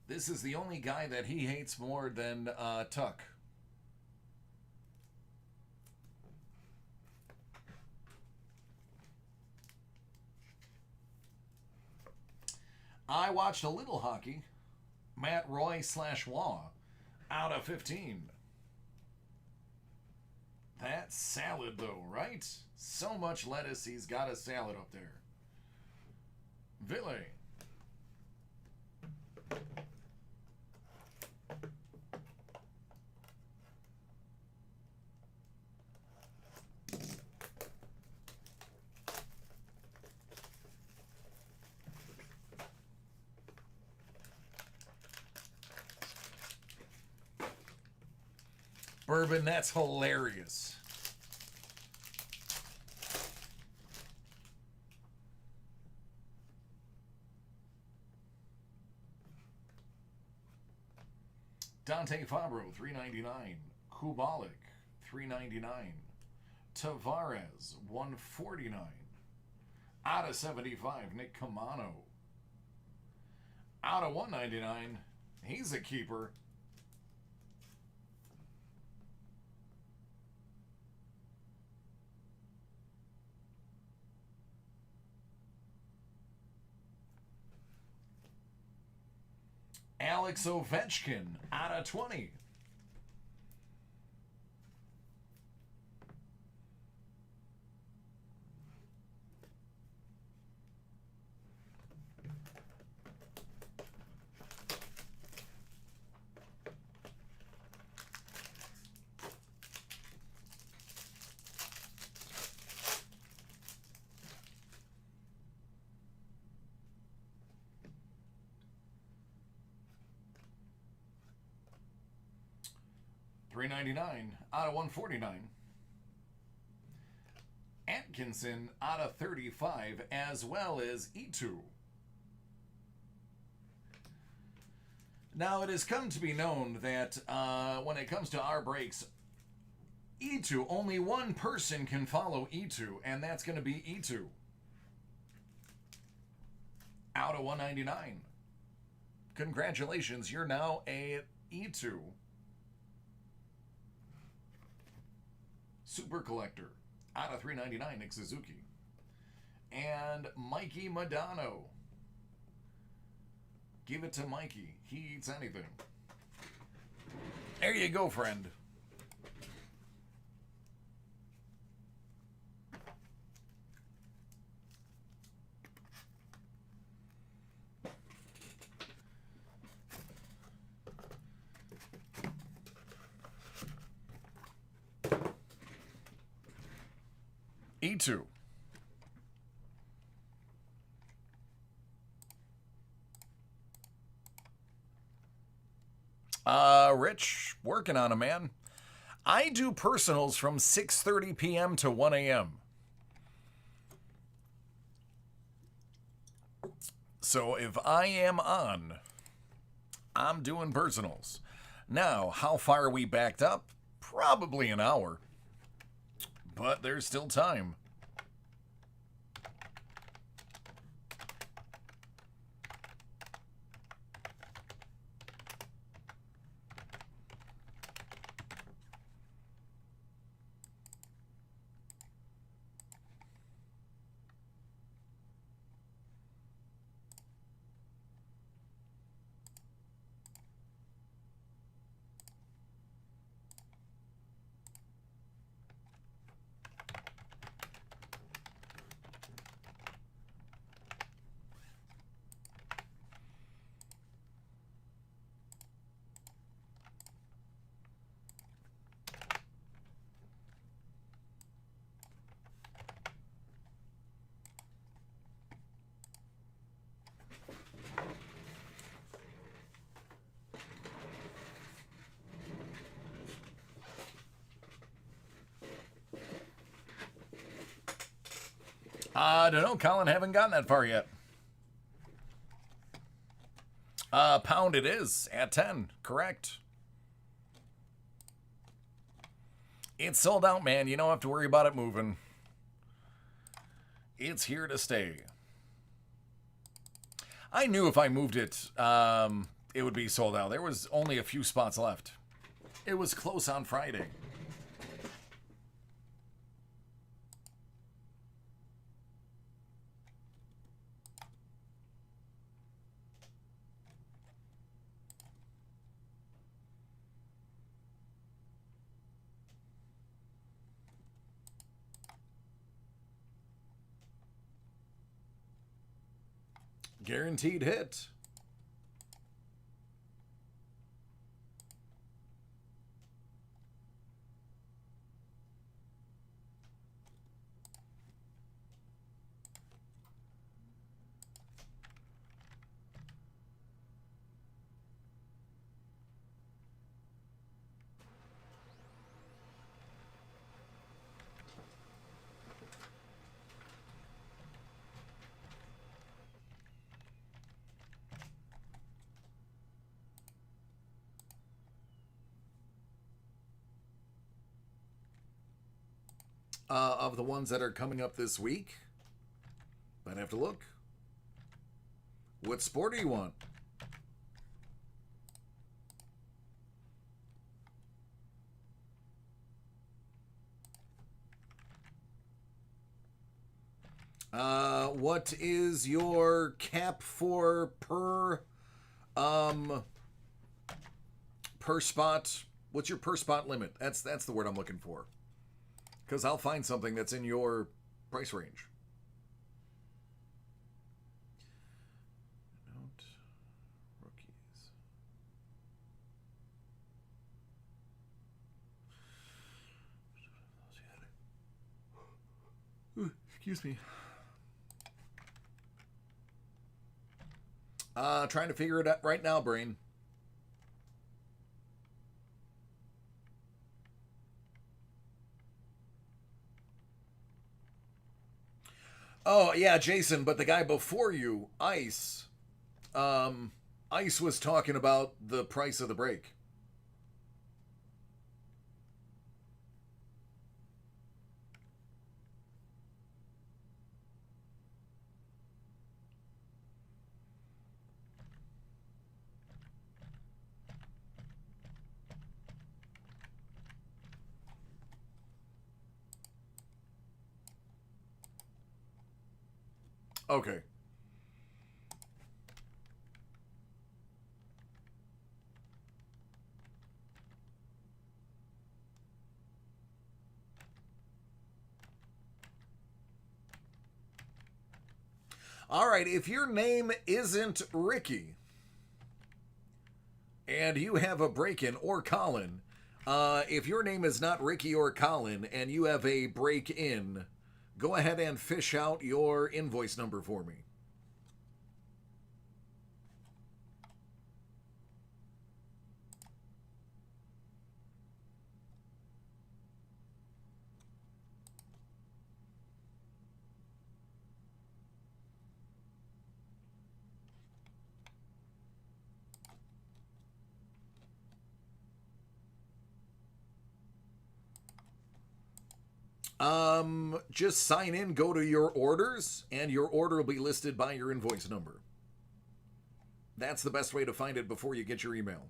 This is the only guy that he hates more than Tuck. I watched a little hockey. Matt Roy / Waugh. Out of 15. That salad, though, right? So much lettuce, he's got a salad up there. Ville. Bourbon, that's hilarious. Dante Fabro, $3.99. Kubalik, $3.99. Tavares, $1.49. Out of 75, Nick Camano. Out of 199, he's a keeper. Alex Ovechkin, out of 20. $3.99 out of 149. Atkinson out of 35, as well as E2. Now, it has come to be known that when it comes to our breaks, E2, only one person can follow E2, and that's going to be E2. Out of 199. Congratulations, you're now a E2. Super Collector, out of 399, Nick Suzuki. And Mikey Madano. Give it to Mikey. He eats anything. There you go, friend. E2. Rich, working on it, man. I do personals from 6:30 p.m. to 1 a.m. So if I am on, I'm doing personals. Now, how far are we backed up? Probably an hour. But there's still time. I don't know, Colin. Haven't gotten that far yet. Pound it is at 10. Correct. It's sold out, man. You don't have to worry about it moving. It's here to stay. I knew if I moved it, it would be sold out. There was only a few spots left. It was close on Friday. Guaranteed hit. of the ones that are coming up this week. I'd have to look. What sport do you want? What is your cap for per spot? What's your per spot limit? That's the word I'm looking for. Because I'll find something that's in your price range. Note rookies. Ooh, excuse me. Trying to figure it out right now, brain. Oh, yeah, Jason, but the guy before you, Ice, Ice was talking about the price of the break. Okay. All right, if your name isn't Ricky and you have a break-in, or Colin, if your name is not Ricky or Colin and you have a break-in, go ahead and fish out your invoice number for me. Just sign in, go to your orders, and your order will be listed by your invoice number. That's the best way to find it before you get your email.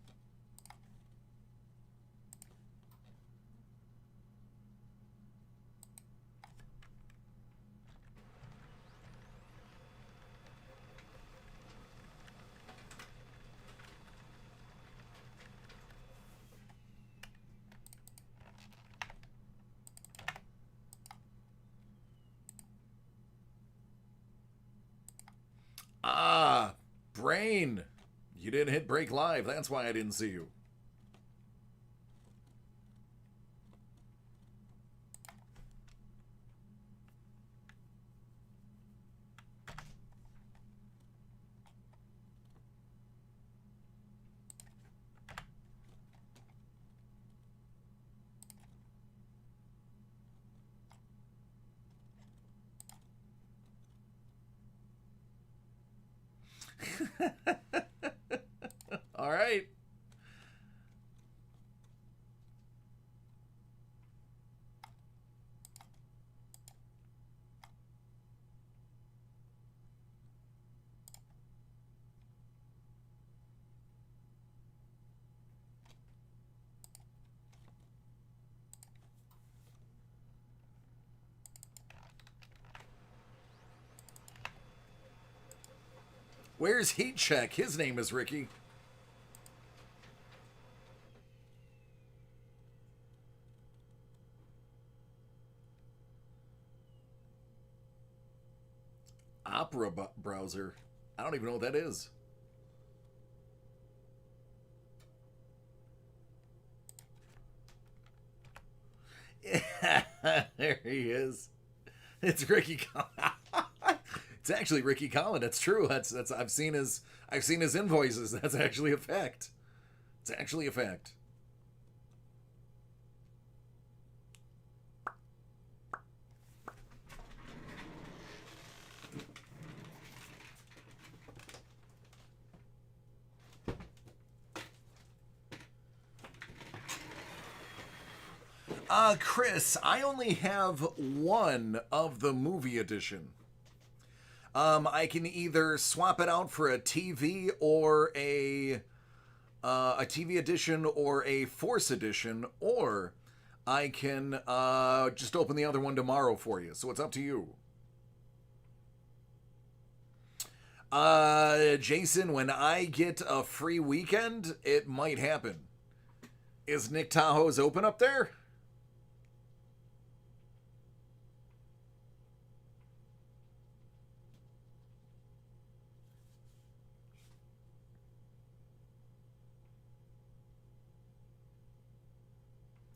Ah, brain. You didn't hit break live. That's why I didn't see you. All right. Where's Heat Check? His name is Ricky. Opera browser. I don't even know what that is. Yeah, there he is. It's Ricky Collin. It's actually Ricky Collin. That's true. That's I've seen his invoices. That's actually a fact. It's actually a fact. Chris, I only have one of the movie edition. I can either swap it out for a TV or a TV edition or a Force edition, or I can just open the other one tomorrow for you. So it's up to you. Jason, when I get a free weekend, it might happen. Is Nick Tahoe's open up there?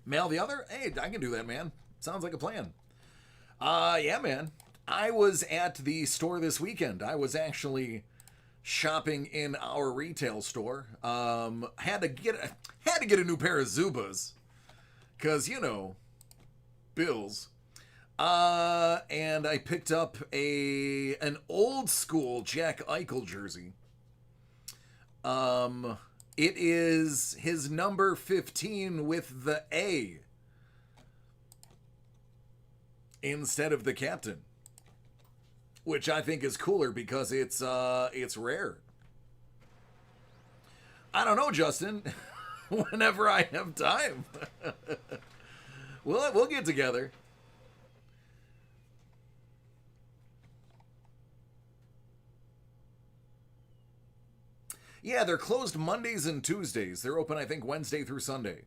Mail the other? Hey, I can do that, man. Sounds like a plan. Yeah, man. I was at the store this weekend. I was actually shopping in our retail store. Had to get a new pair of Zubas, cause bills. And I picked up an old school Jack Eichel jersey. It is his number 15 with the A instead of the captain, which I think is cooler because it's rare. I don't know, Justin. Whenever I have time, we'll get together. Yeah, they're closed Mondays and Tuesdays. They're open, I think, Wednesday through Sunday.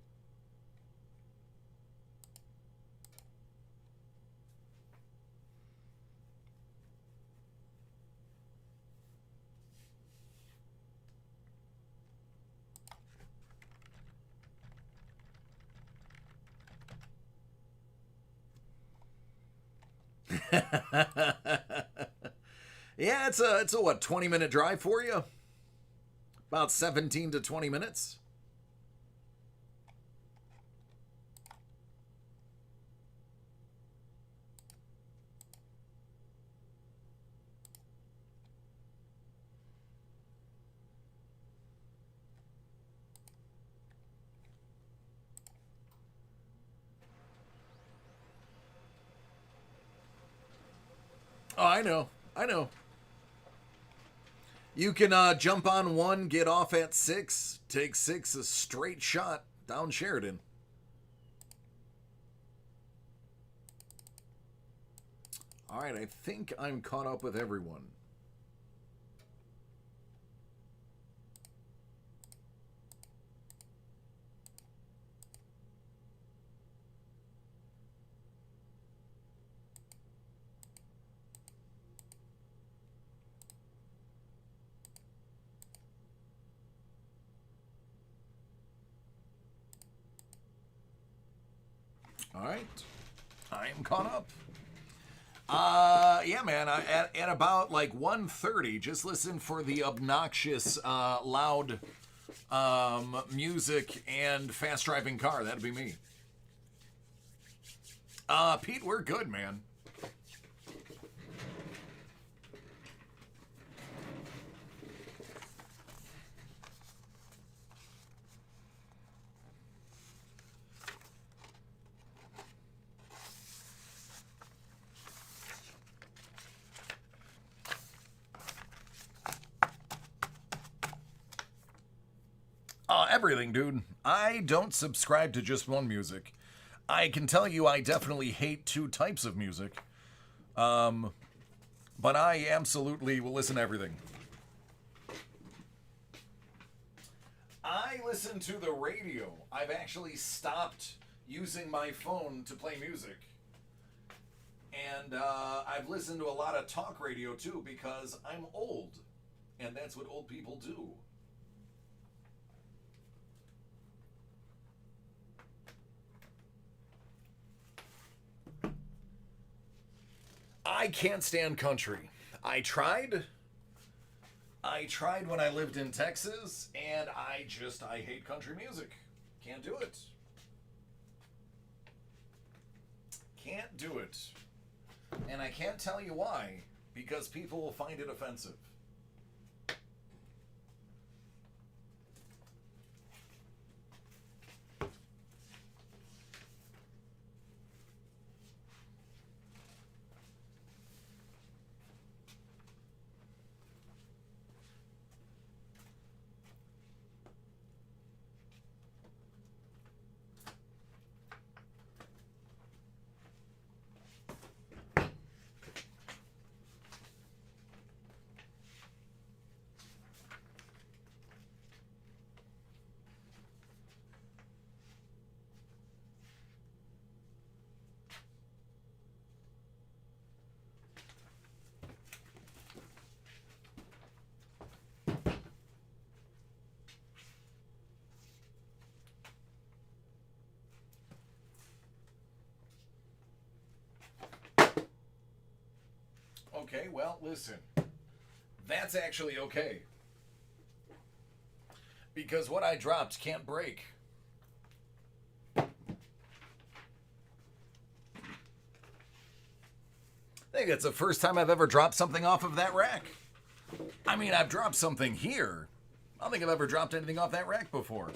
Yeah, it's a what, 20-minute drive for you? About 17 to 20 minutes. Oh, I know. You can jump on one, get off at 6, take 6, a straight shot down Sheridan. All right, I think I'm caught up with everyone. All right, I am caught up. Yeah, man. At about like 1:30, just listen for the obnoxious, loud, music and fast driving car. That'd be me. Pete, we're good, man. Everything, dude. I don't subscribe to just one music. I can tell you I definitely hate two types of music. But I absolutely will listen to everything. I listen to the radio. I've actually stopped using my phone to play music. And I've listened to a lot of talk radio too because I'm old. And that's what old people do. I can't stand country. I tried when I lived in Texas, and I hate country music. Can't do it. Can't do it. And I can't tell you why, because people will find it offensive. Okay, well, listen. That's actually okay. Because what I dropped can't break. I think it's the first time I've ever dropped something off of that rack. I mean, I've dropped something here. I don't think I've ever dropped anything off that rack before.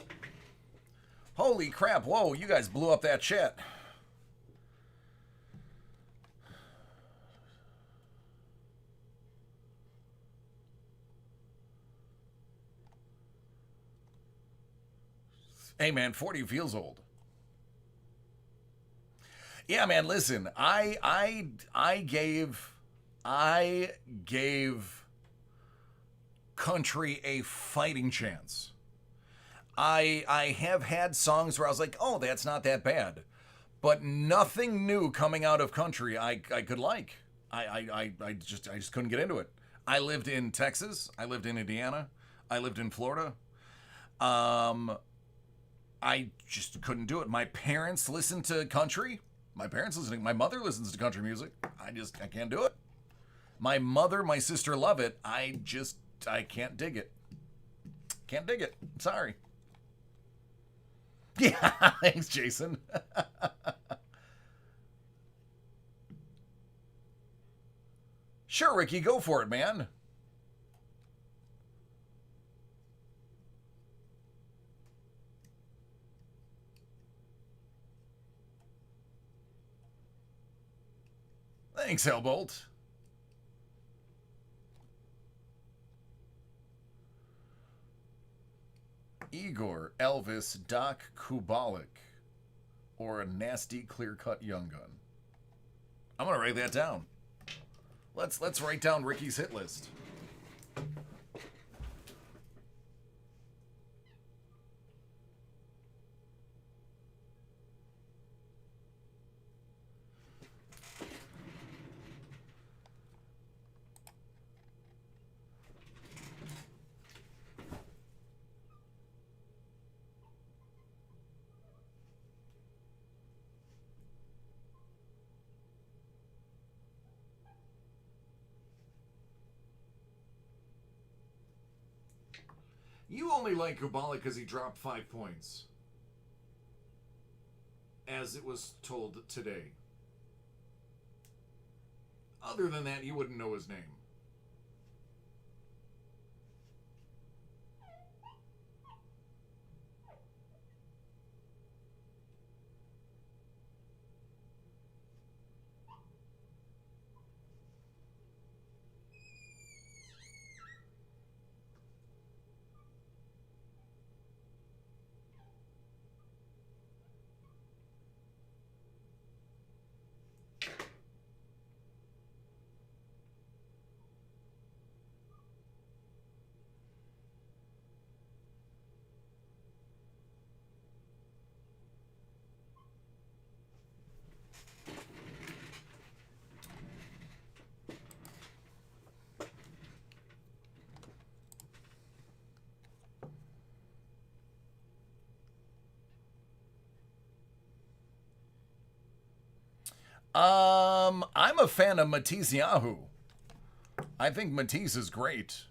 Holy crap, whoa, you guys blew up that chat. Hey man, 40 feels old. Yeah, man, listen, I gave country a fighting chance. I have had songs where I was like, oh, that's not that bad. But nothing new coming out of country I could like. I just couldn't get into it. I lived in Texas. I lived in Indiana. I lived in Florida. I just couldn't do it. My parents listened to country. My mother listens to country music. I can't do it. My mother, my sister love it. I can't dig it. Can't dig it. Sorry. Yeah, thanks, Jason. Sure, Ricky, go for it, man. Thanks, Hellbolt. Igor, Elvis, Doc Kubalik, or a nasty clear-cut young gun. I'm gonna write that down. Let's write down Ricky's hit list. You only like Kubalik because he dropped 5 points. As it was told today. Other than that, you wouldn't know his name. I'm a fan of Matisse Yahoo. I think Matisse is great.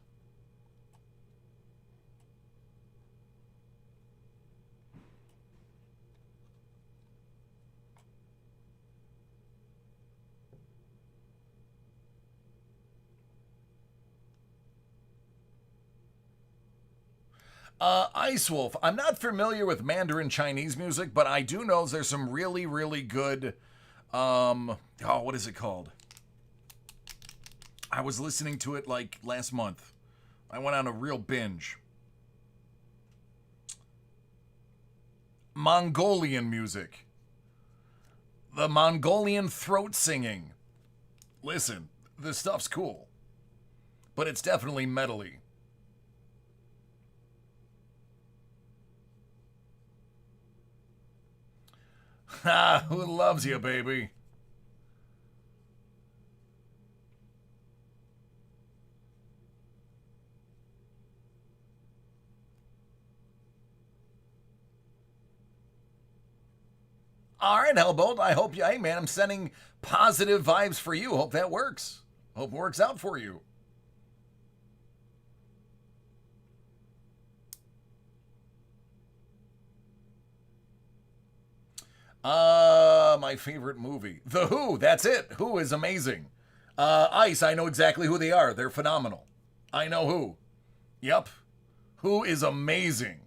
Ice Wolf. I'm not familiar with Mandarin Chinese music, but I do know there's some really, really good, what is it called? I was listening to it like last month. I went on a real binge. Mongolian music. The Mongolian throat singing. Listen, this stuff's cool. But it's definitely metally. Ha, who loves you, baby? All right, Hellbolt. I hope you, hey man, I'm sending positive vibes for you. Hope that works. Hope it works out for you. My favorite movie. The Who, that's it. Who is amazing. Ice, I know exactly who they are. They're phenomenal. I know who. Yep. Who is amazing.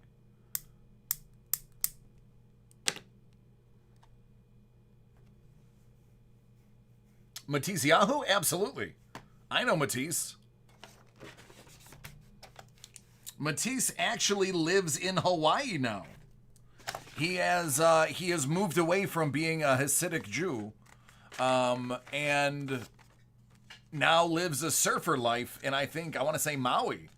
Matisse Yahoo? Absolutely. I know Matisse. Matisse actually lives in Hawaii now. He has moved away from being a Hasidic Jew, and now lives a surfer life in, I want to say Maui.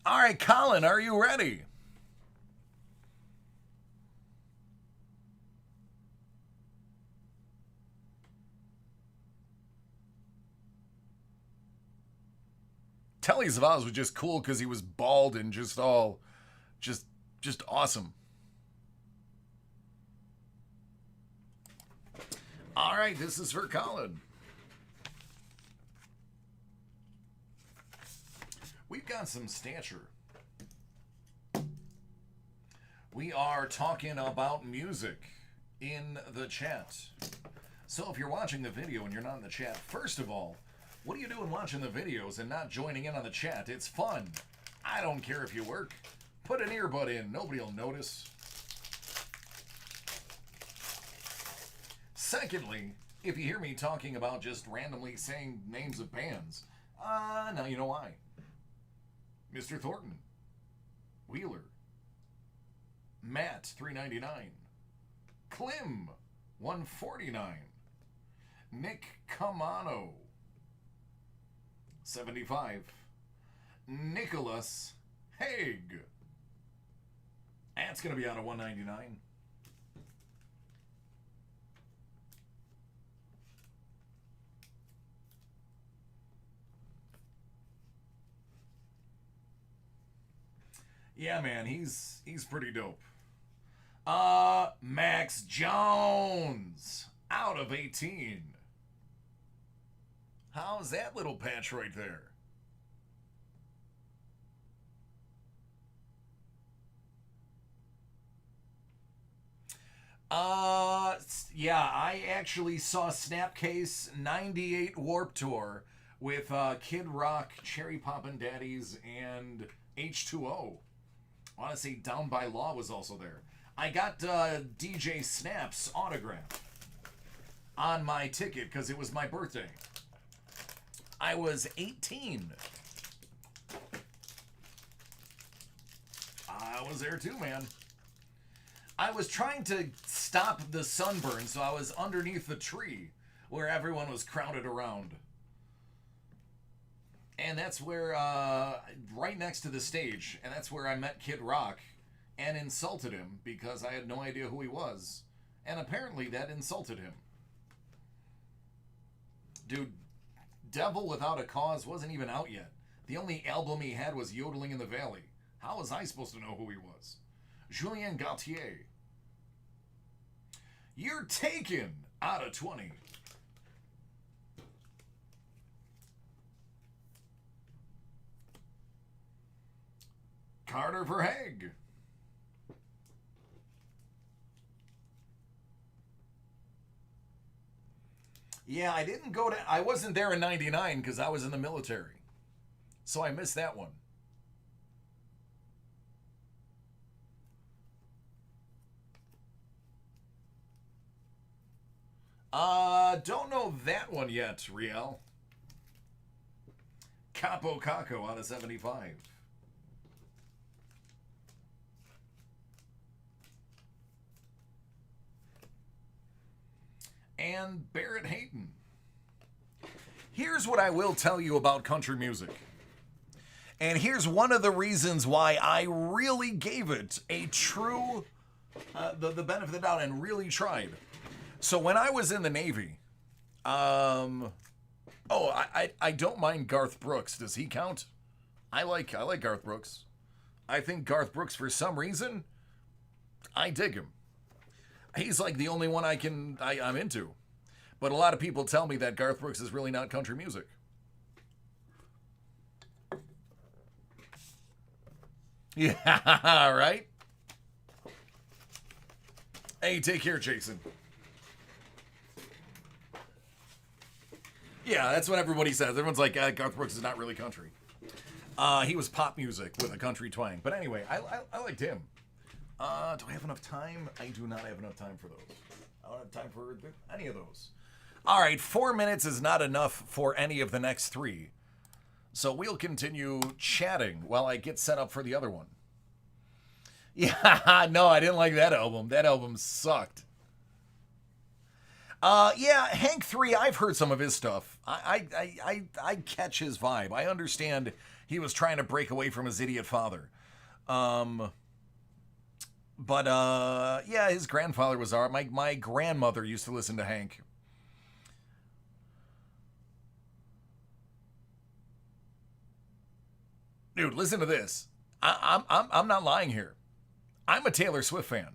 All right, Colin, are you ready? Telly Savalas was just cool because he was bald and just awesome. All right, this is for Colin. We've got some stature. We are talking about music in the chat. So if you're watching the video and you're not in the chat, first of all, what are you doing watching the videos and not joining in on the chat? It's fun. I don't care if you work. Put an earbud in. Nobody will notice. Secondly, if you hear me talking about just randomly saying names of bands, now you know why. Mr. Thornton, Wheeler, Matt, $3.99, Klim, $1.49, Nick Camano, $75, Nicholas Haig. That's going to be out of $1.99. Yeah, man, he's pretty dope. Max Jones, out of 18. How's that little patch right there? Yeah, I actually saw Snapcase 98 Warp Tour with Kid Rock, Cherry Poppin' Daddies, and H2O. I want to say Down by Law was also there. I got DJ Snap's autograph on my ticket because it was my birthday. I was 18. I was there too, man. I was trying to stop the sunburn, so I was underneath the tree where everyone was crowded around. And that's where, right next to the stage, and that's where I met Kid Rock and insulted him because I had no idea who he was. And apparently that insulted him. Dude, Devil Without a Cause wasn't even out yet. The only album he had was Yodeling in the Valley. How was I supposed to know who he was? Julien Gaultier. You're taken out of 20. Carter Verhaeg. Yeah, I wasn't there in 99 because I was in the military. So I missed that one. Don't know that one yet, Riel. Capo Caco out of 75. And Barrett Hayton. Here's what I will tell you about country music. And here's one of the reasons why I really gave it a true, the benefit of the doubt and really tried. So when I was in the Navy, I don't mind Garth Brooks. Does he count? I like Garth Brooks. I think Garth Brooks, for some reason, I dig him. He's like the only one I'm into. But a lot of people tell me that Garth Brooks is really not country music. Yeah, right? Hey, take care, Jason. Yeah, that's what everybody says. Everyone's like, Garth Brooks is not really country. He was pop music with a country twang. But anyway, I liked him. Do I have enough time? I do not have enough time for those. I don't have time for any of those. All right, 4 minutes is not enough for any of the next 3. So we'll continue chatting while I get set up for the other one. Yeah, no, I didn't like that album. That album sucked. Yeah, Hank 3, I've heard some of his stuff. I catch his vibe. I understand he was trying to break away from his idiot father. But yeah, his grandfather was all right. My grandmother used to listen to Hank. Dude, listen to this. I'm not lying here. I'm a Taylor Swift fan.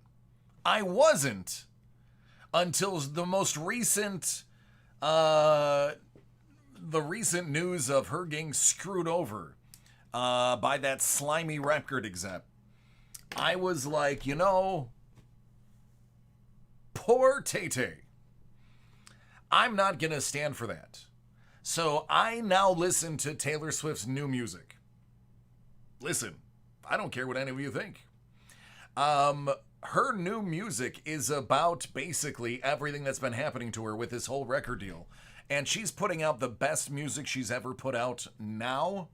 I wasn't until the most recent, the recent news of her getting screwed over by that slimy record exec. I was like, poor Tay-Tay. I'm not going to stand for that. So I now listen to Taylor Swift's new music. Listen, I don't care what any of you think. Her new music is about basically everything that's been happening to her with this whole record deal. And she's putting out the best music she's ever put out now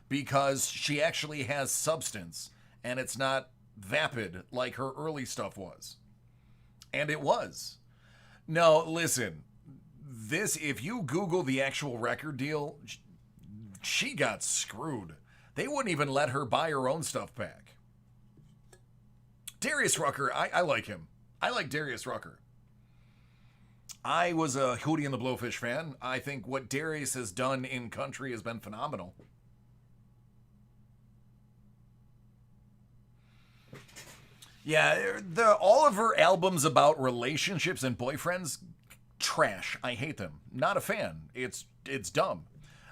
because she actually has substance and it's not vapid like her early stuff was. And it was. No, listen, if you Google the actual record deal, she got screwed. They wouldn't even let her buy her own stuff back. Darius Rucker, I like him. I like Darius Rucker. I was a Hootie and the Blowfish fan. I think what Darius has done in country has been phenomenal. Yeah, all of her albums about relationships and boyfriends, trash. I hate them. Not a fan. It's dumb.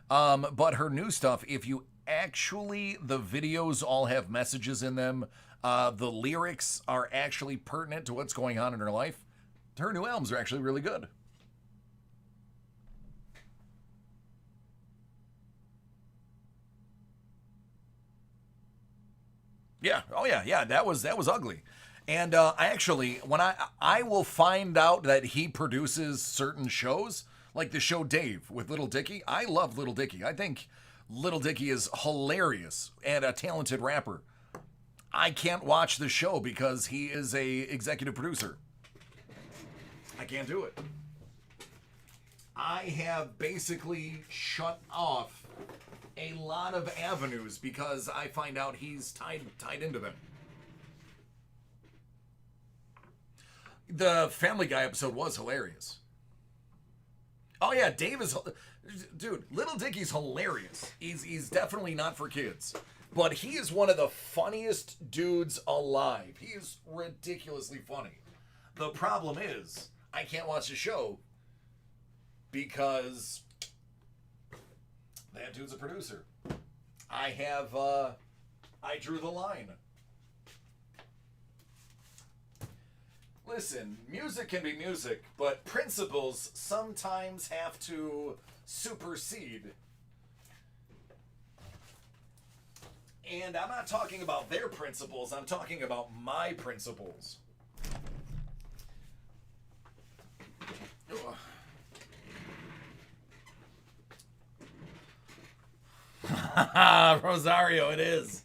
But her new stuff, if you actually, the videos all have messages in them. The lyrics are actually pertinent to what's going on in her life. Her new albums are actually really good. Yeah. Oh yeah. That was ugly. And actually, when I will find out that he produces certain shows, like the show Dave with Little Dicky. I love Little Dicky. I think Little Dicky is hilarious and a talented rapper. I can't watch the show because he is a executive producer. I can't do it. I have basically shut off a lot of avenues because I find out he's tied into them. The Family Guy episode was hilarious. Oh yeah, Dave is... Dude, Little Dicky's hilarious. He's definitely not for kids. But he is one of the funniest dudes alive. He is ridiculously funny. The problem is, I can't watch the show because that dude's a producer. I drew the line. Listen, music can be music, but principles sometimes have to supersede. And I'm not talking about their principles, I'm talking about my principles. Rosario, it is.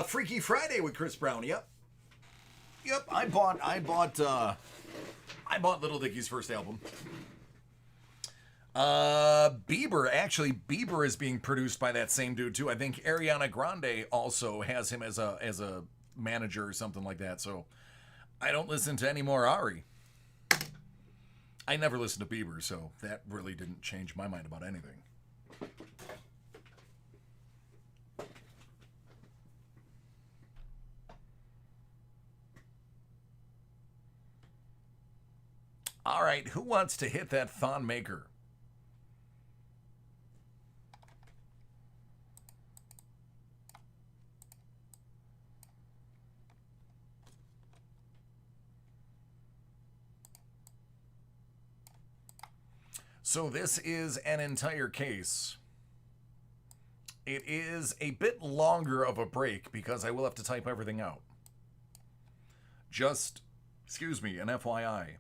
Freaky Friday with Chris Brown. Yep. I bought Little Dicky's first album. Bieber is being produced by that same dude too. I think Ariana Grande also has him as a manager or something like that. So I don't listen to any more Ari. I never listened to Bieber, so that really didn't change my mind about anything. right, who wants to hit that Thon Maker? So this is an entire case. It is a bit longer of a break because I will have to type everything out. Just, excuse me, an FYI.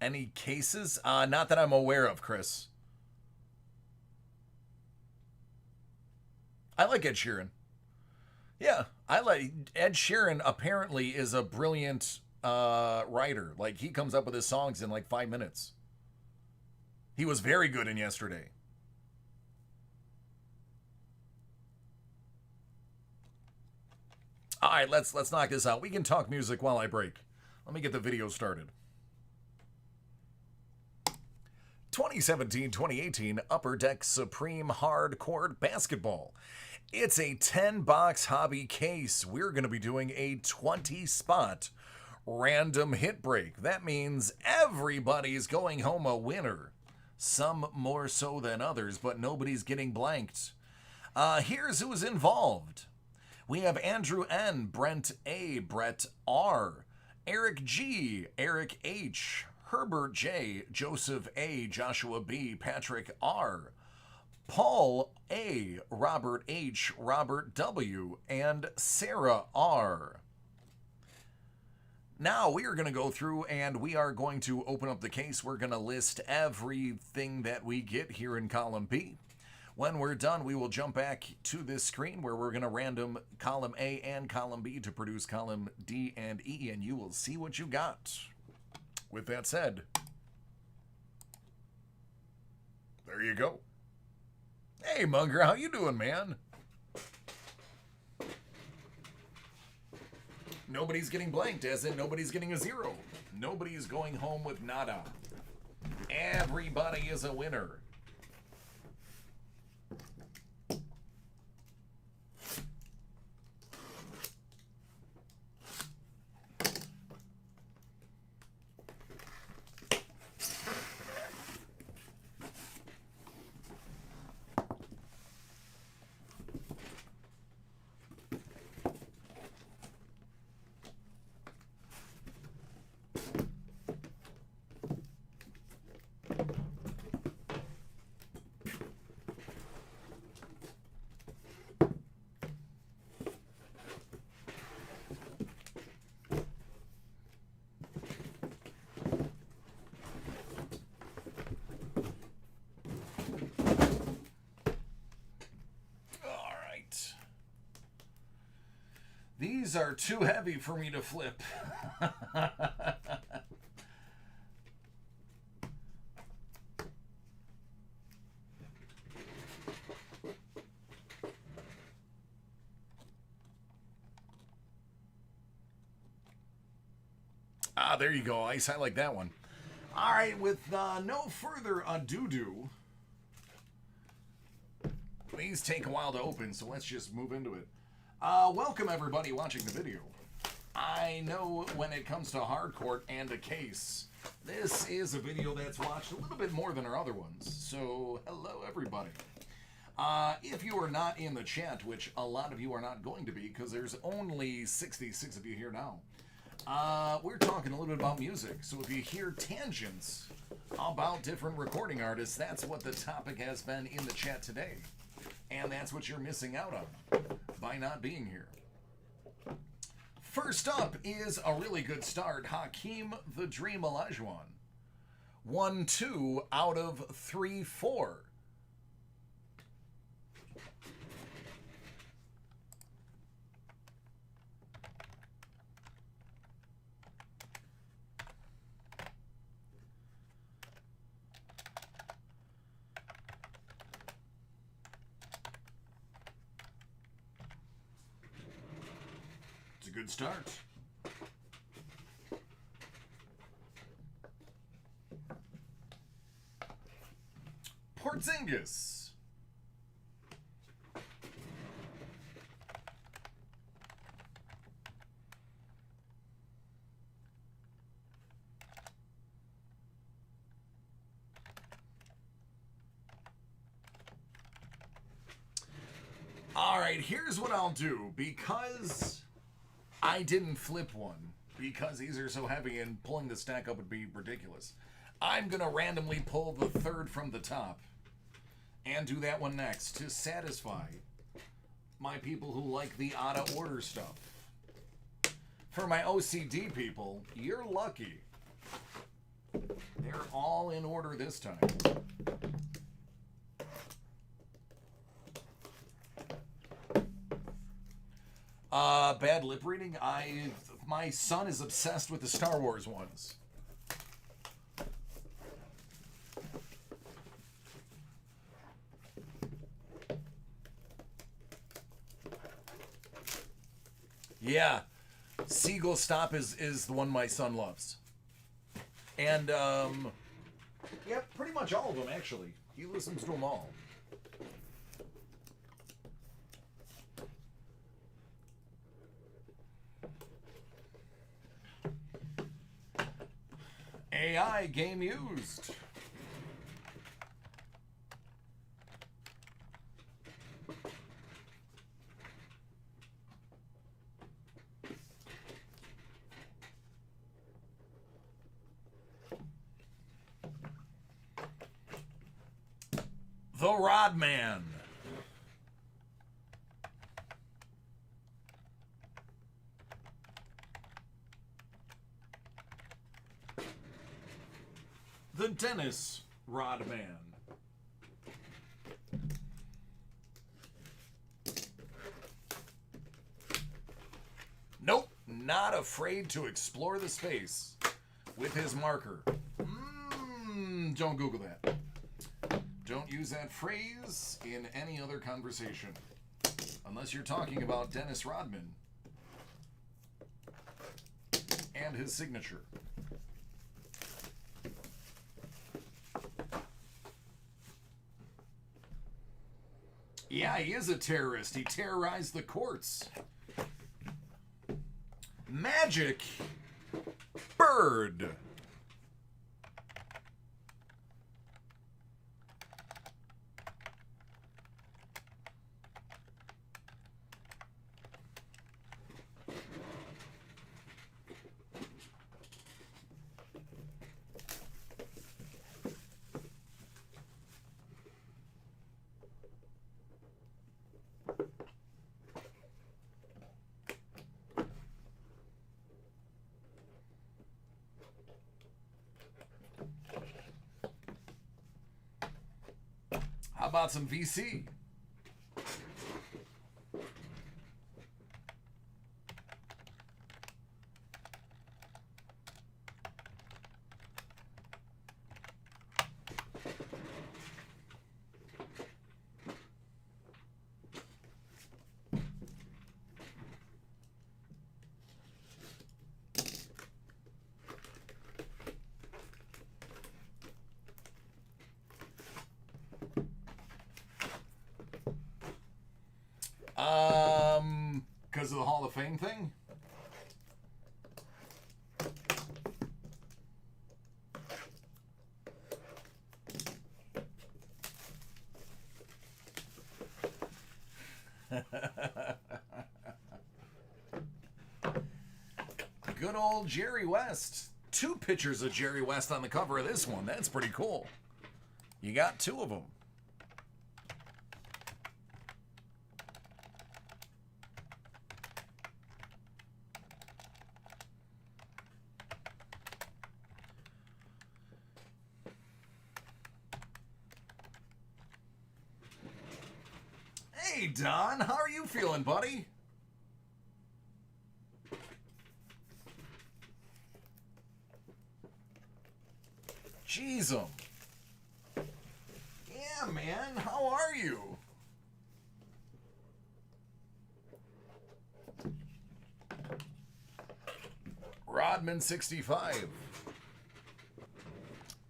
Any cases? Not that I'm aware of, Chris. I like Ed Sheeran. Yeah, I like Ed Sheeran. Apparently, is a brilliant writer. Like he comes up with his songs in like 5 minutes. He was very good in Yesterday. All right, let's knock this out. We can talk music while I break. Let me get the video started. 2017-2018 Upper Deck Supreme Hard Court Basketball. It's a 10-box hobby case. We're going to be doing a 20-spot random hit break. That means everybody's going home a winner. Some more so than others, but nobody's getting blanked. Here's who's involved. We have Andrew N., Brent A., Brett R., Eric G., Eric H., Herbert J., Joseph A., Joshua B., Patrick R., Paul A., Robert H., Robert W., and Sarah R. Now we are going to go through and we are going to open up the case. We're going to list everything that we get here in column B. When we're done, we will jump back to this screen where we're going to random column A and column B to produce column D and E, and you will see what you got. With that said, there you go. Hey, Munger, how you doing, man? Nobody's getting blanked, as in nobody's getting a 0. Nobody's going home with nada. Everybody is a winner. These are too heavy for me to flip. There you go, Ice. I like that one. All right, with no further ado, these take a while to open, so let's just move into it. Welcome everybody watching the video. I know when it comes to hardcourt and a case, this is a video that's watched a little bit more than our other ones. So hello everybody. If you are not in the chat, which a lot of you are not going to be because there's only 66 of you here now, we're talking a little bit about music. So if you hear tangents about different recording artists, that's what the topic has been in the chat today. And that's what you're missing out on by not being here. First up is a really good start. Hakeem the Dream Olajuwon. 1-2 out of 3-4. a good start. Porzingis. All right, here's what I'll do. Because I didn't flip one, because these are so heavy and pulling the stack up would be ridiculous, I'm going to randomly pull the third from the top and do that one next to satisfy my people who like the out-of-order stuff. For my OCD people, you're lucky. They're all in order this time. Bad lip reading. My son is obsessed with the Star Wars ones. Yeah, Seagull Stop is the one my son loves. And, yeah, pretty much all of them, actually. He listens to them all. AI game used. The Rodman. The Dennis Rodman. Nope, not afraid to explore the space with his marker. Don't Google that. Don't use that phrase in any other conversation. Unless you're talking about Dennis Rodman and his signature. Yeah, he is a terrorist. He terrorized the courts. Magic Bird. How about some VC? Because of the Hall of Fame thing? Good old Jerry West. 2 pictures of Jerry West on the cover of this one. That's pretty cool. You got 2 of them. Hey, Don, how are you feeling, buddy? Jeez, yeah, man, how are you? Rodman65.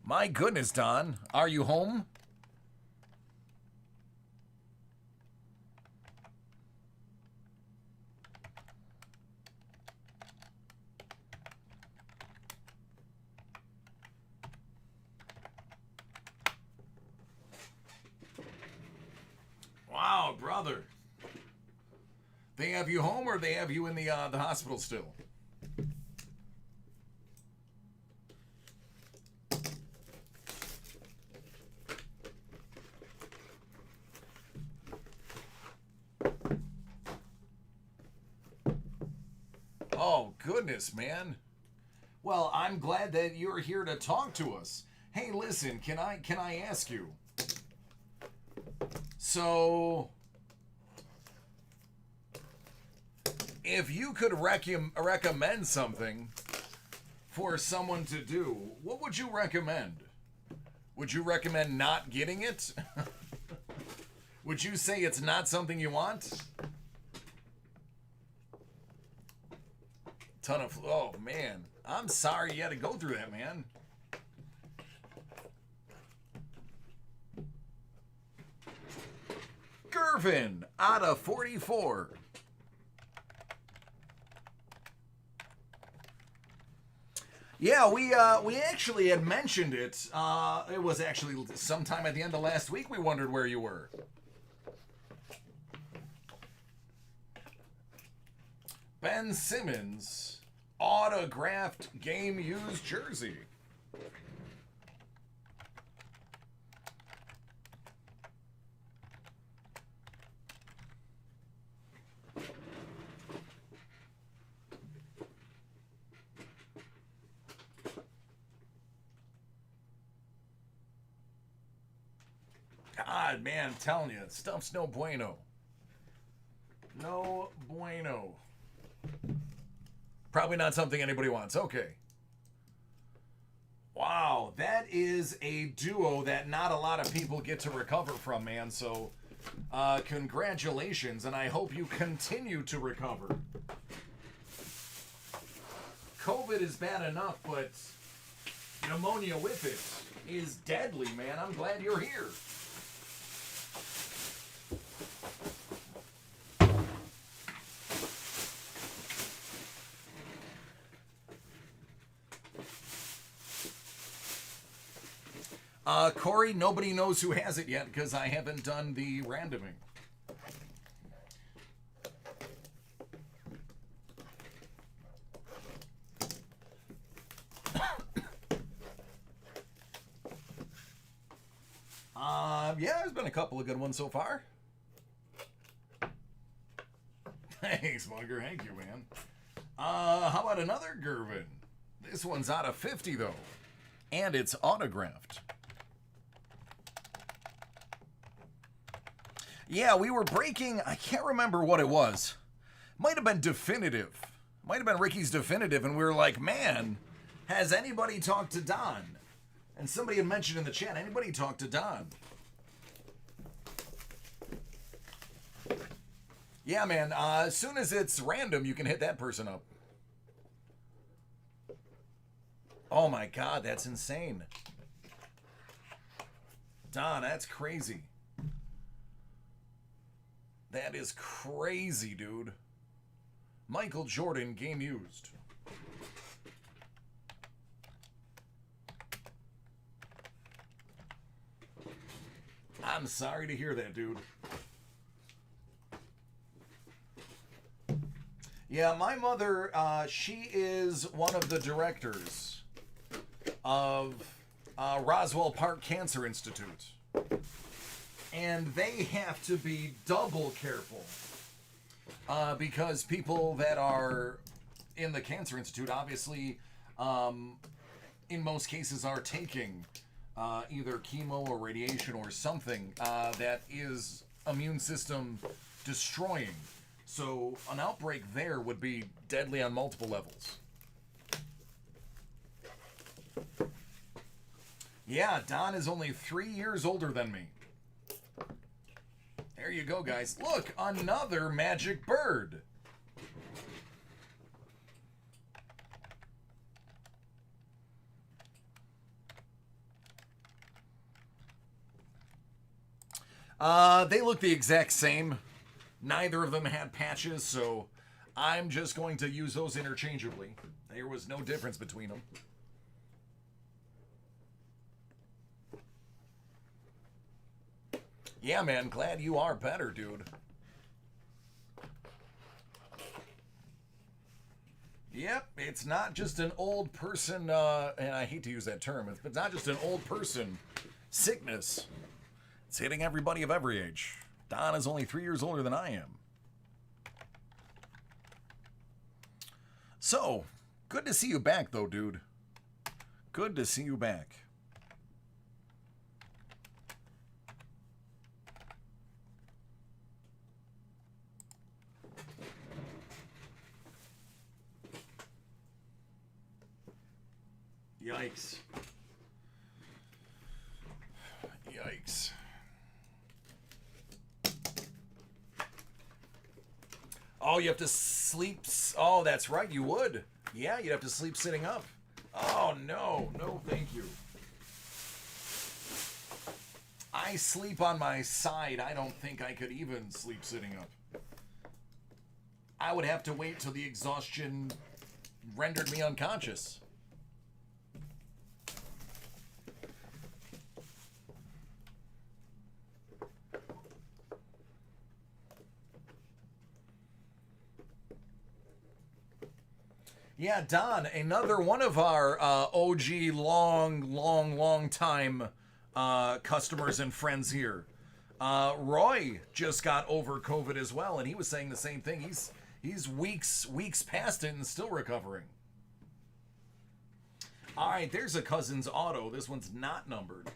My goodness, Don. Are you home? Wow, brother. They have you home or they have you in the hospital still? Oh, goodness, man. Well, I'm glad that you're here to talk to us. Hey, listen, can I ask you? So, if you could recommend something for someone to do, what would you recommend? Would you recommend not getting it? Would you say it's not something you want? Oh, man. I'm sorry you had to go through that, man. Goodwin out of 44. Yeah, we actually had mentioned it. It was actually sometime at the end of last week we wondered where you were. Ben Simmons, autographed game used jersey. God, man, I'm telling you, stuff's no bueno. No bueno. Probably not something anybody wants. Okay. Wow, that is a duo that not a lot of people get to recover from, man. So, congratulations, and I hope you continue to recover. COVID is bad enough, but pneumonia with it is deadly, man. I'm glad you're here. Corey, nobody knows who has it yet because I haven't done the randoming. Yeah, there's been a couple of good ones so far. Hey, Smugger, thank you, man. How about another Goodwin? This one's out of 50, though. And it's autographed. Yeah, we were breaking, I can't remember what it was. Might have been definitive. Might have been Ricky's definitive, and we were like, man, has anybody talked to Don? And somebody had mentioned in the chat, anybody talked to Don? Yeah, man, as soon as it's random, you can hit that person up. Oh my God, that's insane. Don, that's crazy. That is crazy, dude. Michael Jordan, game used. I'm sorry to hear that, dude. Yeah, my mother, she is one of the directors of Roswell Park Cancer Institute. And they have to be double careful because people that are in the Cancer Institute, obviously, in most cases are taking either chemo or radiation or something that is immune system destroying. So an outbreak there would be deadly on multiple levels. Yeah, Don is only 3 years older than me. There you go, guys. Look, another magic bird. They look the exact same. Neither of them had patches, so I'm just going to use those interchangeably. There was no difference between them. Yeah, man, glad you are better, dude. Yep, it's not just an old person, and I hate to use that term, it's not just an old person sickness. It's hitting everybody of every age. Don is only 3 years older than I am. So, good to see you back, though, dude. Good to see you back. Yikes. Yikes. Oh, you have to sleep. Oh, that's right, you would. Yeah, you'd have to sleep sitting up. Oh, no. No, thank you. I sleep on my side. I don't think I could even sleep sitting up. I would have to wait till the exhaustion rendered me unconscious. Yeah, Don, another one of our OG long time customers and friends here. Roy just got over COVID as well, and he was saying the same thing. He's weeks past it and still recovering. All right, there's a cousin's auto. This one's not numbered.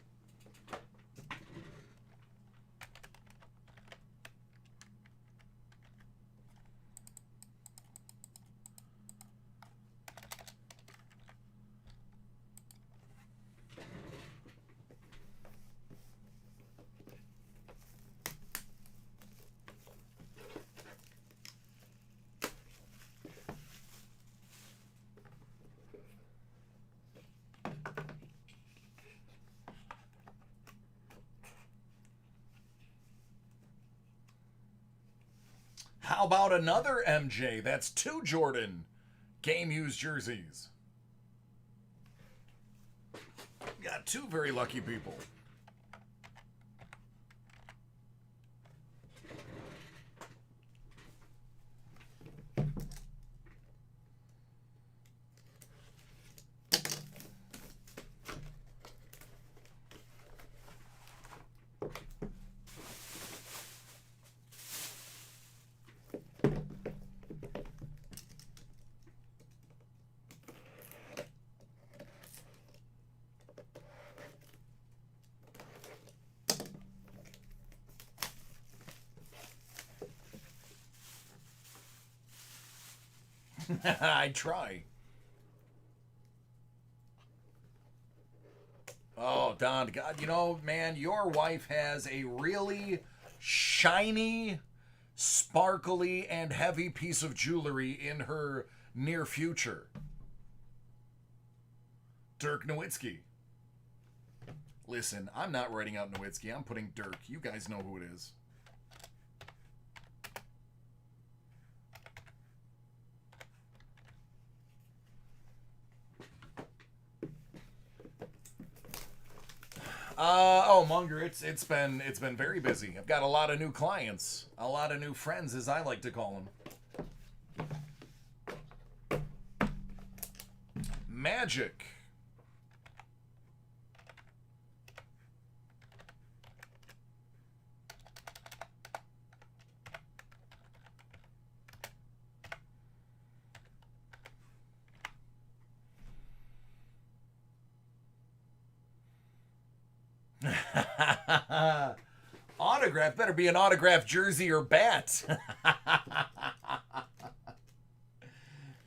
How about another MJ? That's 2 Jordan game used jerseys. Got 2 very lucky people. I try. Oh, Don, God, you know, man, your wife has a really shiny, sparkly, and heavy piece of jewelry in her near future. Dirk Nowitzki. Listen, I'm not writing out Nowitzki. I'm putting Dirk. You guys know who it is. Oh, Munger, it's been very busy. I've got a lot of new clients, a lot of new friends, as I like to call them. Magic. Autograph better be an autographed jersey or bat.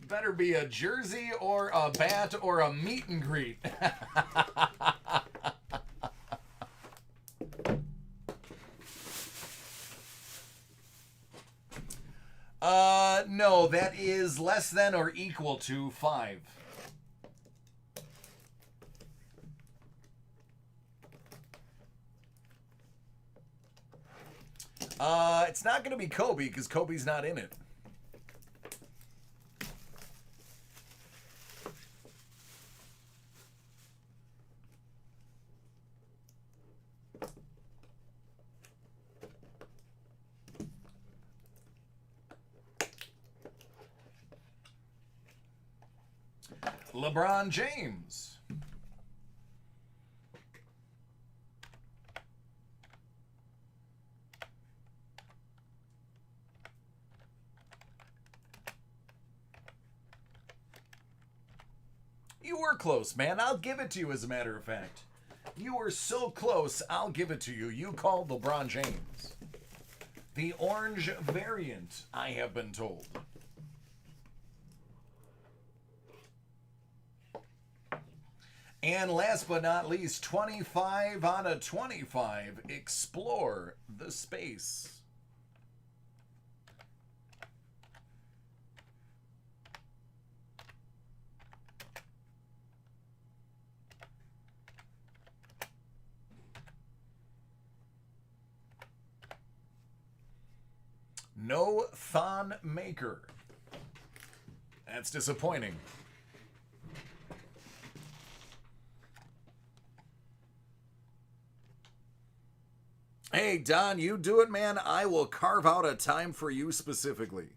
Better be a jersey or a bat or a meet and greet. No, that is less than or equal to 5. It's not going to be Kobe because Kobe's not in it. LeBron James. You were close, man. I'll give it to you, as a matter of fact. You were so close, I'll give it to you. You called LeBron James. The orange variant, I have been told. And last but not least, 25 out of 25. Explore the space. No Thon Maker. That's disappointing. Hey, Don, you do it, man. I will carve out a time for you specifically.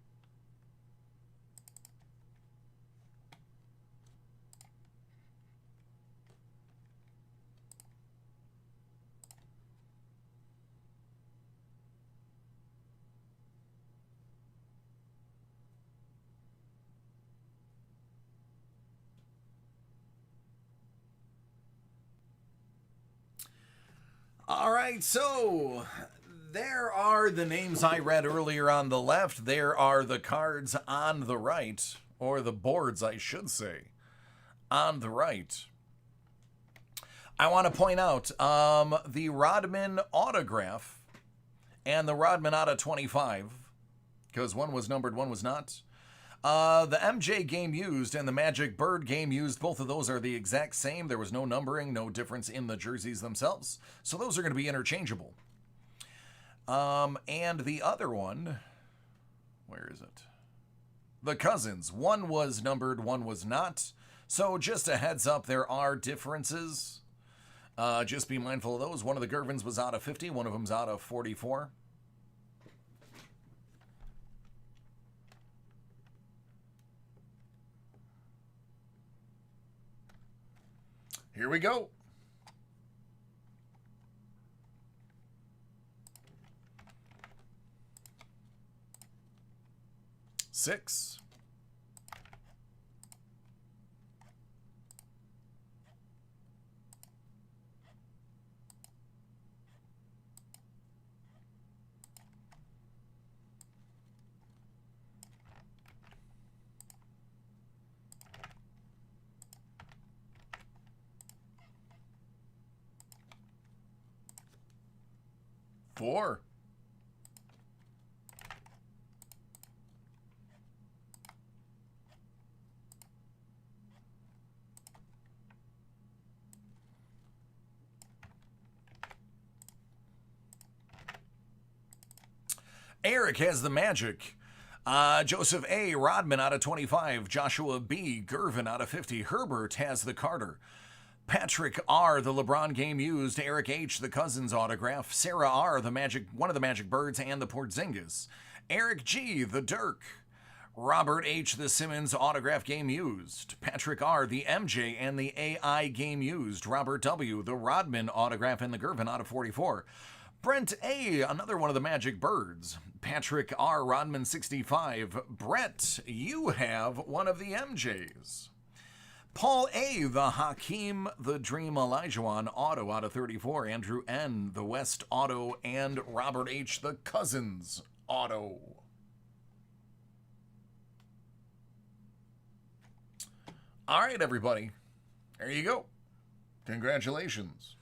All right, so there are the names I read earlier on the left. There are the cards on the right, or the boards, I should say, on the right. I want to point out the Rodman autograph and the Rodman out of 25, because one was numbered, one was not. The MJ game used and the Magic Bird game used, both of those are the exact same. There was no numbering, no difference in the jerseys themselves. So those are going to be interchangeable. And the other one, where is it? The Cousins. One was numbered, one was not. So just a heads up, there are differences. Just be mindful of those. One of the Goodwins was out of 50, one of them's out of 44. Here we go. Six. Four. Eric has the Magic. Joseph A. Rodman out of 25. Joshua B. Gervin out of 50. Herbert has the Carter. Patrick R., the LeBron game used. Eric H., the Cousins autograph. Sarah R., the Magic, one of the Magic Birds, and the Porzingis. Eric G., the Dirk. Robert H., the Simmons autograph game used. Patrick R., the MJ and the AI game used. Robert W., the Rodman autograph and the Gervin out of 44. Brent A., another one of the Magic Birds. Patrick R., Rodman 65. Brett, you have one of the MJs. Paul A., the Hakeem, the Dream Olajuwon auto out of 34. Andrew N., the West auto, and Robert H., the Cousins auto. All right, everybody. There you go. Congratulations.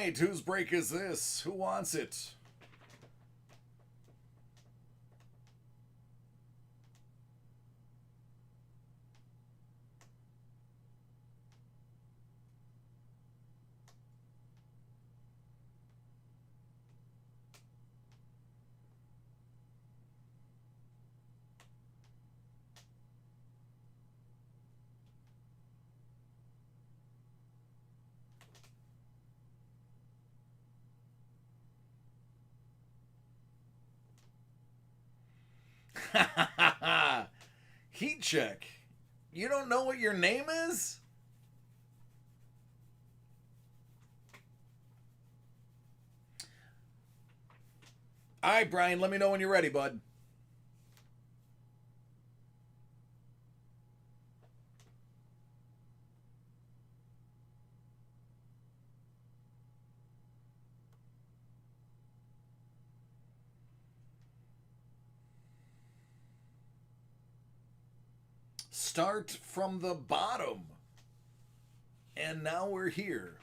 right, whose break is this? Who wants it? Heat check. You don't know what your name is? All right, Brian, let me know when you're ready, bud. Start from the bottom. And now we're here.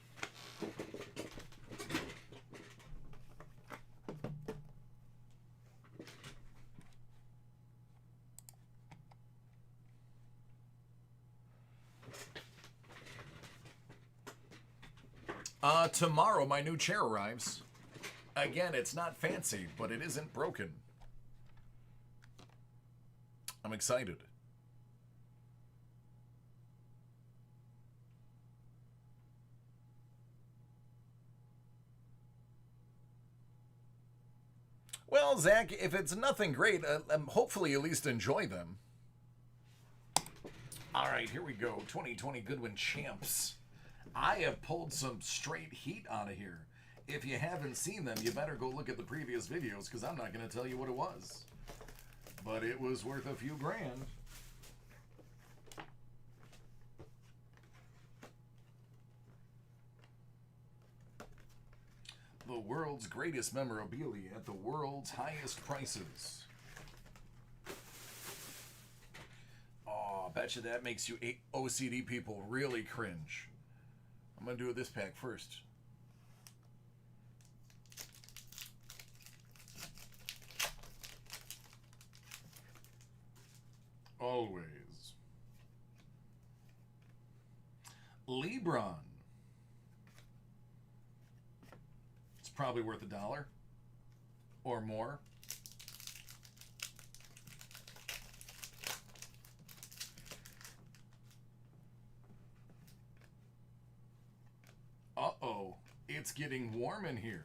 Tomorrow my new chair arrives. Again, it's not fancy, but it isn't broken. I'm excited. Well, Zach, if it's nothing great, hopefully at least enjoy them. All right, here we go. 2020 Goodwin Champs. I have pulled some straight heat out of here. If you haven't seen them, you better go look at the previous videos because I'm not going to tell you what it was. But it was worth a few grand. The world's greatest memorabilia at the world's highest prices. Oh, I bet you that makes you OCD people really cringe. I'm going to do this pack first. Always. LeBron. It's probably worth $1 or more. Uh-oh, it's getting warm in here.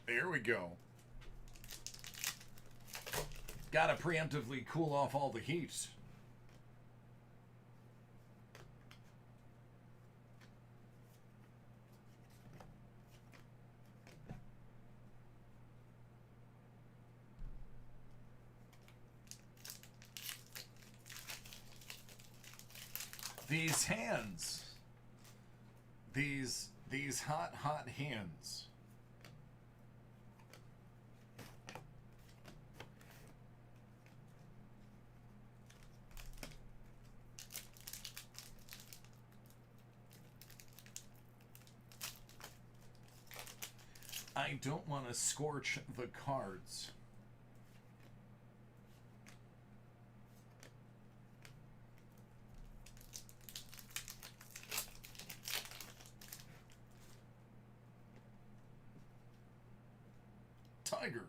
There we go. Gotta preemptively cool off all the heat. These hands. These hot hands. I don't want to scorch the cards. Tiger.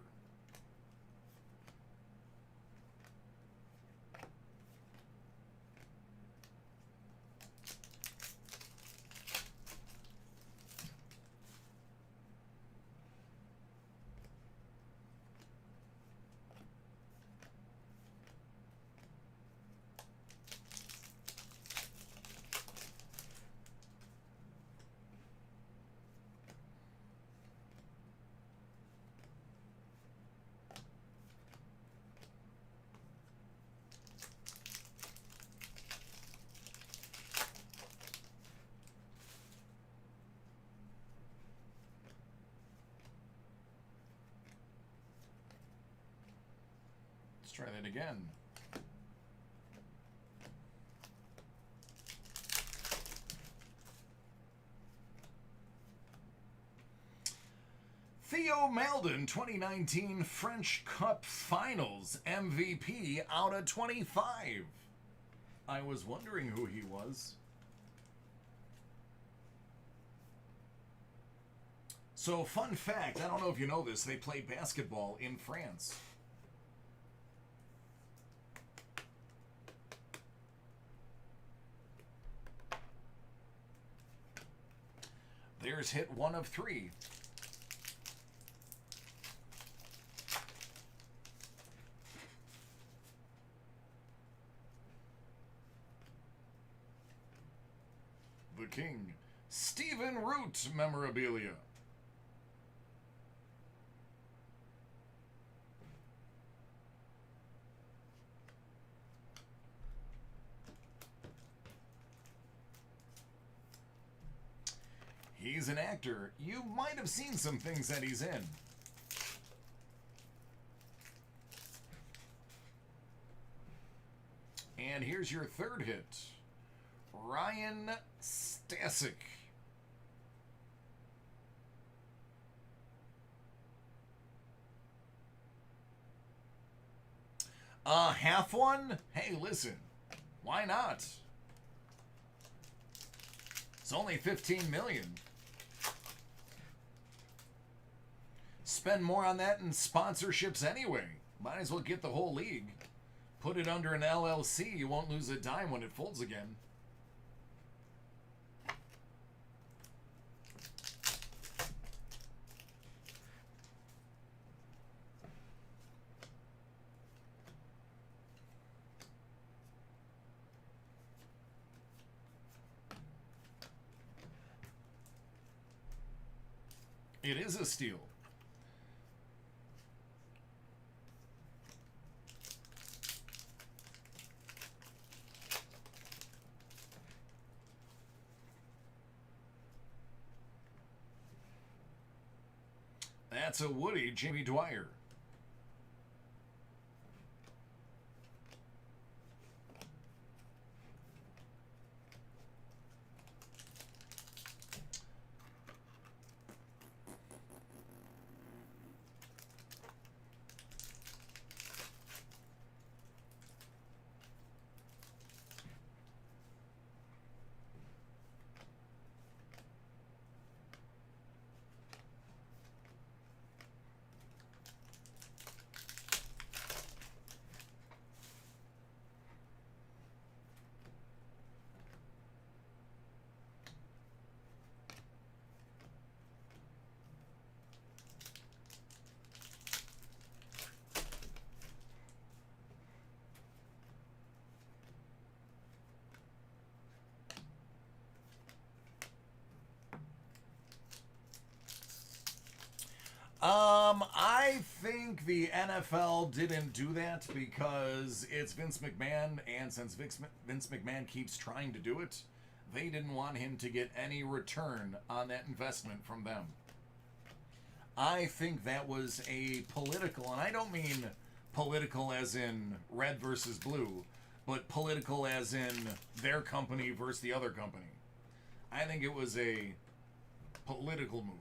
Let's try that again. Theo Maldon, 2019 French Cup Finals MVP out of 25. I was wondering who he was. So, fun fact, I don't know if you know this, they play basketball in France. There's hit 1 of 3. The King, Stephen Root memorabilia. He's an actor. You might have seen some things that he's in. And here's your third hit. Ryan Stasek. Half one? Hey, listen. Why not? It's only 15 million. Spend more on that in sponsorships anyway. Might as well get the whole league. Put it under an LLC. You won't lose a dime when it folds again. It is a steal. That's a Woody Jamie Dwyer. I think the NFL didn't do that because it's Vince McMahon, and since Vince McMahon keeps trying to do it, they didn't want him to get any return on that investment from them. I think that was a political, and I don't mean political as in red versus blue, but political as in their company versus the other company. I think it was a political move.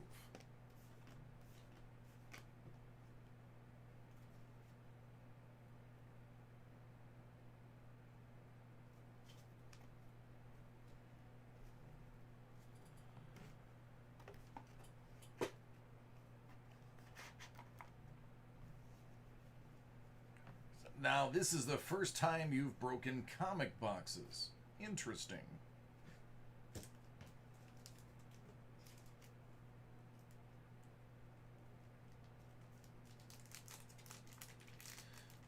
Now, this is the first time you've broken comic boxes. Interesting.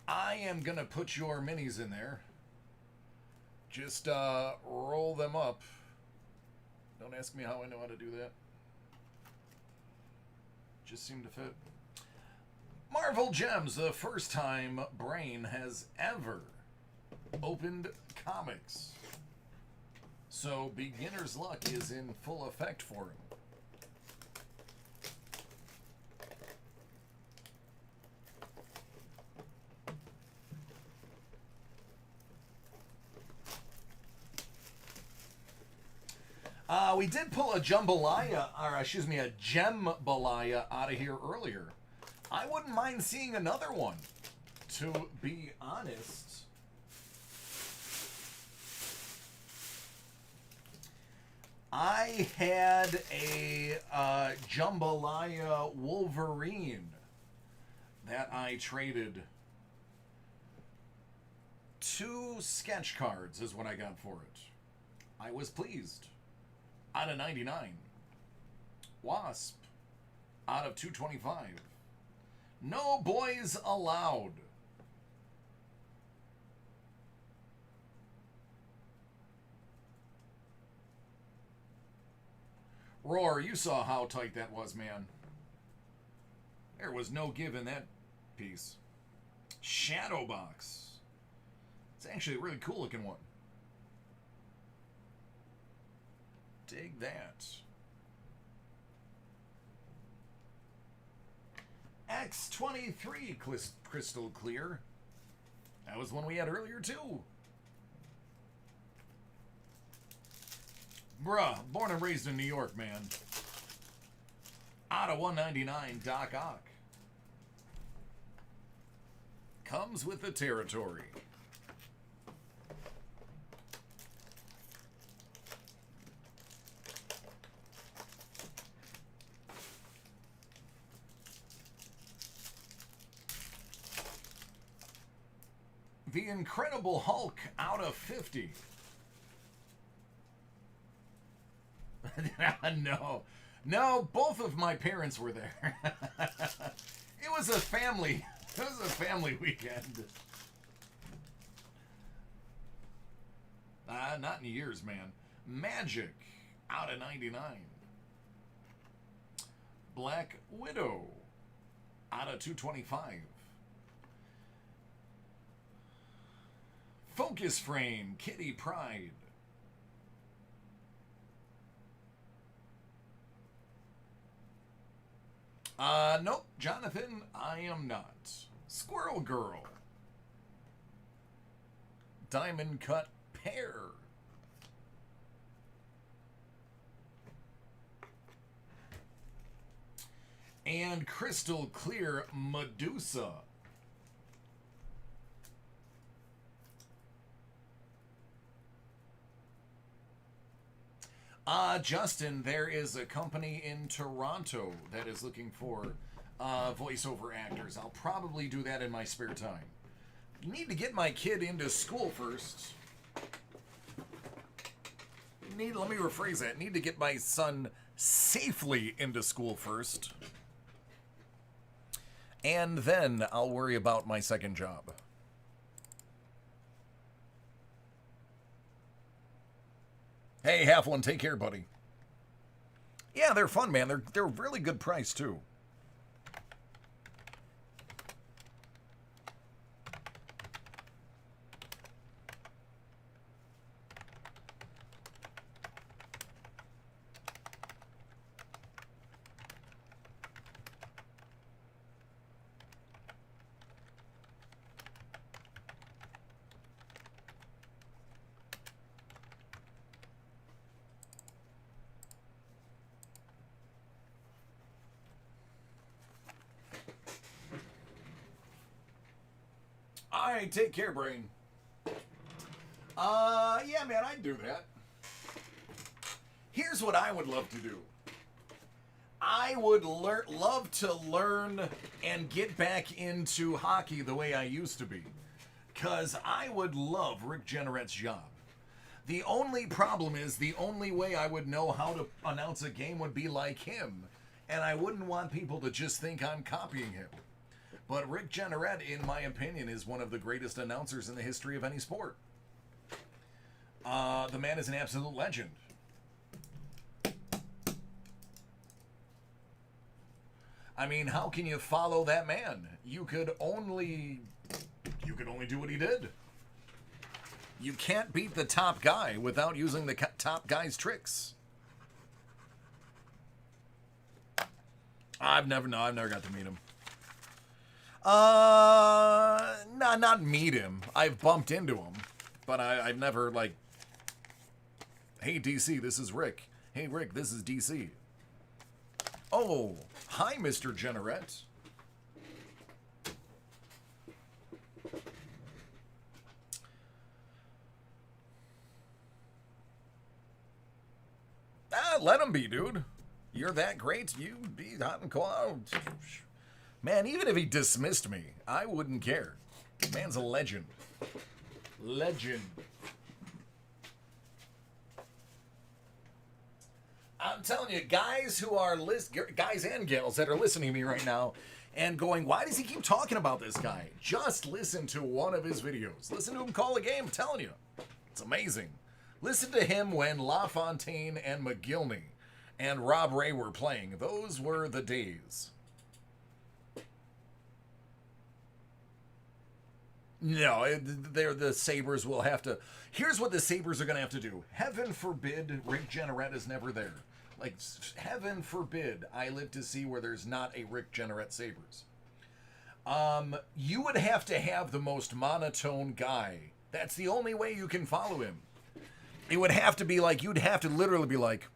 I am going to put your minis in there. Just roll them up. Don't ask me how I know how to do that. Just seem to fit. Marvel Gems, the first time Brain has ever opened comics. So beginner's luck is in full effect for him. we did pull a jambalaya, or excuse me, a gembalaya out of here earlier. I wouldn't mind seeing another one, to be honest. I had a jambalaya Wolverine that I traded. 2 sketch cards is what I got for it. I was pleased. Out of 99. Wasp. Out of 225. No boys allowed. Roar, you saw how tight that was, man. There was no give in that piece. Shadow Box. It's actually a really cool looking one. Dig that. X23 Crystal Clear. That was one we had earlier too. Bruh, born and raised in New York, man. Out of 199, Doc Ock. Comes with the territory. The Incredible Hulk out of 50. No, both of my parents were there. It was a family weekend. Not in years, man. Magic out of 99. Black Widow out of 225. Focus Frame, Kitty Pryde. Nope, Jonathan, I am not. Squirrel Girl. Diamond Cut Pear. And Crystal Clear Medusa. Justin, there is a company in Toronto that is looking for voiceover actors. I'll probably do that in my spare time. Need to get my kid into school first. Let me rephrase that. Need to get my son safely into school first. And then I'll worry about my second job. Hey, half one, take care, buddy. Yeah, they're fun, man. They're really good price, too. All right, take care, brain. Yeah, man, I'd do that. Here's what I would love to do. I would love to learn and get back into hockey the way I used to be. Because I would love Rick Jenneret's job. The only problem is the only way I would know how to announce a game would be like him. And I wouldn't want people to just think I'm copying him. But Rick Jenneret, in my opinion, is one of the greatest announcers in the history of any sport. The man is an absolute legend. I mean, how can you follow that man? You could only do what he did. You can't beat the top guy without using the top guy's tricks. I've never got to meet him. Not meet him. I've bumped into him, but I've never, like, hey, DC, this is Rick. Hey, Rick, this is DC. Oh, hi, Mr. Generette. Let him be, dude. You're that great. You be hot and cold. Man, even if he dismissed me, I wouldn't care. Man's a legend. Legend. I'm telling you, guys who are guys and gals that are listening to me right now and going, why does he keep talking about this guy? Just listen to one of his videos. Listen to him call a game. I'm telling you, it's amazing. Listen to him when LaFontaine and McGillney and Rob Ray were playing. Those were the days. No, the Sabres will have to. Here's what the Sabres are going to have to do. Heaven forbid Rick Generette is never there. Like, heaven forbid I live to see where there's not a Rick Generette Sabres. You would have to have the most monotone guy. That's the only way you can follow him. It would have to be like, you'd have to literally be like,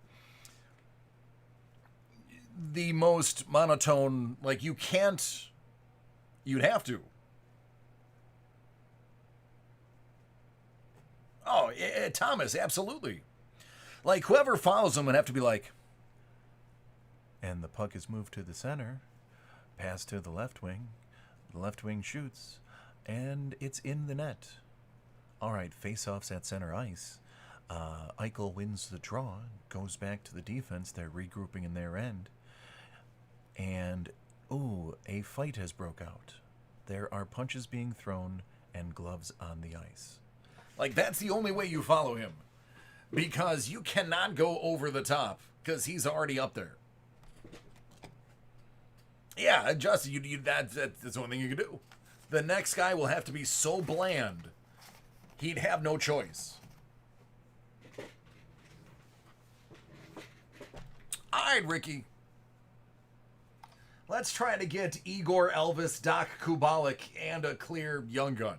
the most monotone, like you can't, you'd have to. Oh, Thomas, absolutely. Like, whoever follows him would have to be like, and the puck is moved to the center, pass to the left wing shoots, and it's in the net. All right, face-offs at center ice. Eichel wins the draw, goes back to the defense. They're regrouping in their end. And, ooh, a fight has broke out. There are punches being thrown and gloves on the ice. Like, that's the only way you follow him. Because you cannot go over the top, because he's already up there. Yeah, Justin, that's the only thing you can do. The next guy will have to be so bland, he'd have no choice. All right, Ricky. Let's try to get Igor, Elvis, Doc Kubalik, and a clear Young Gun.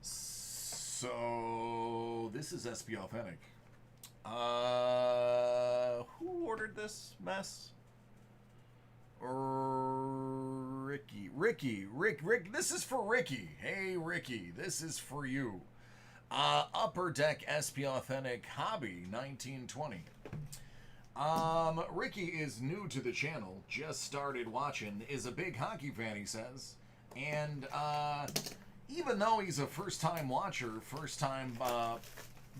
So, this is SP Authentic. Who ordered this mess? Rick, this is for Ricky. Hey, Ricky, this is for you. Upper Deck SP Authentic Hobby 1920. Ricky is new to the channel, just started watching, is a big hockey fan, he says. And, even though he's a first-time watcher, first-time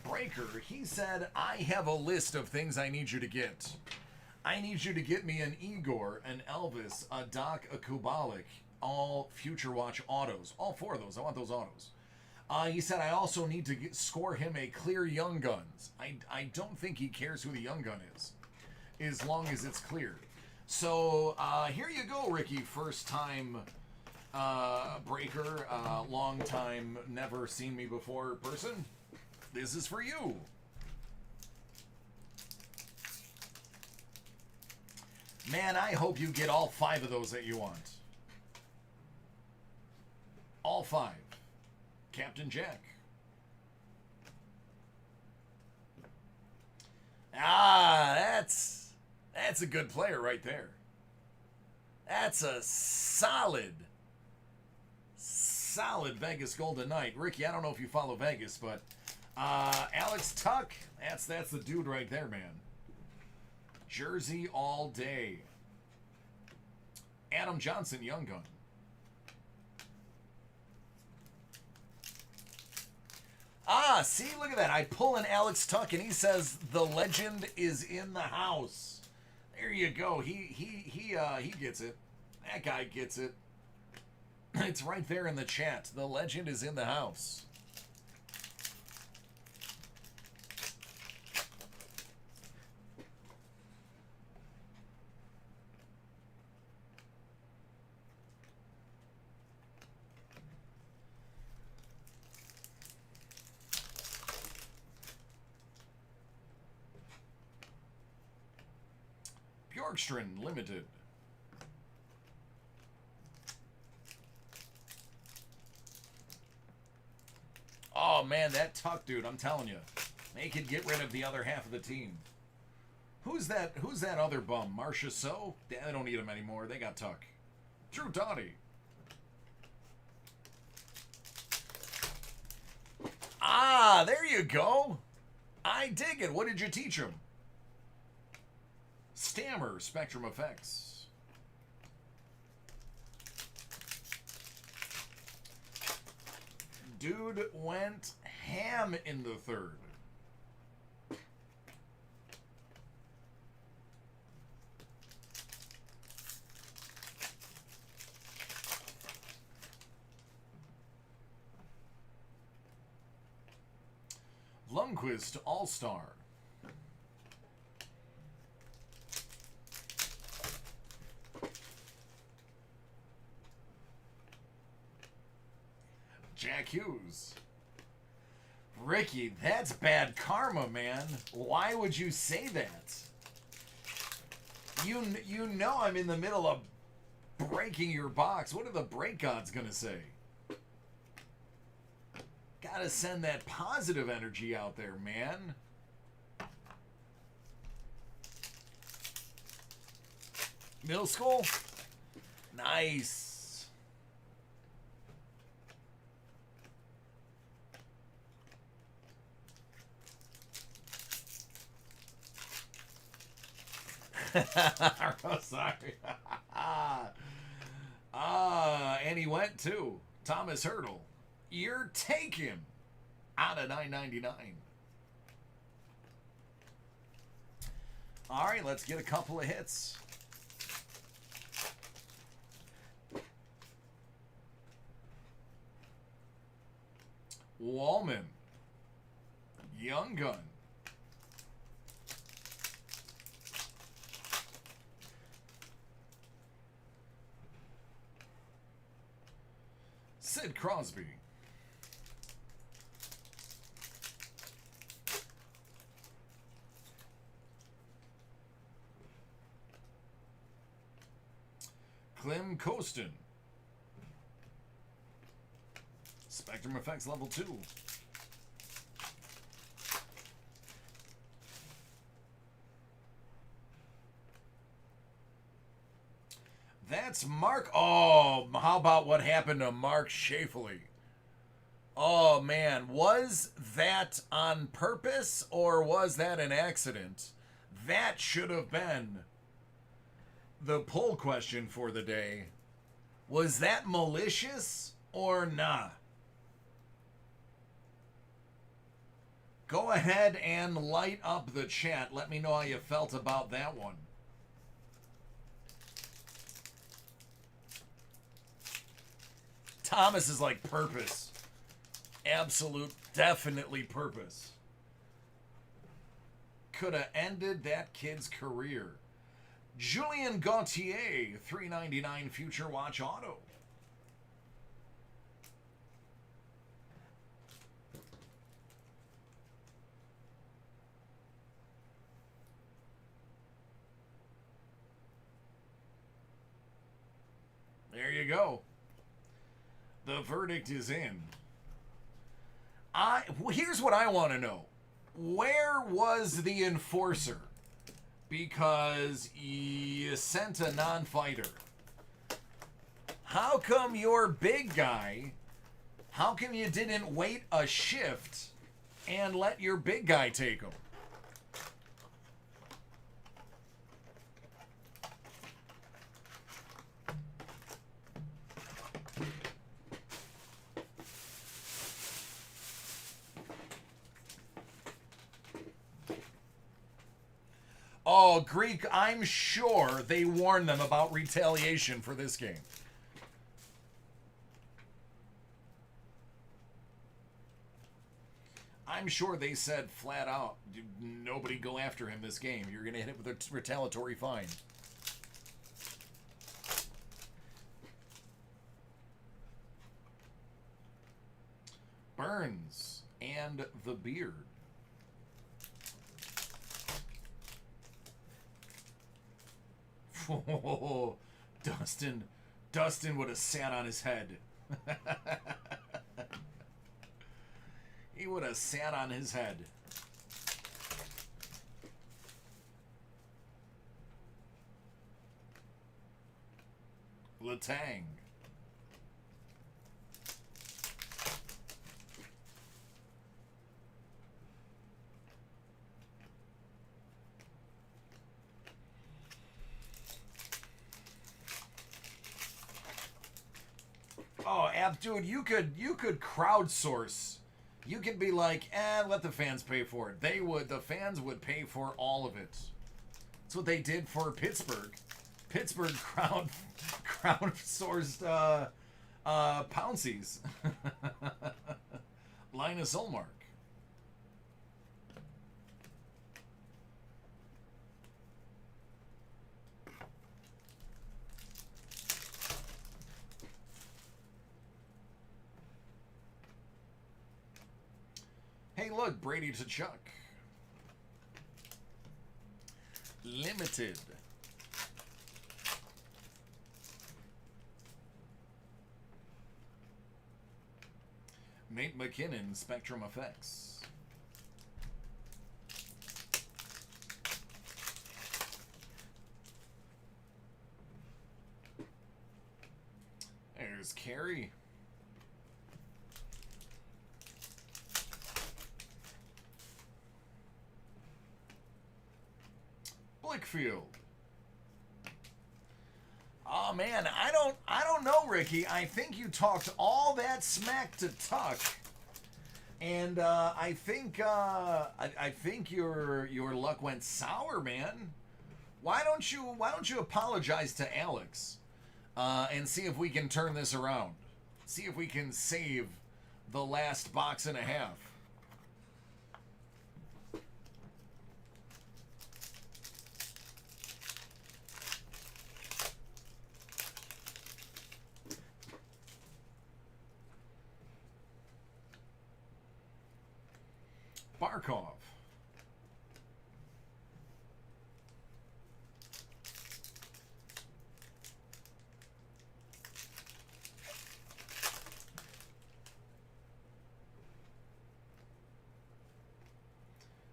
breaker, he said, I have a list of things I need you to get. I need you to get me an Igor, an Elvis, a Doc, a Kubalik, all Future Watch autos. All four of those. I want those autos. He said, I also need to score him a clear Young Guns. I don't think he cares who the Young Gun is, as long as it's clear. So, here you go, Ricky, first-time breaker, long time, never seen me before person. This is for you. Man, I hope you get all 5 of those that you want. All 5. Captain Jack. Ah, that's a good player right there. That's a solid Vegas Golden Knight. Ricky, I don't know if you follow Vegas, but Alex Tuck, that's the dude right there, man. Jersey all day. Adam Johnson, Young Gun. Ah, see, look at that. I pull an Alex Tuck, and he says the legend is in the house. There you go. He gets it. That guy gets it. It's right there in the chat. The legend is in the house. Bjorkstrand Limited. man, that Tuck dude, I'm telling you. They could get rid of the other half of the team. Who's that other bum? Marcia So? They don't need him anymore. They got Tuck. Drew Doughty. Ah, there you go. I dig it. What did you teach him? Stammer, Spectrum Effects. Dude went ham in the third. Lundqvist All-Star. Jack Hughes. Ricky, that's bad karma, man. Why would you say that? You know I'm in the middle of breaking your box. What are the break gods gonna say? Gotta send that positive energy out there, man. Middle school? Nice. Sorry. And he went too. Thomas Hurdle. You're taking out of $9.99. All right, let's get a couple of hits. Wallman. Young Gun. Sid Crosby. Clem Costin. Spectrum Effects Level 2. That's Mark. Oh, how about what happened to Mark Shafley? Oh, man. Was that on purpose or was that an accident? That should have been the poll question for the day. Was that malicious or not? Go ahead and light up the chat. Let me know how you felt about that one. Thomas is like purpose. Absolute, definitely purpose. Could have ended that kid's career. Julien Gauthier, $3.99 Future Watch Auto. There you go. The verdict is in. Here's what I want to know. Where was the enforcer? Because you sent a non-fighter. How come your big guy, how come you didn't wait a shift and let your big guy take him? Oh, Greek, I'm sure they warned them about retaliation for this game. I'm sure they said flat out, nobody go after him this game. You're going to hit it with a retaliatory fine. Burns and the Beard. Oh, Dustin would have sat on his head. He would have sat on his head. Letang. Oh, dude, you could crowdsource. You could be like, let the fans pay for it. The fans would pay for all of it. That's what they did for Pittsburgh. Pittsburgh crowdsourced Pouncies. Linus Ullmark. Hey, look, Brady to Chuck. Limited. Nate McKinnon, Spectrum Effects. There's Carey. Blickfield. Oh man, I don't know, Ricky. I think you talked all that smack to Tuck, and I think your luck went sour, man. Why don't you apologize to Alex, and see if we can turn this around? See if we can save the last box and a half. Barkov.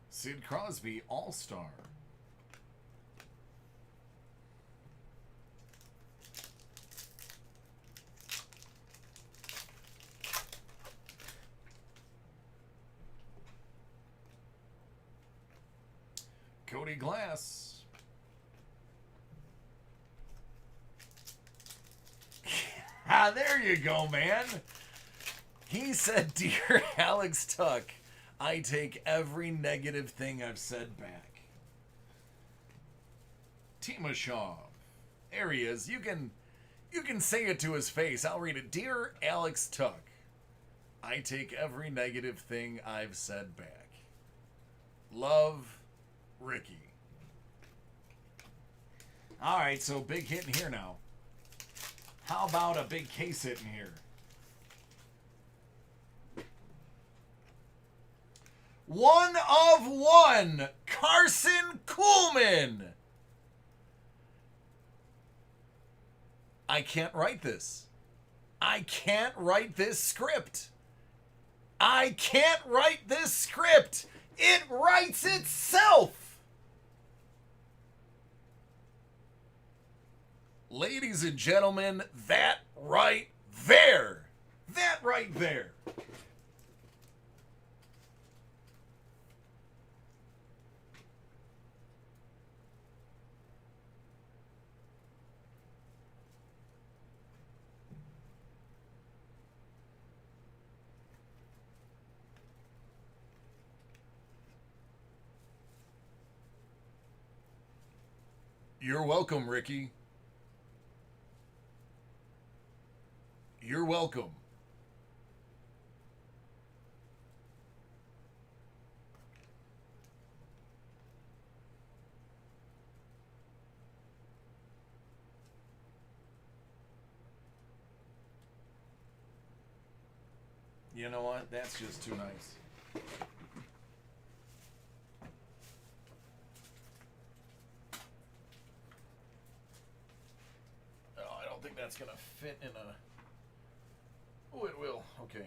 Sid Crosby, All-Star. Cody Glass. Ah, there you go, man. He said, "Dear Alex Tuck, I take every negative thing I've said back." Timashov. There he is. You can say it to his face. I'll read it. "Dear Alex Tuck, I take every negative thing I've said back. Love, Ricky." All right, so big hit in here now. How about a big case hit in here? One of one, Carson Kuhlman. I can't write this. I can't write this script. I can't write this script. It writes itself. Ladies and gentlemen, that right there. That right there. You're welcome, Ricky. You're welcome. You know what? That's just too nice. Oh, I don't think that's going to fit in a... Oh, it will. Okay.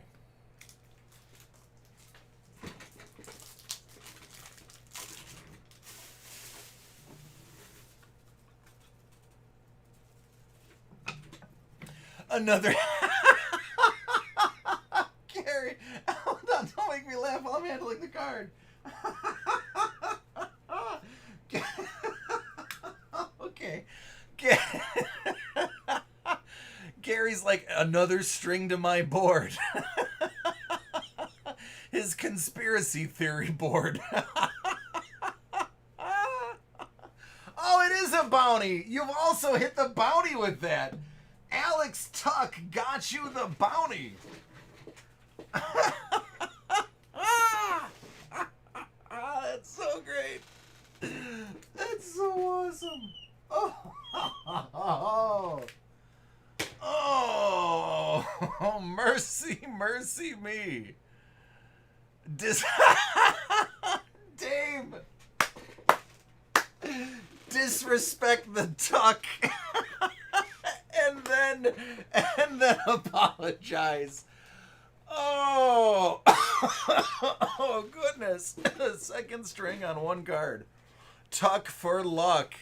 Another. Gary, don't make me laugh while I'm handling the card. Okay. Gary's like, another string to my board. His conspiracy theory board. Oh, it is a bounty. You've also hit the bounty with that. Alex Tuck got you the bounty. That's so great. That's so awesome. Oh, mercy, mercy me. Dave. Disrespect the Tuck. and then apologize. Oh. Oh, goodness. Second string on one card. Tuck for luck.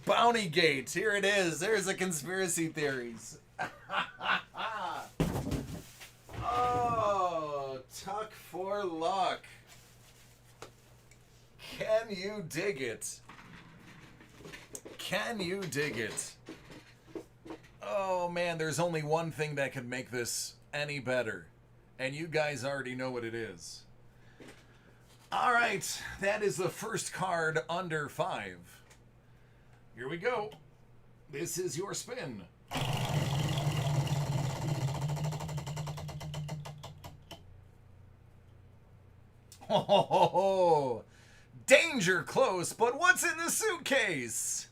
Bounty Gate. Here it is. There's the conspiracy theories. Oh, Tuck for luck. Can you dig it? Can you dig it? Oh, man, there's only one thing that could make this any better. And you guys already know what it is. All right, that is the first card under 5. Here we go. This is your spin. Oh, danger close, but what's in the suitcase?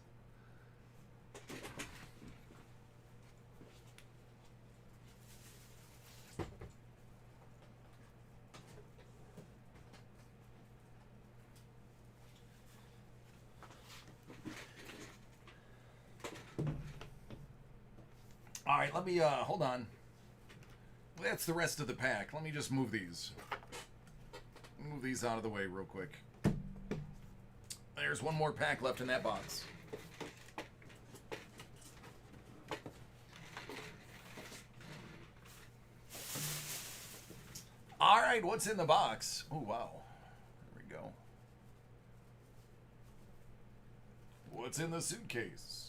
All right, let me, hold on. That's the rest of the pack. Let me just move these. Move these out of the way real quick. There's one more pack left in that box. All right, what's in the box? Oh, wow. There we go. What's in the suitcase?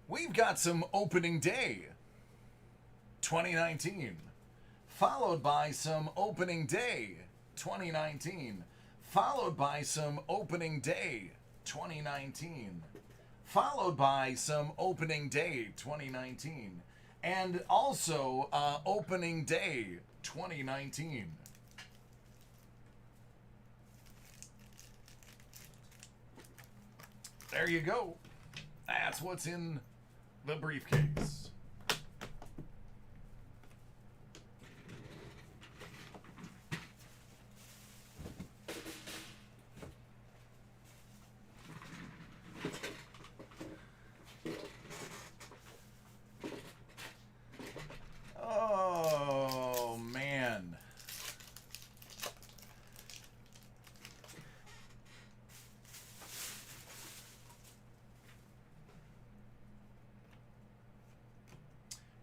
We've got some opening day 2019, followed by some opening day 2019, followed by some opening day 2019, followed by some opening day 2019, and also opening day 2019. There you go. That's what's in the briefcase. Oh, man.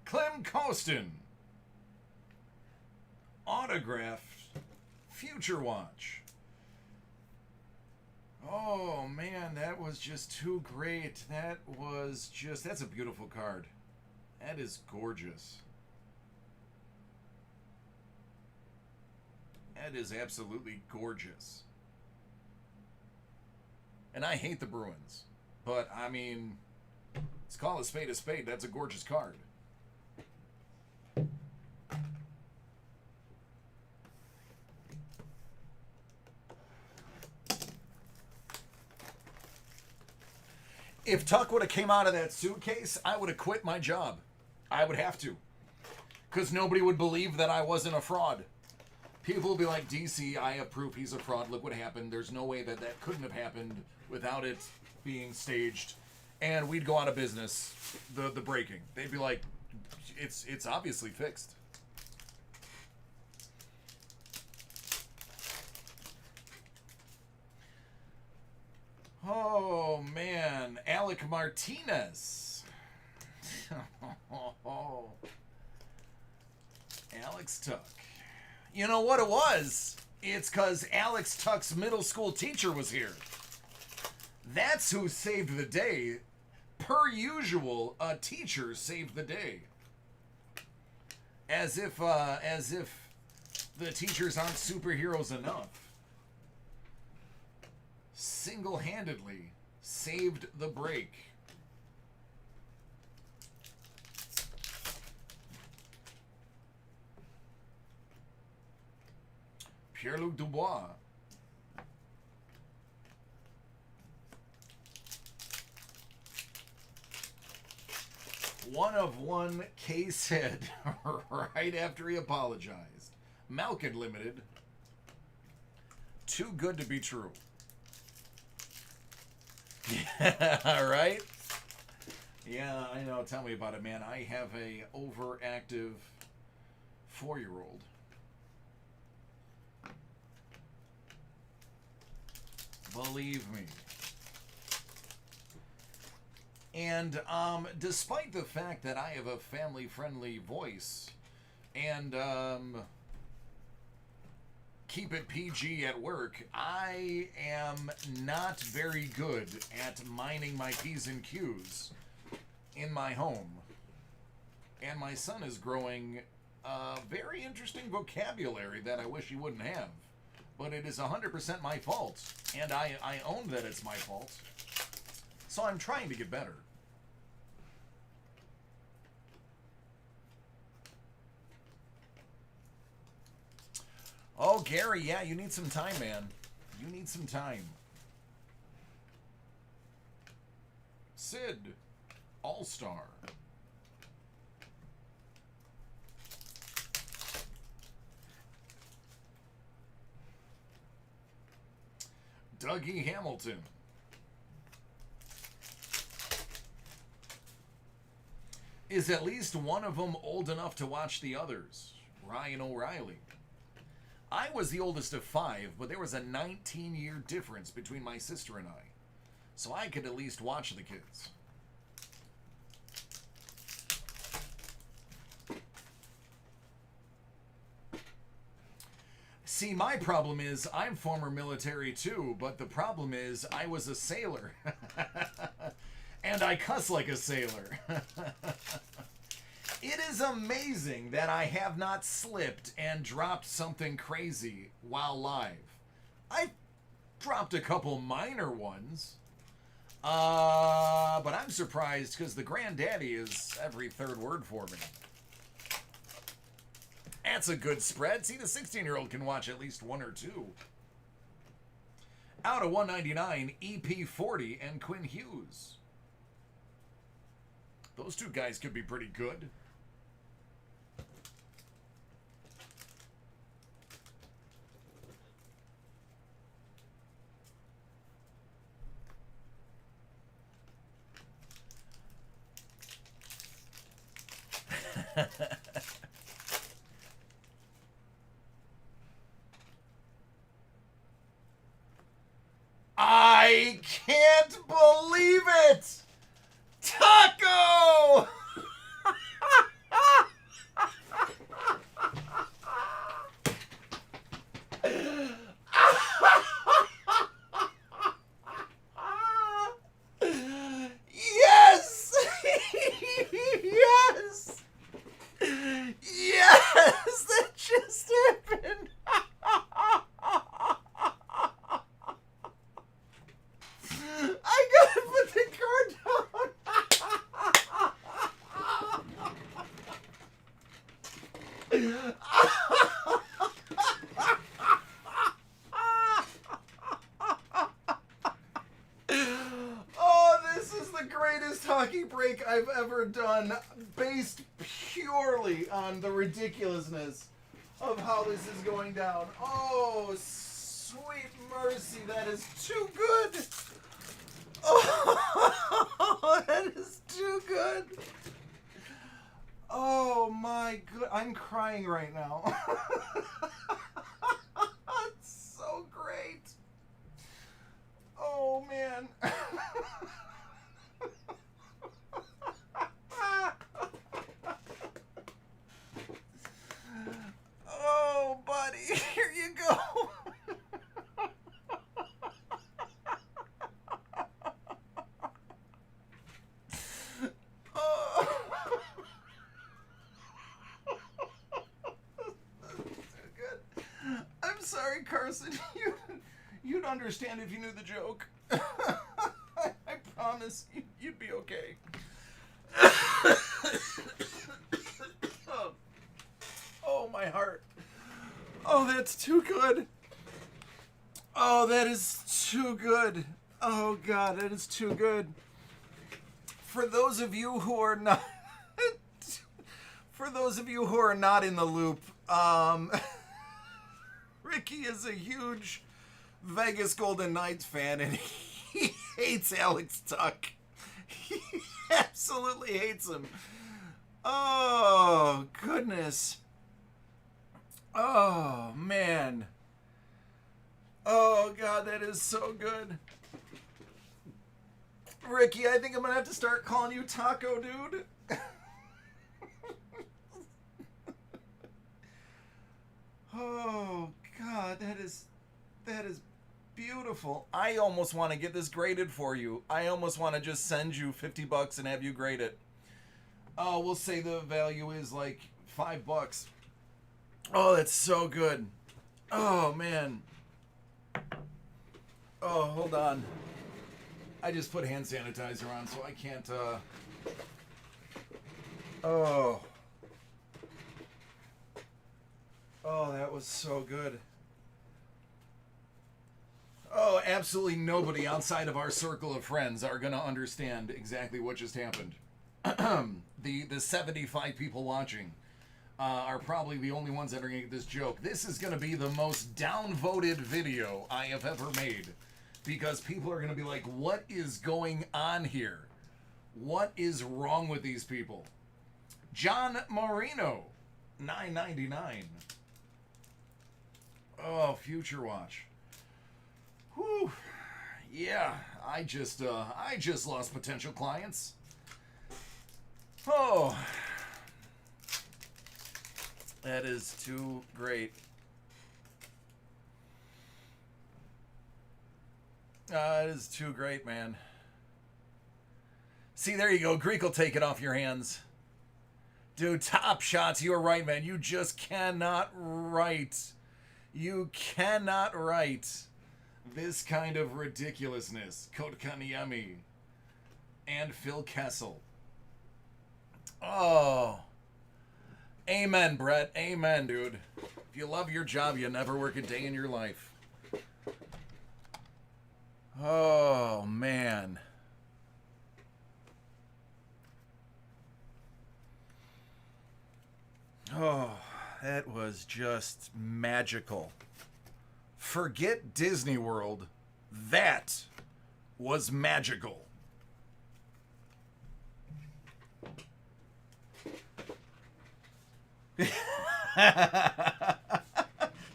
Clem Costin. Autographed Future Watch. Oh, man, that was just too great. That's a beautiful card. That is gorgeous. That is absolutely gorgeous. And I hate the Bruins. But, I mean, let's call a spade a spade. That's a gorgeous card. If Tuck would have came out of that suitcase, I would have quit my job. I would have to. Because nobody would believe that I wasn't a fraud. People will be like, DC, I have proof he's a fraud. Look what happened. There's no way that that couldn't have happened without it being staged. And we'd go out of business, the breaking. They'd be like, it's obviously fixed. Oh, man. Alec Martinez. Oh, Alex Tuck. You know what it was? It's because Alex Tuck's middle school teacher was here. That's who saved the day. Per usual, a teacher saved the day. As if the teachers aren't superheroes enough. Single-handedly saved the break. Pierre-Luc Dubois. One of one, case hit right after he apologized. Malkin Limited. Too good to be true. Yeah, right? Yeah, I know. Tell me about it, man. I have a overactive 4-year-old. Believe me. And despite the fact that I have a family-friendly voice and keep it PG at work, I am not very good at minding my P's and Q's in my home. And my son is growing a very interesting vocabulary that I wish he wouldn't have. But it is 100% my fault. And I own that it's my fault. So I'm trying to get better. Oh, Gary, yeah, you need some time, man. You need some time. Sid, All-Star. Dougie Hamilton. Is at least one of them old enough to watch the others? Ryan O'Reilly. I was the oldest of 5, but there was a 19-year difference between my sister and I. So I could at least watch the kids. See, my problem is I'm former military too, but the problem is I was a sailor. And I cuss like a sailor. It is amazing that I have not slipped and dropped something crazy while live. I've dropped a couple minor ones. But I'm surprised because the granddaddy is every third word for me. That's a good spread. See, the 16-year-old can watch at least 1 or 2. Out of 199, EP40 and Quinn Hughes. Those two guys could be pretty good. I can't believe it! Taco! Yes! Yes! Yes! That just happened! I gotta put the card down! Oh, this is the greatest hockey break I've ever done, based purely on the ridiculousness of how this is going down. Oh, sweet mercy, that is too good! Oh, that is too good. Oh my god, I'm crying right now. It's so great. Oh man. sorry, Carson. You'd understand if you knew the joke. I promise you'd be okay. Oh, my heart. Oh, that's too good. Oh, that is too good. Oh, God, that is too good. For those of you who are not... For those of you who are not in the loop, Ricky is a huge Vegas Golden Knights fan, and he hates Alex Tuck. He absolutely hates him. Oh, goodness. Oh, man. Oh, God, that is so good. Ricky, I think I'm going to have to start calling you Taco Dude. Oh, God, that is beautiful. I almost want to get this graded for you. I almost want to just send you $50 and have you grade it. Oh, we'll say the value is like $5. Oh, that's so good. Oh, man. Oh, hold on. I just put hand sanitizer on, so I can't, Oh. Oh, that was so good. Oh, absolutely nobody outside of our circle of friends are going to understand exactly what just happened. The 75 people watching are probably the only ones that are going to get this joke. This is going to be the most downvoted video I have ever made, because people are going to be like, what is going on here? What is wrong with these people? John Marino, $9.99. Oh, Future Watch. Whew. Yeah, I just lost potential clients. Oh, that is too great. It is too great, man. See, there you go. Greek will take it off your hands. Dude, Top Shots, you are right, man. You just cannot write. You cannot write this kind of ridiculousness. Kotkaniemi and Phil Kessel. Oh. Amen, Brett. Amen, dude. If you love your job, you never work a day in your life. Oh, man. Oh, that was just magical. Forget Disney World. That was magical.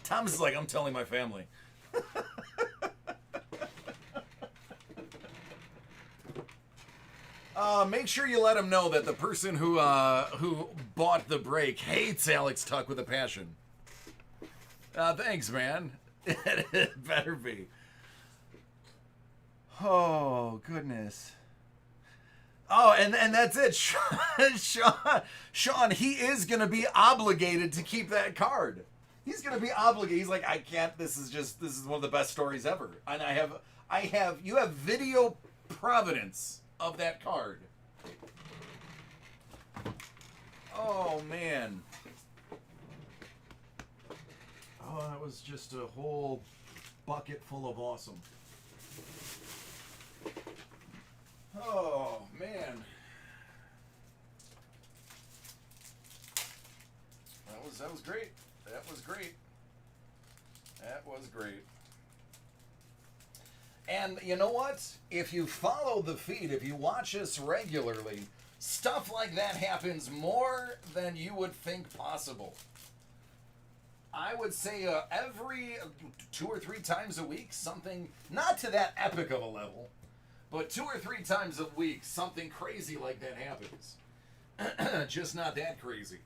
Thomas is like, I'm telling my family. Make sure you let him know that the person who bought the break hates Alex Tuck with a passion. Thanks, man. It better be. Oh, goodness. Oh, and that's it. Sean, he is going to be obligated to keep that card. He's going to be obligated. He's like, I can't. This is one of the best stories ever. And you have video provenance of that card. Oh, man. Oh, that was just a whole bucket full of awesome. Oh, man. That was great. That was great. That was great. And you know what? If you follow the feed, if you watch us regularly, stuff like that happens more than you would think possible. I would say every 2 or 3 times a week, something, not to that epic of a level, but 2 or 3 times a week, something crazy like that happens. Just not that crazy.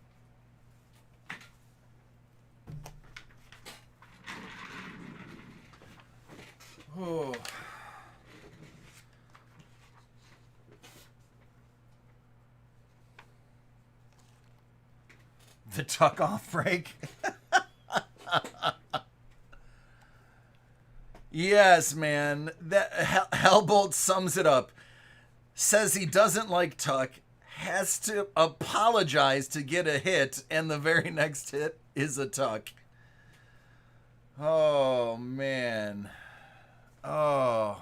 Oh. The tuck off break. Yes, man. That Hellbolt sums it up. Says he doesn't like Tuck, has to apologize to get a hit, and the very next hit is a Tuck. Oh, man. Oh.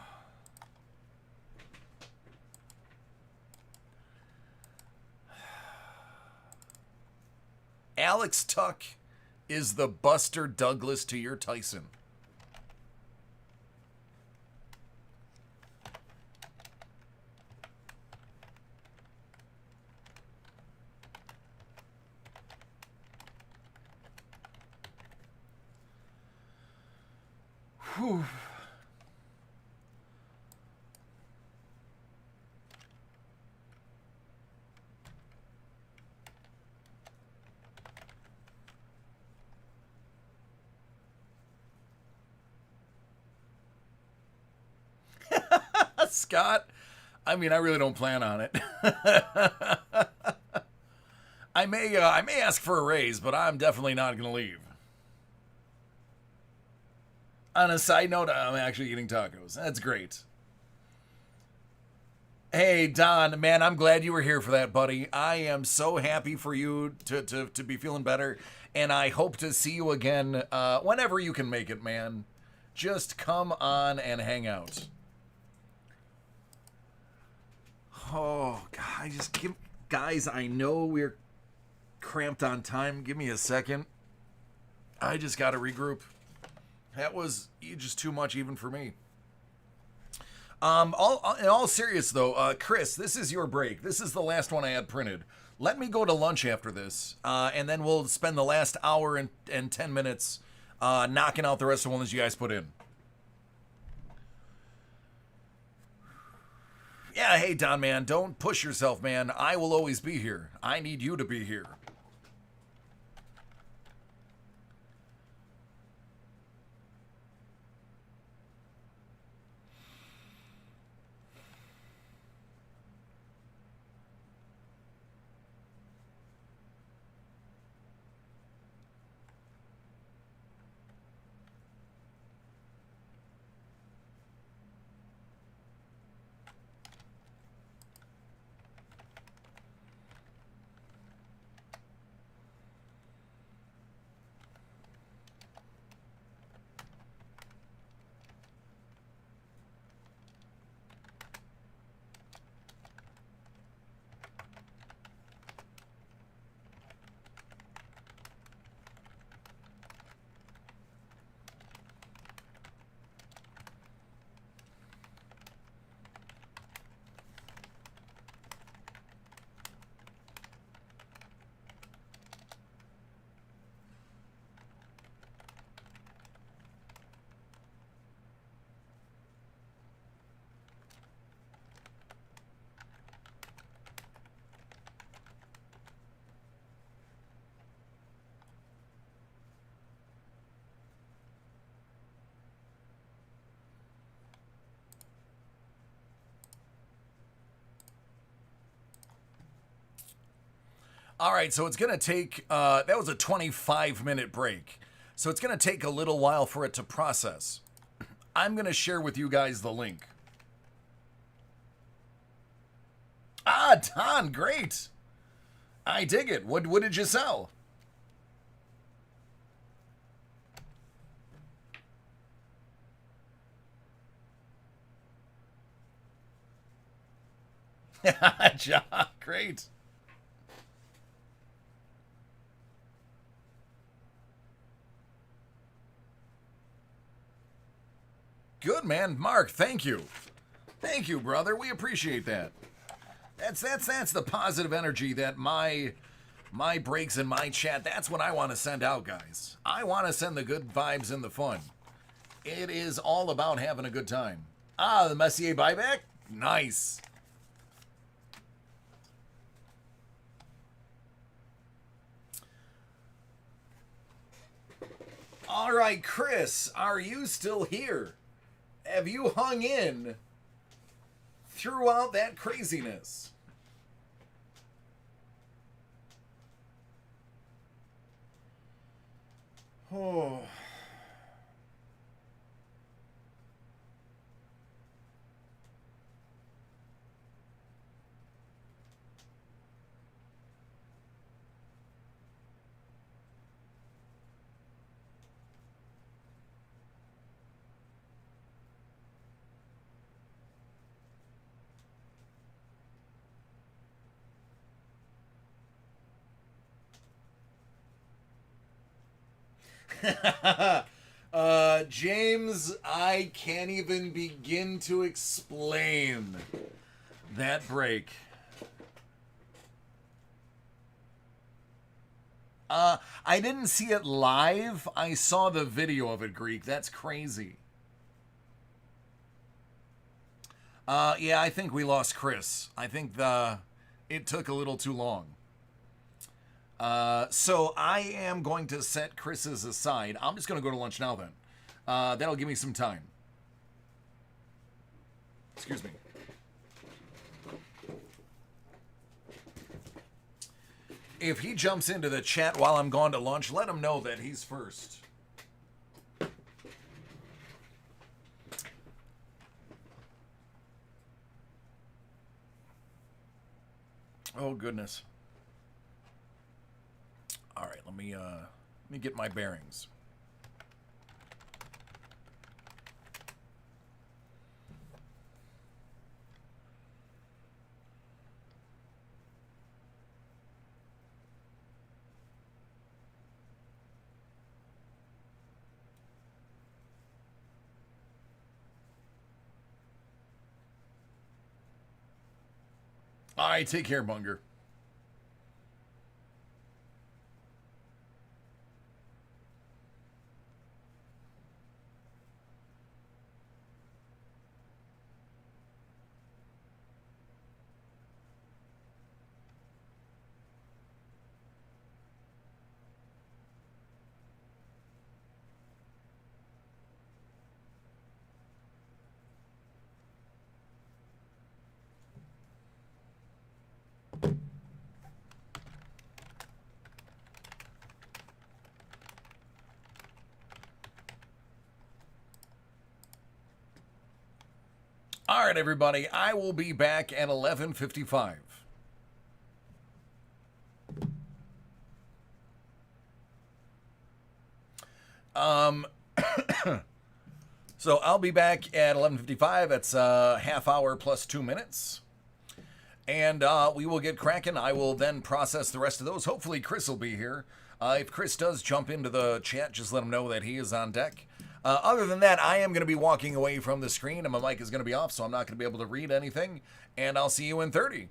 Alex Tuck is the Buster Douglas to your Tyson. Whew. Scott, I mean, I really don't plan on it. I may ask for a raise, but I'm definitely not going to leave. On a side note, I'm actually eating tacos. That's great. Hey, Don, man, I'm glad you were here for that, buddy. I am so happy for you to be feeling better, and I hope to see you again whenever you can make it, man. Just come on and hang out. Oh, God, guys, I know we're cramped on time. Give me a second. I just got to regroup. That was just too much even for me. In all serious though, Chris, this is your break. This is the last one I had printed. Let me go to lunch after this, and then we'll spend the last hour and 10 minutes knocking out the rest of the ones you guys put in. Yeah, hey, Don, man, don't push yourself, man. I will always be here. I need you to be here. All right, so it's going to take, that was a 25-minute break. So it's going to take a little while for it to process. I'm going to share with you guys the link. Ah, Don, great. I dig it. What did you sell? John, great. Good, man. Mark, thank you. Thank you, brother. We appreciate that. That's the positive energy that my breaks in my chat, that's what I want to send out, guys. I want to send the good vibes and the fun. It is all about having a good time. Ah, the Messier buyback? Nice. All right, Chris, are you still here? Have you hung in throughout that craziness? Oh. James, I can't even begin to explain that break. I didn't see it live. I saw the video of it, Greek. That's crazy. Yeah, I think we lost Chris. I think it took a little too long. So I am going to set Chris's aside. I'm just going to go to lunch now then. That'll give me some time. Excuse me. If he jumps into the chat while I'm gone to lunch, let him know that he's first. Oh, goodness. All right, let me get my bearings. All right, take care, Bunger. All right, everybody. I will be back at 11:55. So I'll be back at 11:55. That's a half hour plus 2 minutes. And we will get cracking. I will then process the rest of those. Hopefully Chris will be here. If Chris does jump into the chat, just let him know that he is on deck. Other than that, I am going to be walking away from the screen, and my mic is going to be off, so I'm not going to be able to read anything. And I'll see you in 30.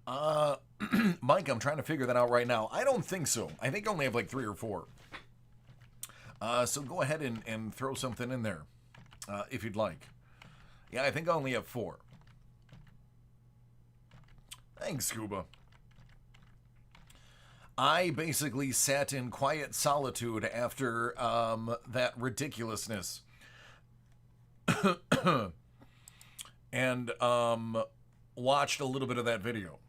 Uh, Mike, I'm trying to figure that out right now. I don't think so. I think I only have like 3 or 4. So go ahead and throw something in there, if you'd like. Yeah, I think I only have 4. Thanks, Scuba. I basically sat in quiet solitude after that ridiculousness. And watched a little bit of that video.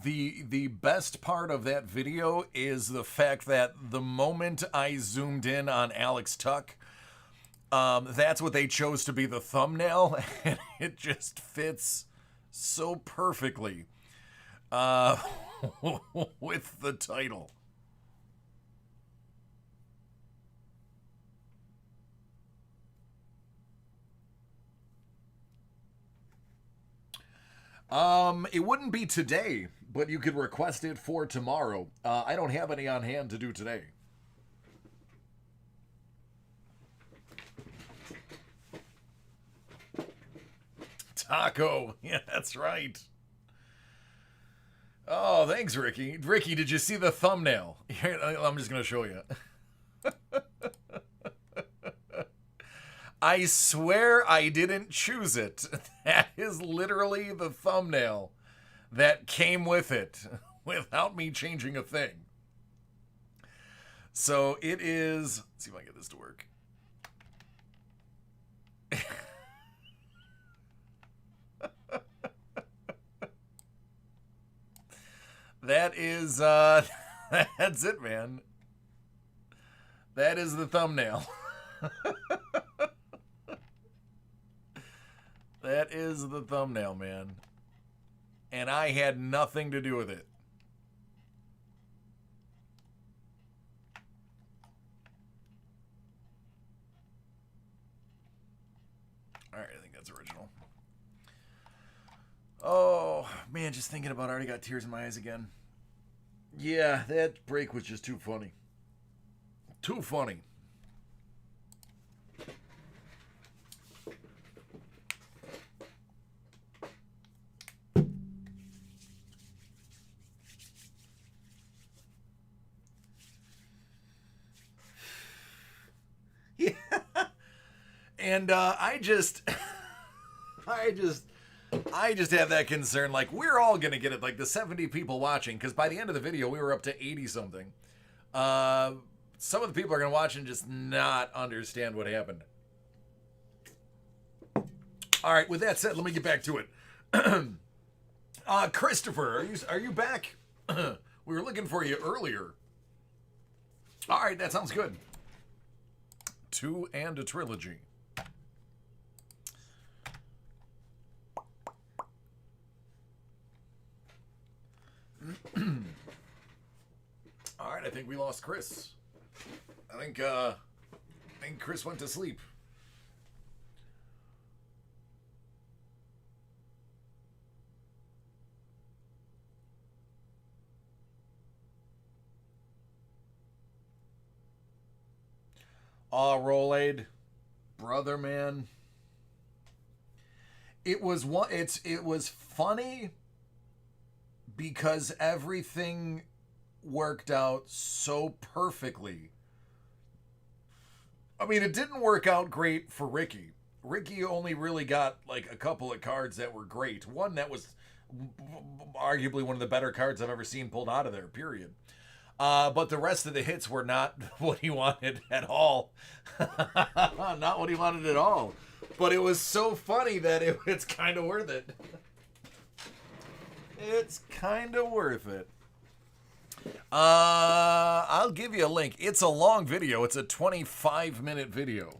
The best part of that video is the fact that the moment I zoomed in on Alex Tuck, that's what they chose to be the thumbnail, and it just fits so perfectly with the title. It wouldn't be today, but you could request it for tomorrow. I don't have any on hand to do today. Taco. Yeah, that's right. Oh, thanks, Ricky. Ricky, did you see the thumbnail? Here, I'm just going to show you. I swear I didn't choose it. That is literally the thumbnail that came with it without me changing a thing. So it is... Let's see if I can get this to work. That is... that's it, man. That is the thumbnail. That is the thumbnail, man. And I had nothing to do with it. Alright, I think that's original. Oh, man, just thinking about it, I already got tears in my eyes again. Yeah, that break was just too funny. Too funny. Yeah. And I just have that concern. Like, we're all gonna get it. Like the 70 people watching, because by the end of the video we were up to 80 something. Some of the people are gonna watch and just not understand what happened. All right. With that said, let me get back to it. Christopher, are you back? We were looking for you earlier. All right, that sounds good. 2 and a trilogy. All right, I think we lost Chris. I think Chris went to sleep. Rolade, brother, man. It was funny because everything worked out so perfectly. I mean, it didn't work out great for Ricky. Ricky only really got like a couple of cards that were great. One that was arguably one of the better cards I've ever seen pulled out of there, period. But the rest of the hits were not what he wanted at all. Not what he wanted at all. But it was so funny that it's kind of worth it. It's kind of worth it. I'll give you a link. It's a long video. It's a 25-minute video.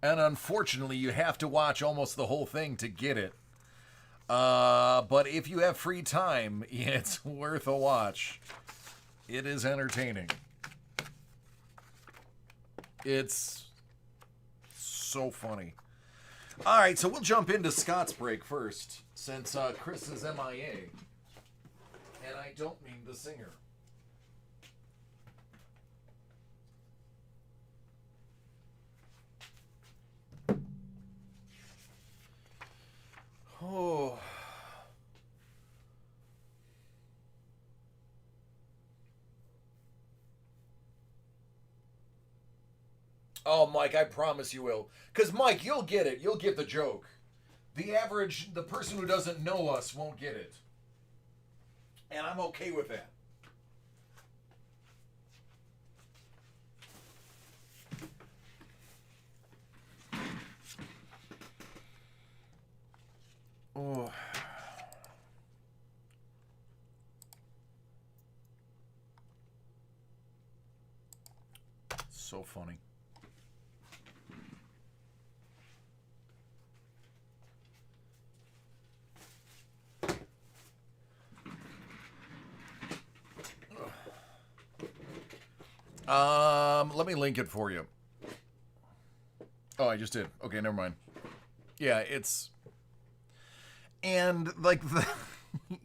And unfortunately, you have to watch almost the whole thing to get it. But if you have free time, it's worth a watch. It is entertaining. It's so funny. All right, so we'll jump into Scott's break first, since Chris is MIA. And I don't mean the singer. Oh. Oh, Mike, I promise you will. Because, Mike, you'll get it. You'll get the joke. The person who doesn't know us won't get it. And I'm okay with that. Oh. So funny. Let me link it for you. Oh, I just did. Okay, never mind. Yeah, it's... And, like,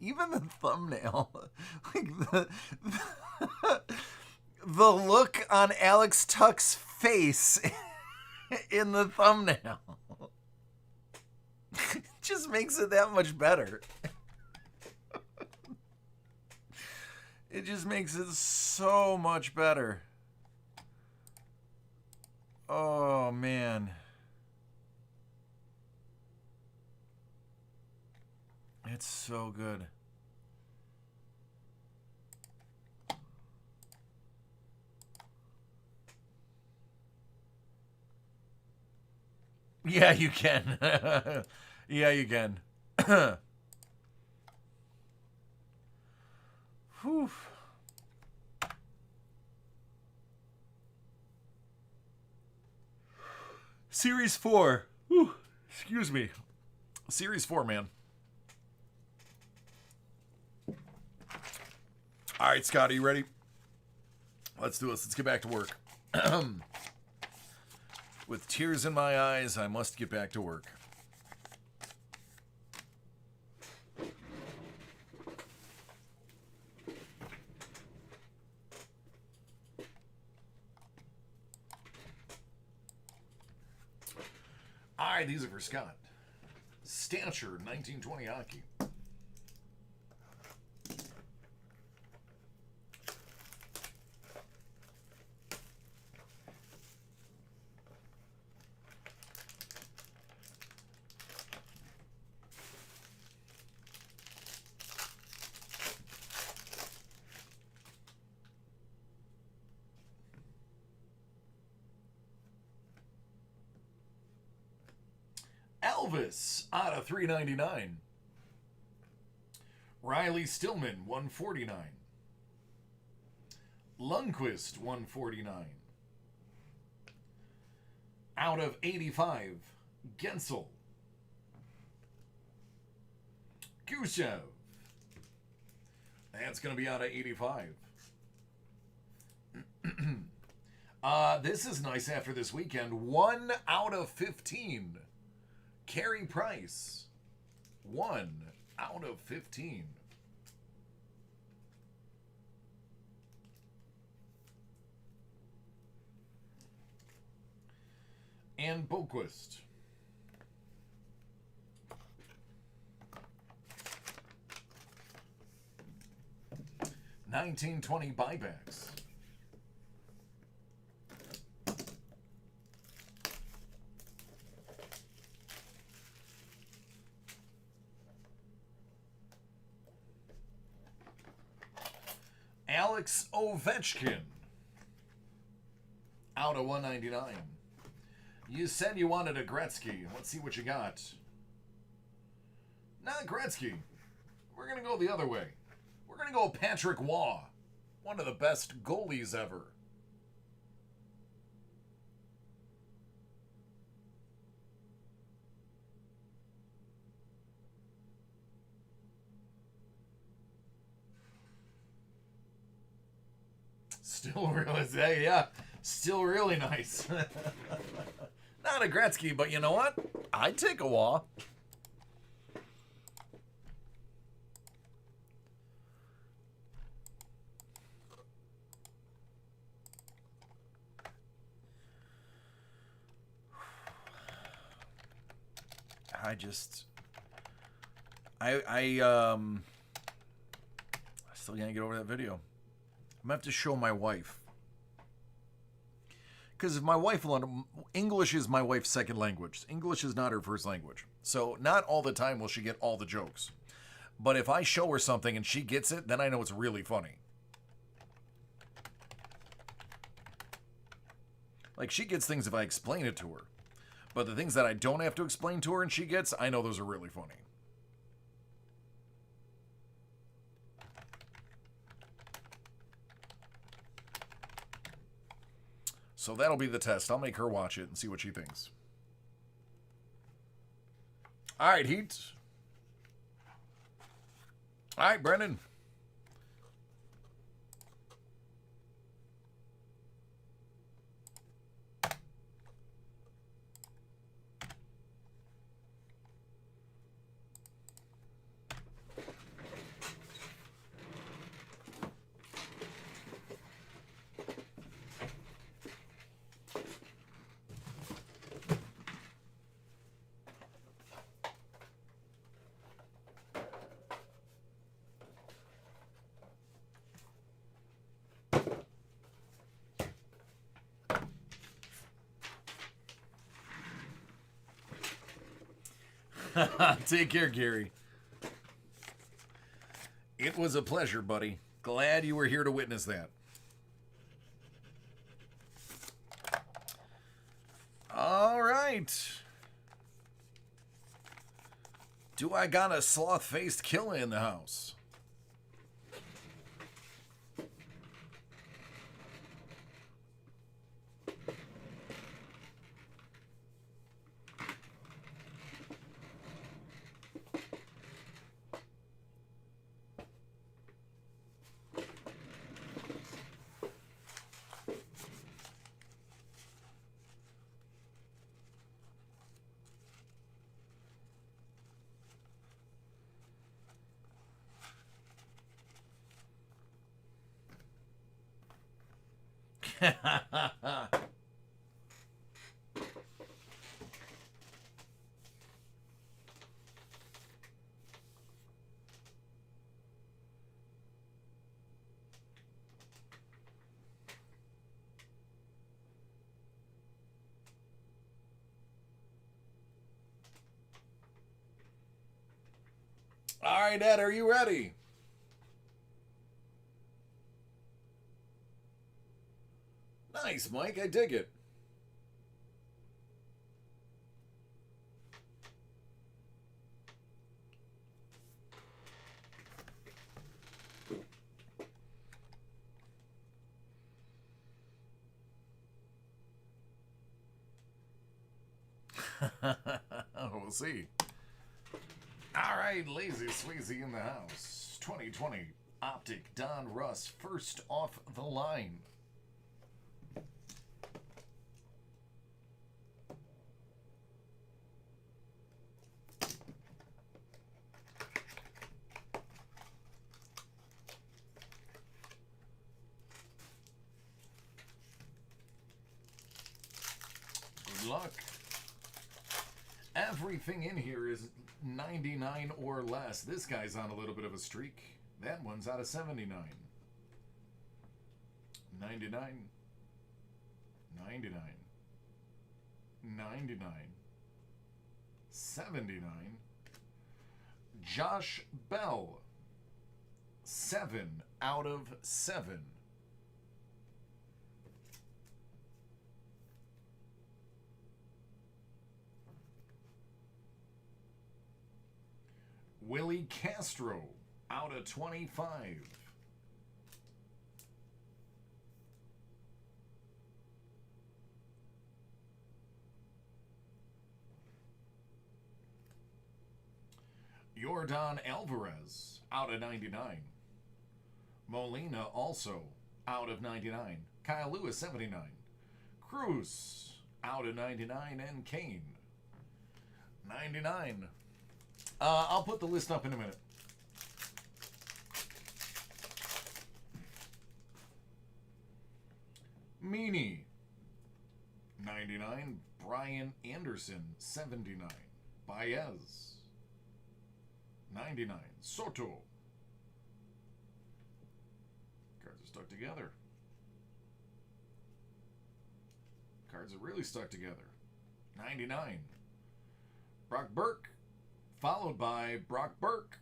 even the thumbnail, like, the look on Alex Tuck's face in the thumbnail just makes it that much better. It just makes it so much better. Oh, man. It's so good. Yeah, you can. Yeah, you can. Whew. Series 4. Whew. Excuse me. Series 4, man. All right, Scott, are you ready? Let's do this. Let's get back to work. With tears in my eyes, I must get back to work. All right, these are for Scott. Stature, 1920 hockey. Elvis out of 399. Riley Stillman 149. Lundqvist 149. Out of 85. Gensel. Khrushchev. That's going to be out of 85. This is nice after this weekend. 1 out of 15. Carey Price, 1 out of 15. And Boquist. $19.20 buybacks. Alex Ovechkin. Out of 199. You said you wanted a Gretzky. Let's see what you got. Not Gretzky. We're going to go the other way. We're going to go Patrick Waugh. One of the best goalies ever. Still really, yeah, still really nice. Not a Gretzky, but you know what? I'd take a Waugh. I still can't get over that video. I'm going to have to show my wife. Because if my wife will, English is my wife's second language. English is not her first language. So not all the time will she get all the jokes. But if I show her something and she gets it, then I know it's really funny. Like, she gets things if I explain it to her. But the things that I don't have to explain to her and she gets, I know those are really funny. So that'll be the test. I'll make her watch it and see what she thinks. All right, Heat. All right, Brendan. Take care, Gary. It was a pleasure, buddy. Glad you were here to witness that. All right. Do I got a sloth-faced killer in the house? All right, Ed, are you ready? Nice, Mike. I dig it. We'll see. All right, Lazy Sweezy in the house. 2020 Optic Don Russ, first off the line. Good luck. Everything in here is 99 or less. This guy's on a little bit of a streak. That one's out of 79. 99. 99. 99. 79. Josh Bell. 7 out of 7. Willie Castro, out of 25. Yordan Alvarez, out of 99. Molina, also out of 99. Kyle Lewis, 79. Cruz, out of 99. And Kane, 99. I'll put the list up in a minute. Meanie, 99. Brian Anderson, 79. Baez. 99. Soto. Cards are stuck together. Cards are really stuck together. 99. Brock Burke. Followed by Brock Burke.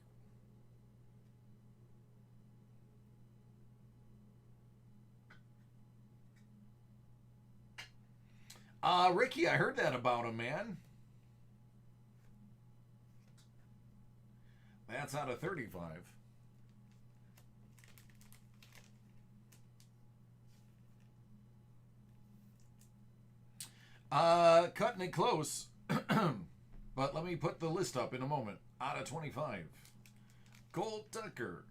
Ricky, I heard that about him, man. That's out of 35. Cutting it close. But let me put the list up in a moment. Out of 25. Gold Tucker.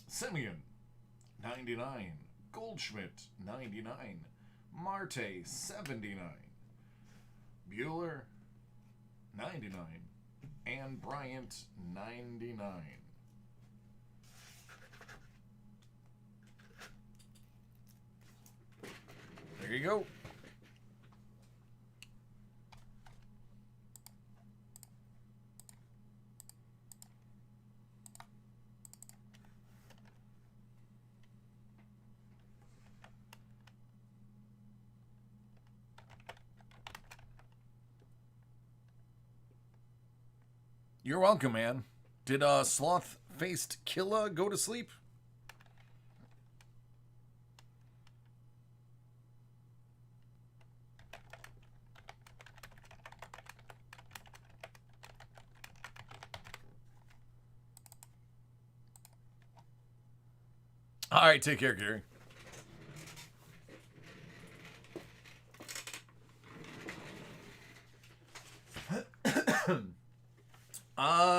Simeon. 99. Goldschmidt. 99. Marte. 79. Bueller. 99. And Bryant. 99. There you go. You're welcome, man. Did sloth-faced Killa go to sleep? All right, take care, Gary.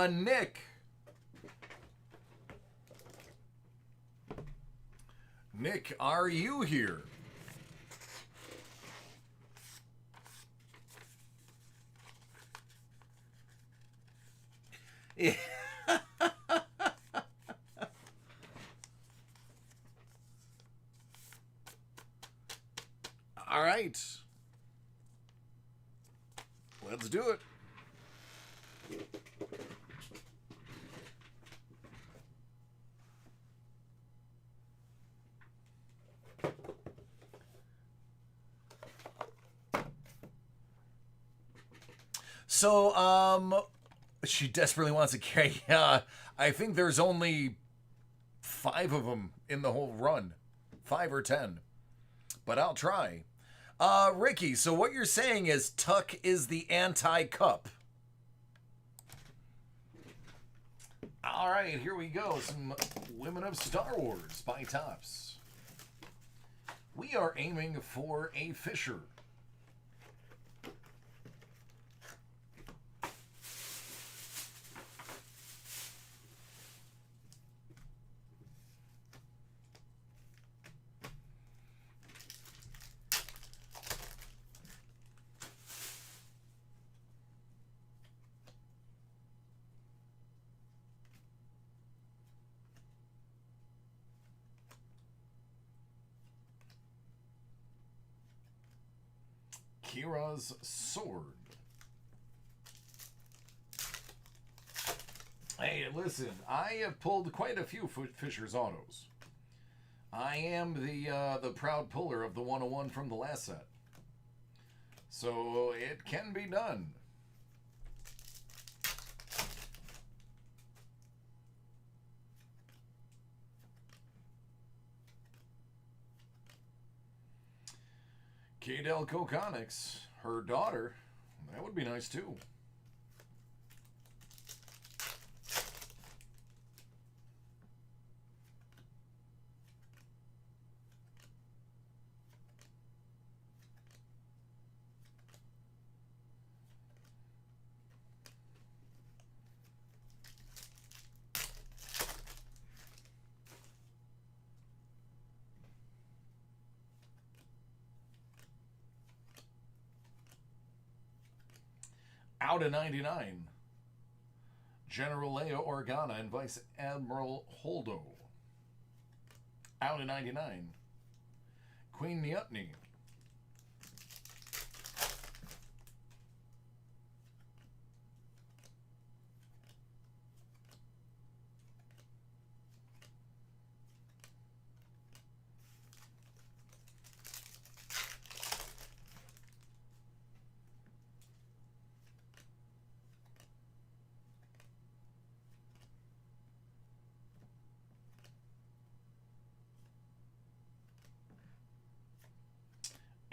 Nick. Nick, are you here? Yeah. All right. Let's do it. So, she desperately wants to carry. I think there's only 5 of them in the whole run, 5 or 10, but I'll try. Ricky, so what you're saying is Tuck is the anti-cup. All right, here we go. Some Women of Star Wars by Topps. We are aiming for a Fisher. Kira's Sword. Hey, listen, I have pulled quite a few Fisher's autos. I am the proud puller of the 101 from the last set. So it can be done. Kadel Kokonics, her daughter. That would be nice too. Out of 99. General Leia Organa and Vice Admiral Holdo. Out of 99. Queen Nyutney.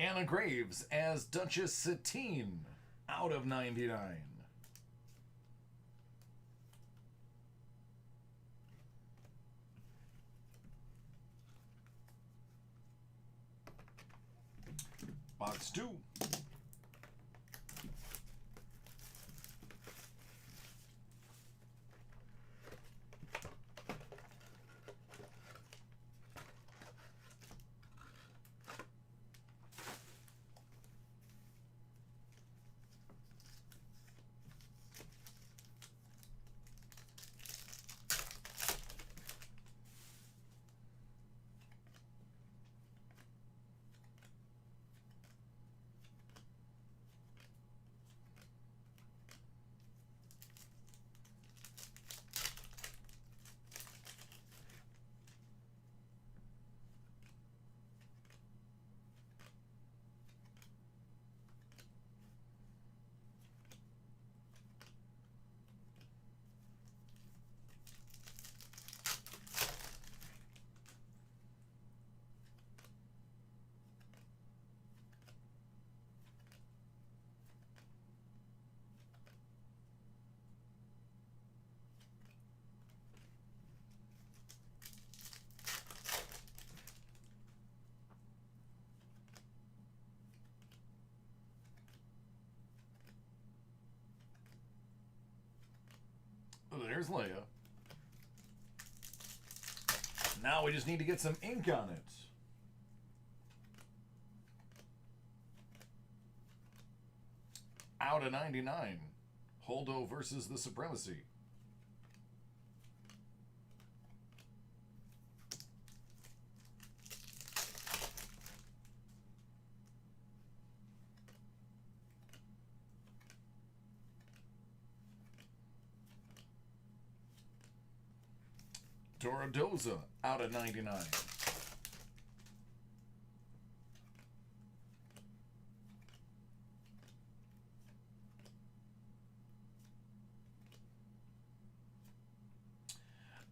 Anna Graves as Duchess Satine out of 99. Box 2. There's Leia. Now we just need to get some ink on it. Out of 99. Holdo versus the Supremacy. Dorodoza out of 99.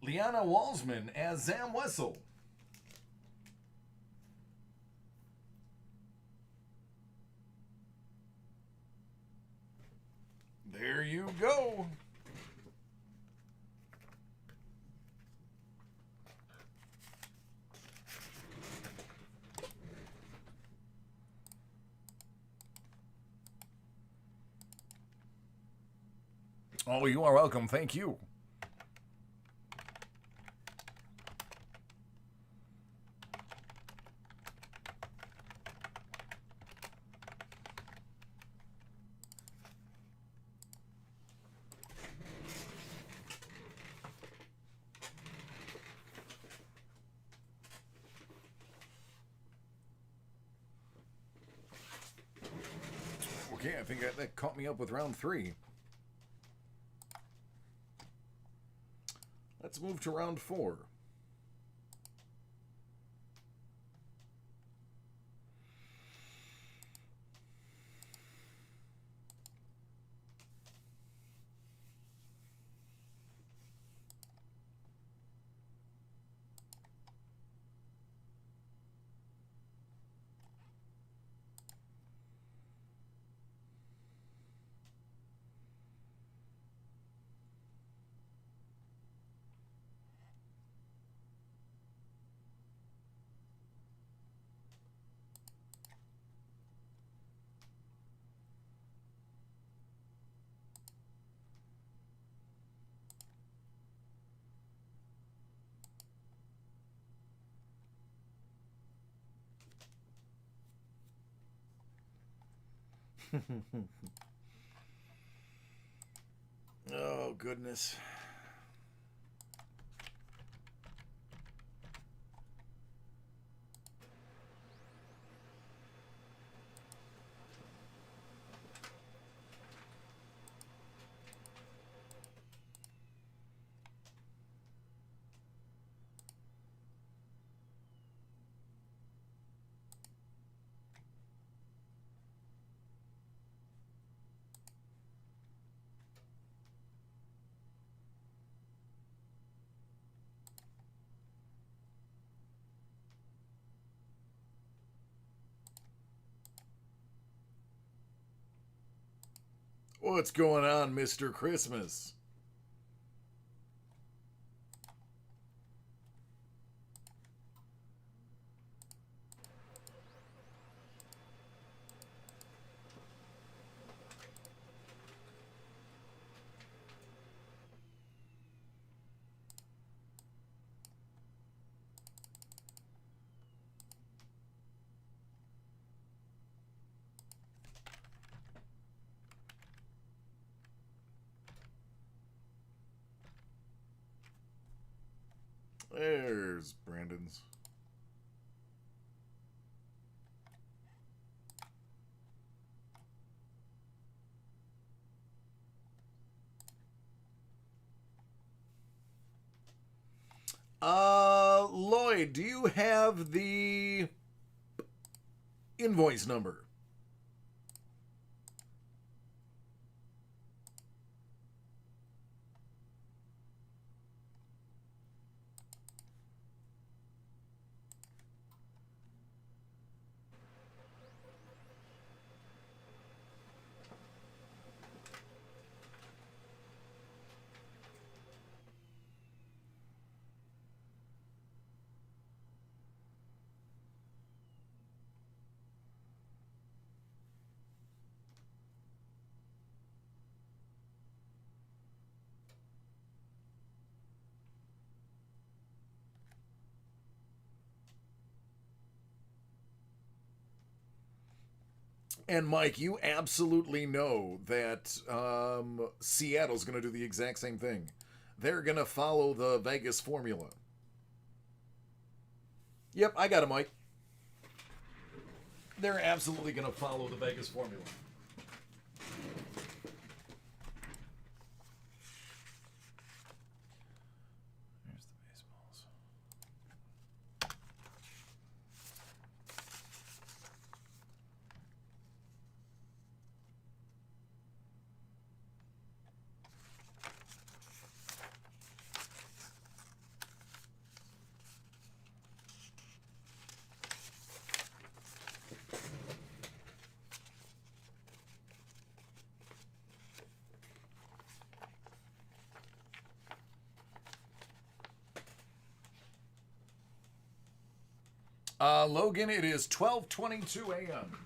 Liana Walsman as Zam Wessel. There you go. Oh, you are welcome. Thank you. Okay, I think that caught me up with round 3. Let's move to round 4. Oh, goodness. What's going on, Mr. Christmas? There's Brandon's. Lloyd, do you have the invoice number? And Mike, you absolutely know that Seattle's going to do the exact same thing. They're going to follow the Vegas formula. Yep, I got it, Mike. They're absolutely going to follow the Vegas formula. Here's the baseballs. Logan, it is 12:22 a.m.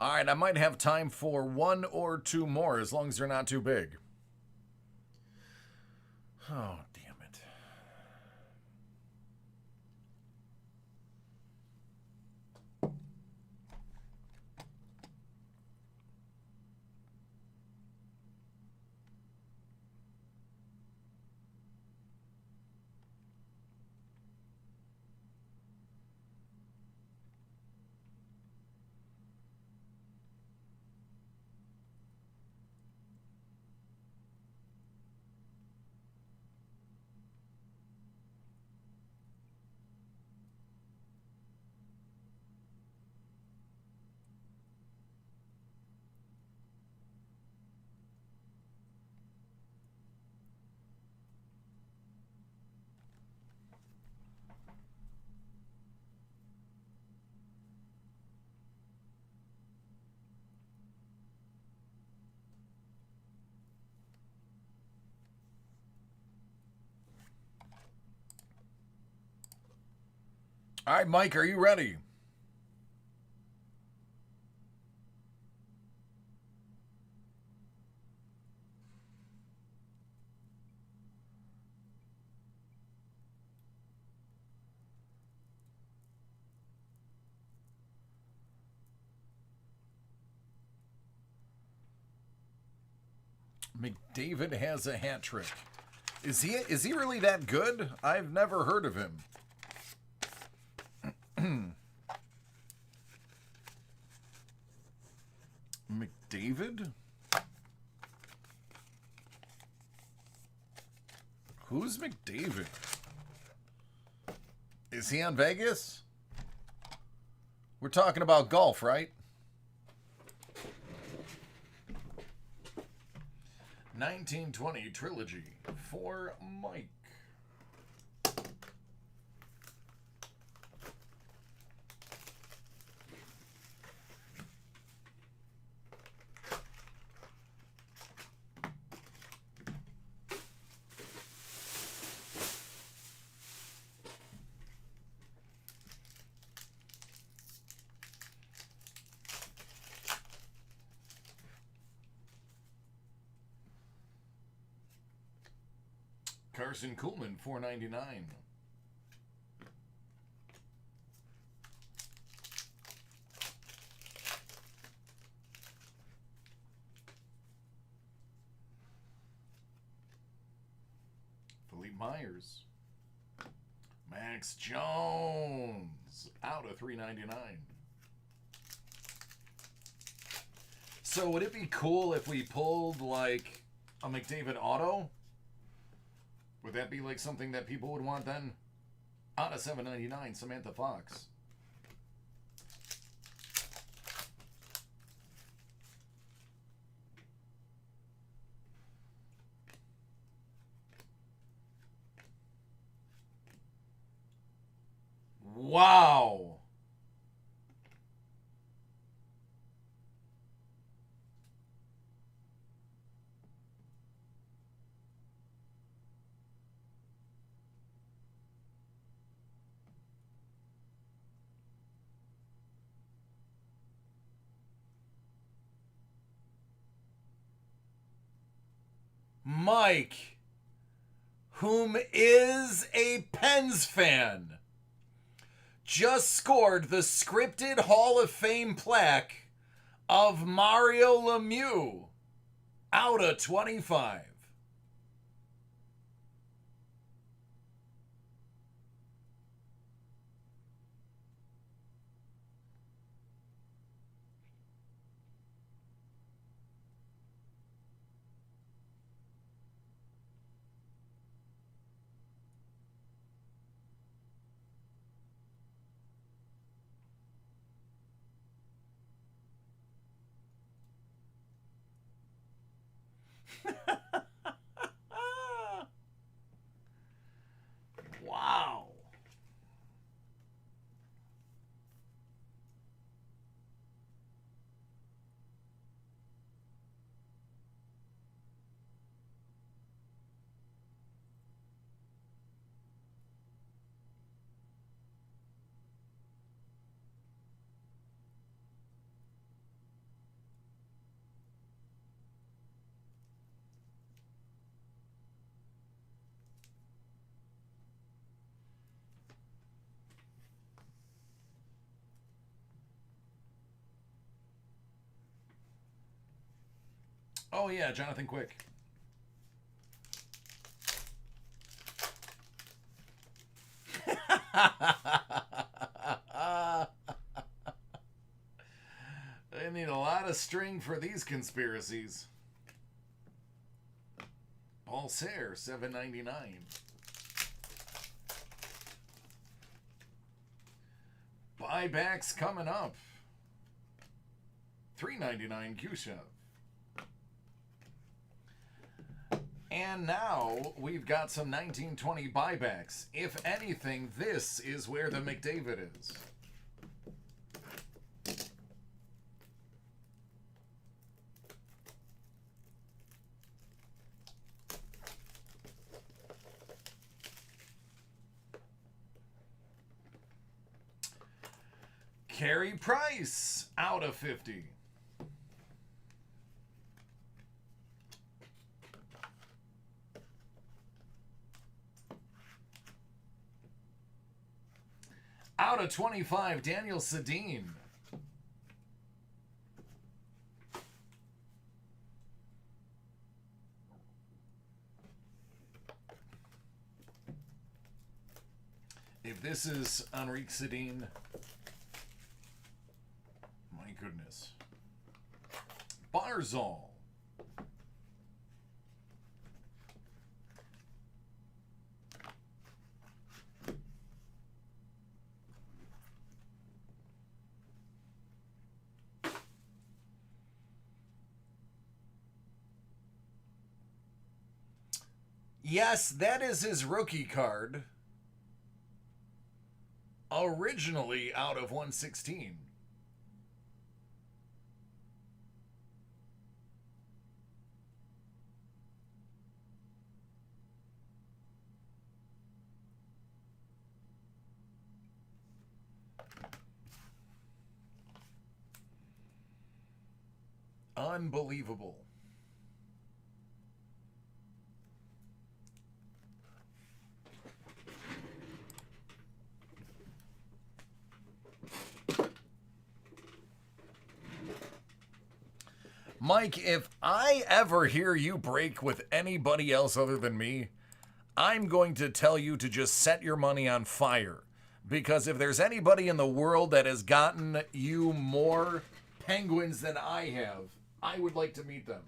All right, I might have time for one or two more as long as they're not too big. Oh, damn it. All right, Mike, are you ready? McDavid has a hat trick. Is he really that good? I've never heard of him. McDavid? Who's McDavid? Is he on Vegas? We're talking about golf, right? 1920 trilogy for Mike. Carson Kuhlman, $4.99. Philippe Myers. Max Jones, out of $3.99. So would it be cool if we pulled like a McDavid auto? Would that be like something that people would want then? Out of $7.99, Samantha Fox. Wow. Mike, whom is a Pens fan, just scored the scripted Hall of Fame plaque of Mario Lemieux, out of 25. Wow. Oh yeah, Jonathan Quick. They need a lot of string for these conspiracies. Paul Sayre, $7.99. Buybacks coming up. $3.99 Khrushchev. And now we've got some 1920 buybacks. If anything, this is where the McDavid is. Carey Price, out of 50. Out of 25, Daniel Sedin. If this is Enrique Sedin, my goodness. Barzal. Yes, that is his rookie card. Originally out of 116. Unbelievable. Mike, if I ever hear you break with anybody else other than me, I'm going to tell you to just set your money on fire. Because if there's anybody in the world that has gotten you more penguins than I have, I would like to meet them.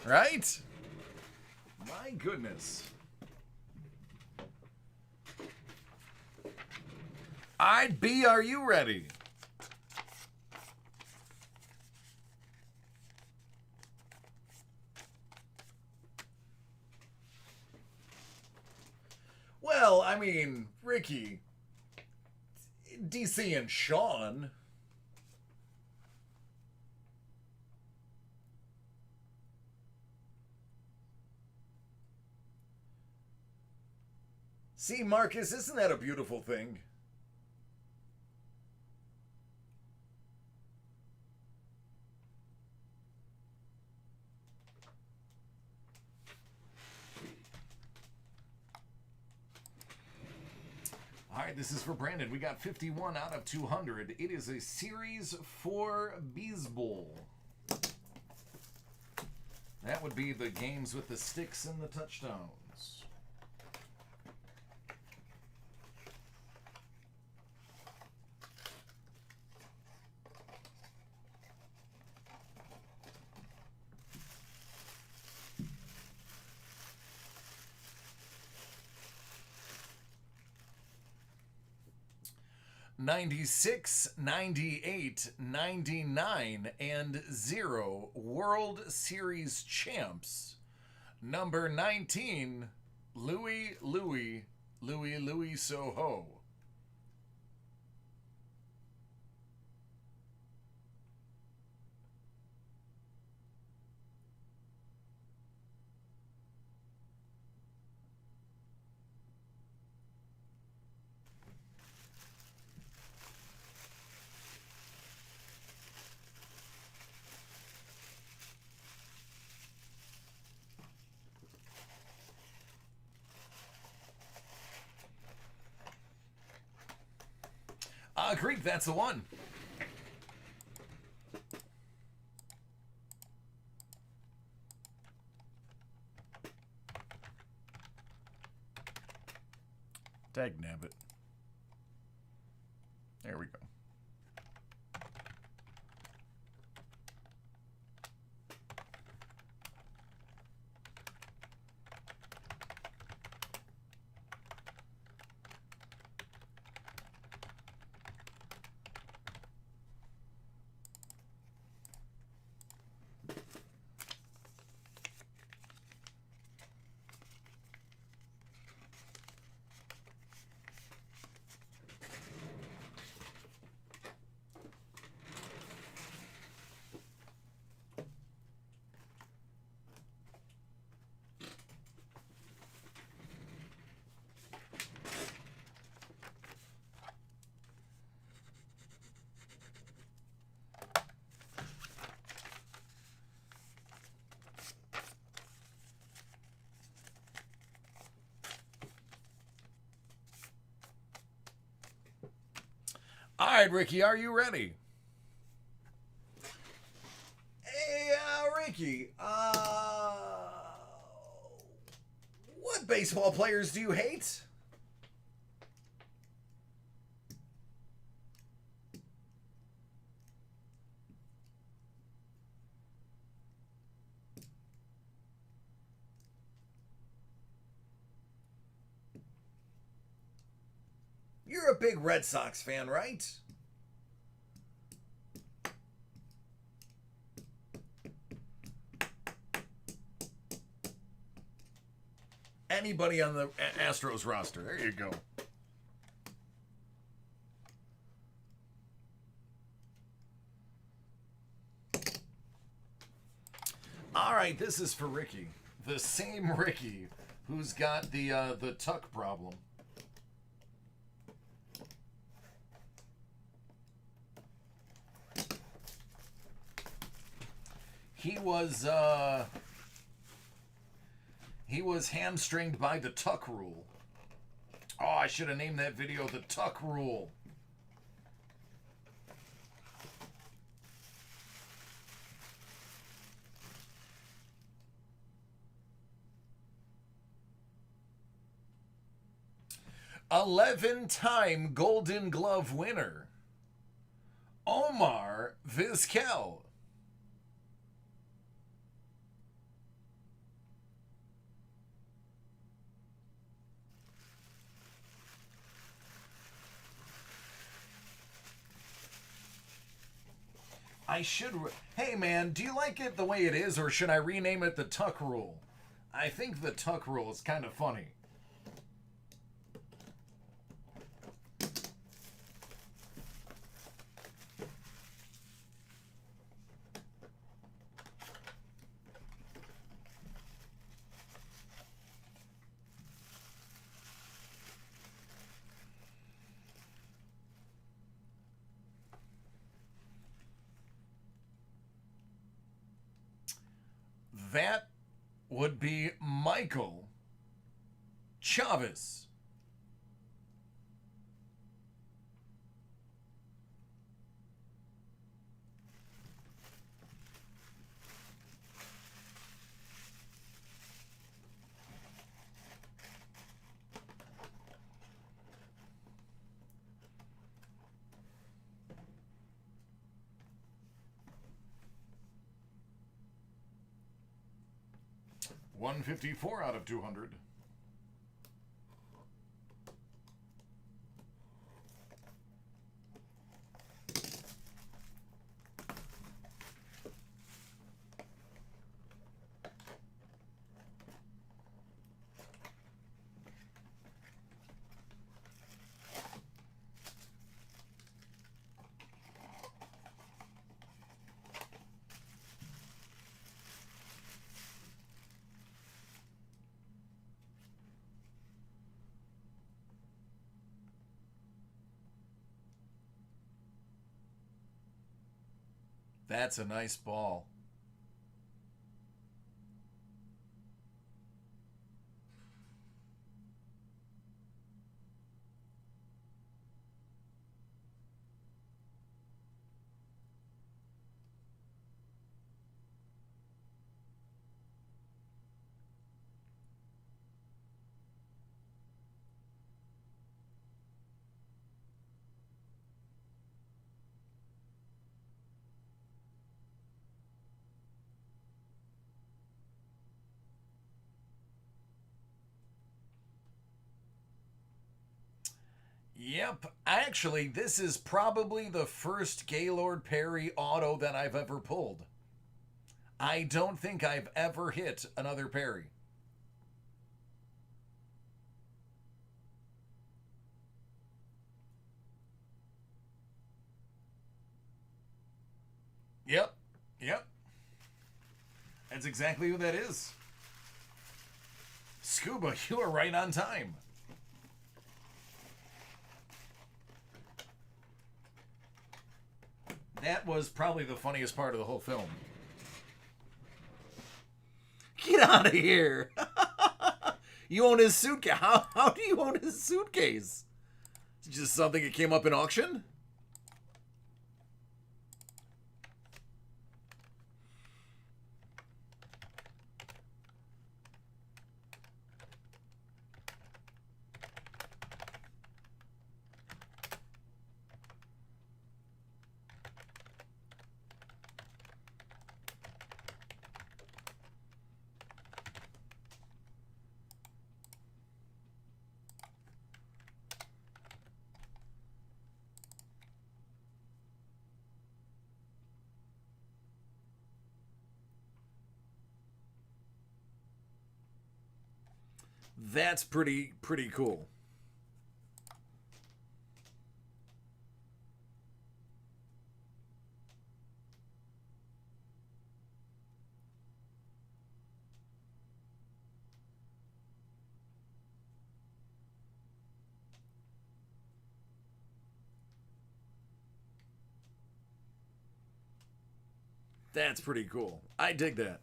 Right? My goodness. I'd be, are you ready? Well, I mean, Ricky, DC and Sean. See, Marcus, isn't that a beautiful thing? All right, this is for Brandon. We got 51 out of 200. It is a Series 4 baseball. That would be the games with the sticks and the touchdowns. '96, '98, '99, and 0 World Series champs. Number 19, Louis Soho. Creep, that's the one. Dagnabbit. There we go. All right, Ricky, are you ready? Hey, Ricky, what baseball players do you hate? You're a big Red Sox fan, right? Anybody on the Astros roster. There you go. All right, this is for Ricky. The same Ricky who's got the tuck problem. He was hamstringed by the tuck rule. Oh, I should have named that video the tuck rule. "11-time Golden Glove winner, Omar Vizquel." I should... Hey, man, do you like it the way it is, or should I rename it the tuck rule? I think the tuck rule is kind of funny. That would be Michael Chavez. $154 out of 200. That's a nice ball. Yep. Actually, this is probably the first Gaylord Perry auto that I've ever pulled. I don't think I've ever hit another Perry. Yep. Yep. That's exactly who that is. Scuba, you are right on time. That was probably the funniest part of the whole film. Get out of here! You own his suitcase. How do you own his suitcase? It's just something that came up in auction? That's pretty cool. That's pretty cool. I dig that.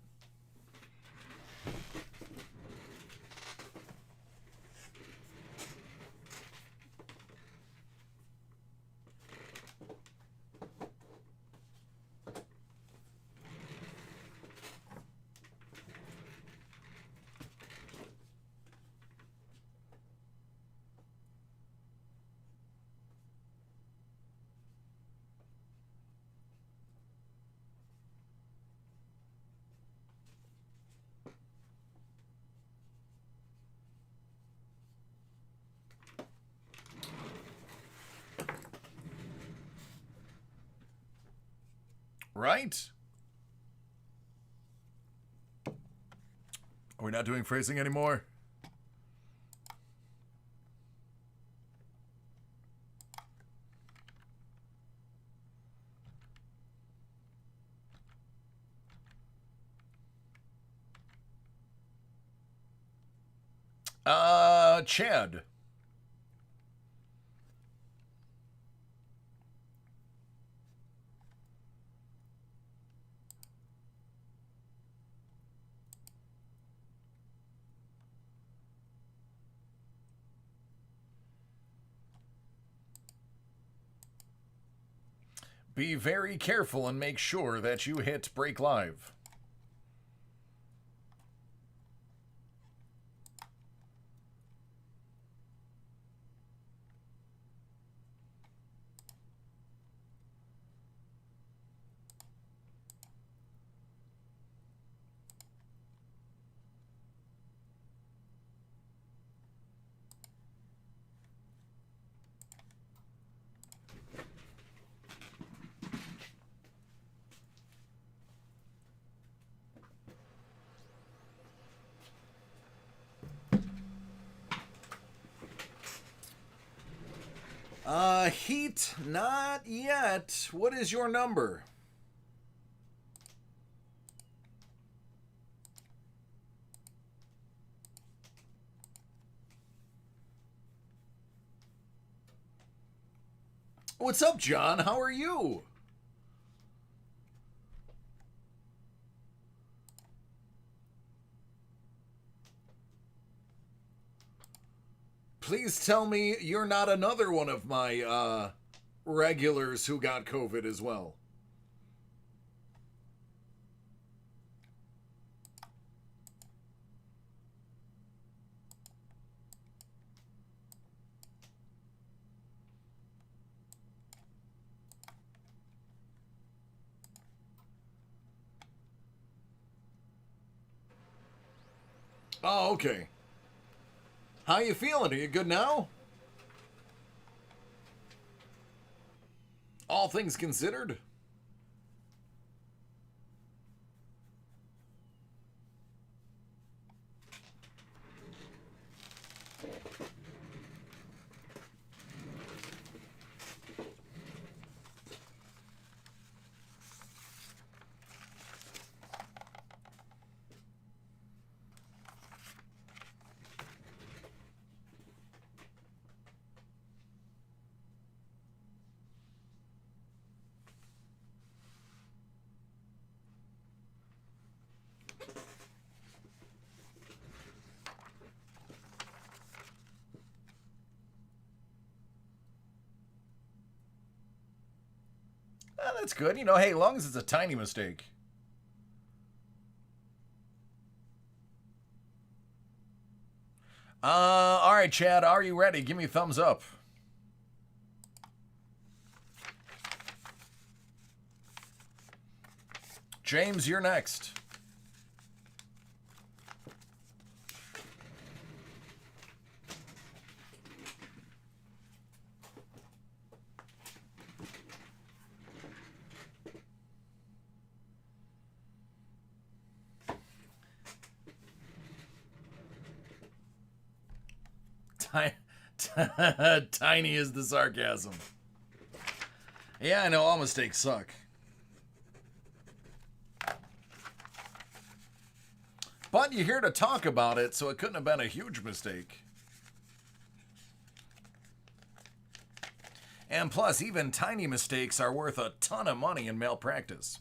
Right? Are we not doing phrasing anymore? Chad. Be very careful and make sure that you hit break live. Heat, not yet. What is your number? What's up, John? How are you? Please tell me you're not another one of my regulars who got COVID as well. Oh, okay. How you feeling? Are you good now? all things considered. That's good. You know, hey, as long as it's a tiny mistake. All right, Chad, are you ready? Give me a thumbs up. James, you're next. Tiny is the sarcasm. Yeah, I know, all mistakes suck. But you're here to talk about it, so it couldn't have been a huge mistake. And plus, even tiny mistakes are worth a ton of money in malpractice.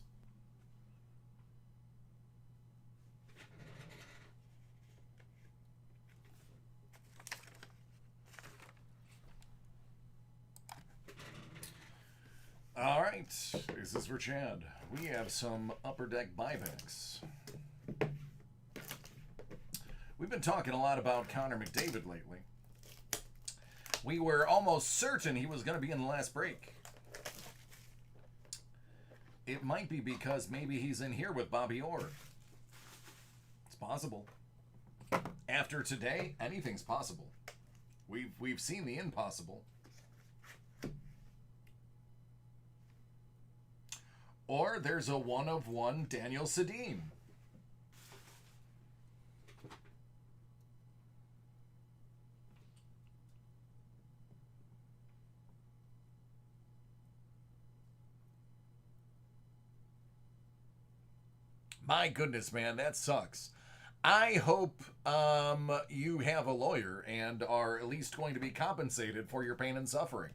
All right, this is for Chad. We have some Upper Deck buybacks. We've been talking a lot about Connor McDavid lately. We were almost certain he was going to be in the last break. It might be because maybe he's in here with Bobby Orr. It's possible. After today, anything's possible. We've seen the impossible. Or there's a 1-of-1 Daniel Sedin. My goodness, man, that sucks. I hope you have a lawyer and are at least going to be compensated for your pain and suffering.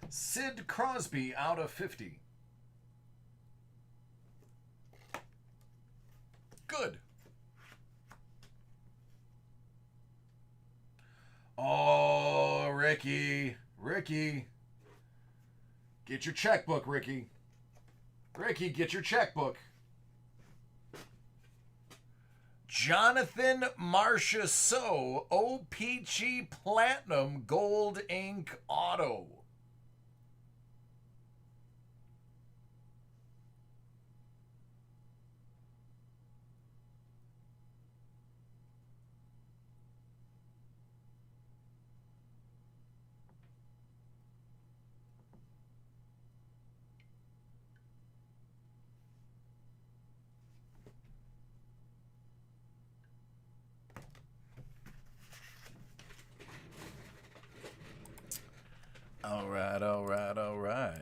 Sid Crosby out of 50. Good. Oh, Ricky. Get your checkbook, Ricky. Ricky, get your checkbook. Jonathan Marchessault, OPG Platinum Gold Ink Auto. All right.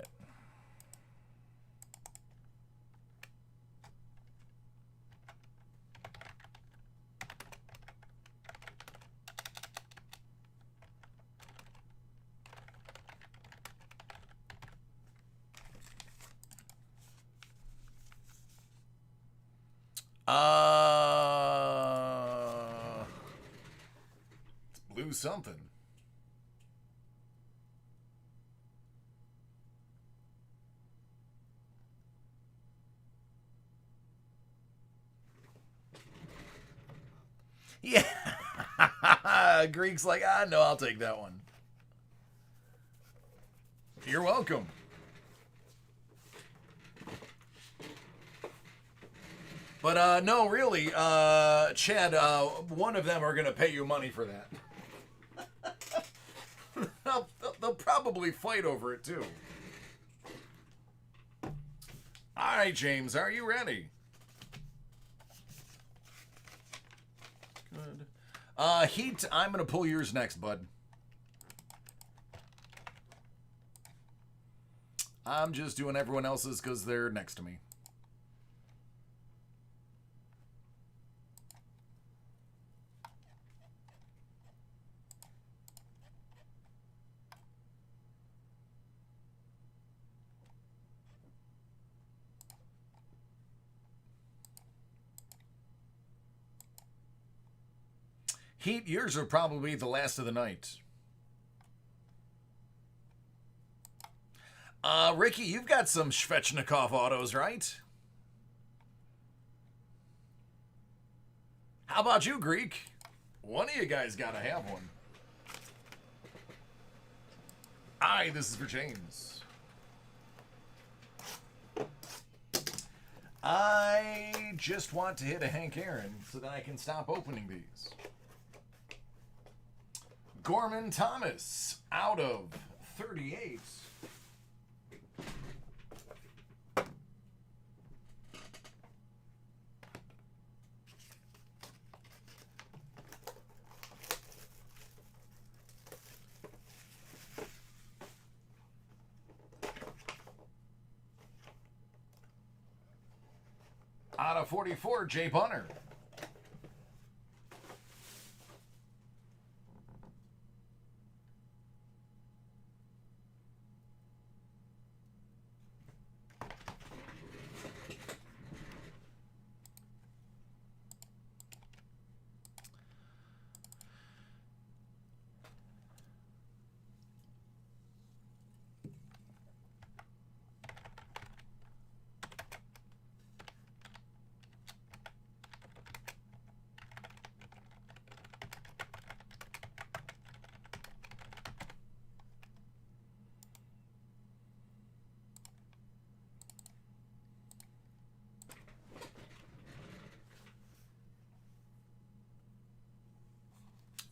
It's blue something. Yeah. Greek's like, no, I'll take that one. You're welcome. But no, really, Chad, one of them are going to pay you money for that. they'll probably fight over it, too. All right, James, are you ready? Good. Heat, I'm going to pull yours next, bud. I'm just doing everyone else's because they're next to me. Heat, yours are probably the last of the night. Ricky, you've got some Svechnikov autos, right? How about you, Greek? One of you guys gotta have one. Aye, this is for James. I just want to hit a Hank Aaron so that I can stop opening these. Gorman Thomas out of 38. Out of 44, Jay Bunner.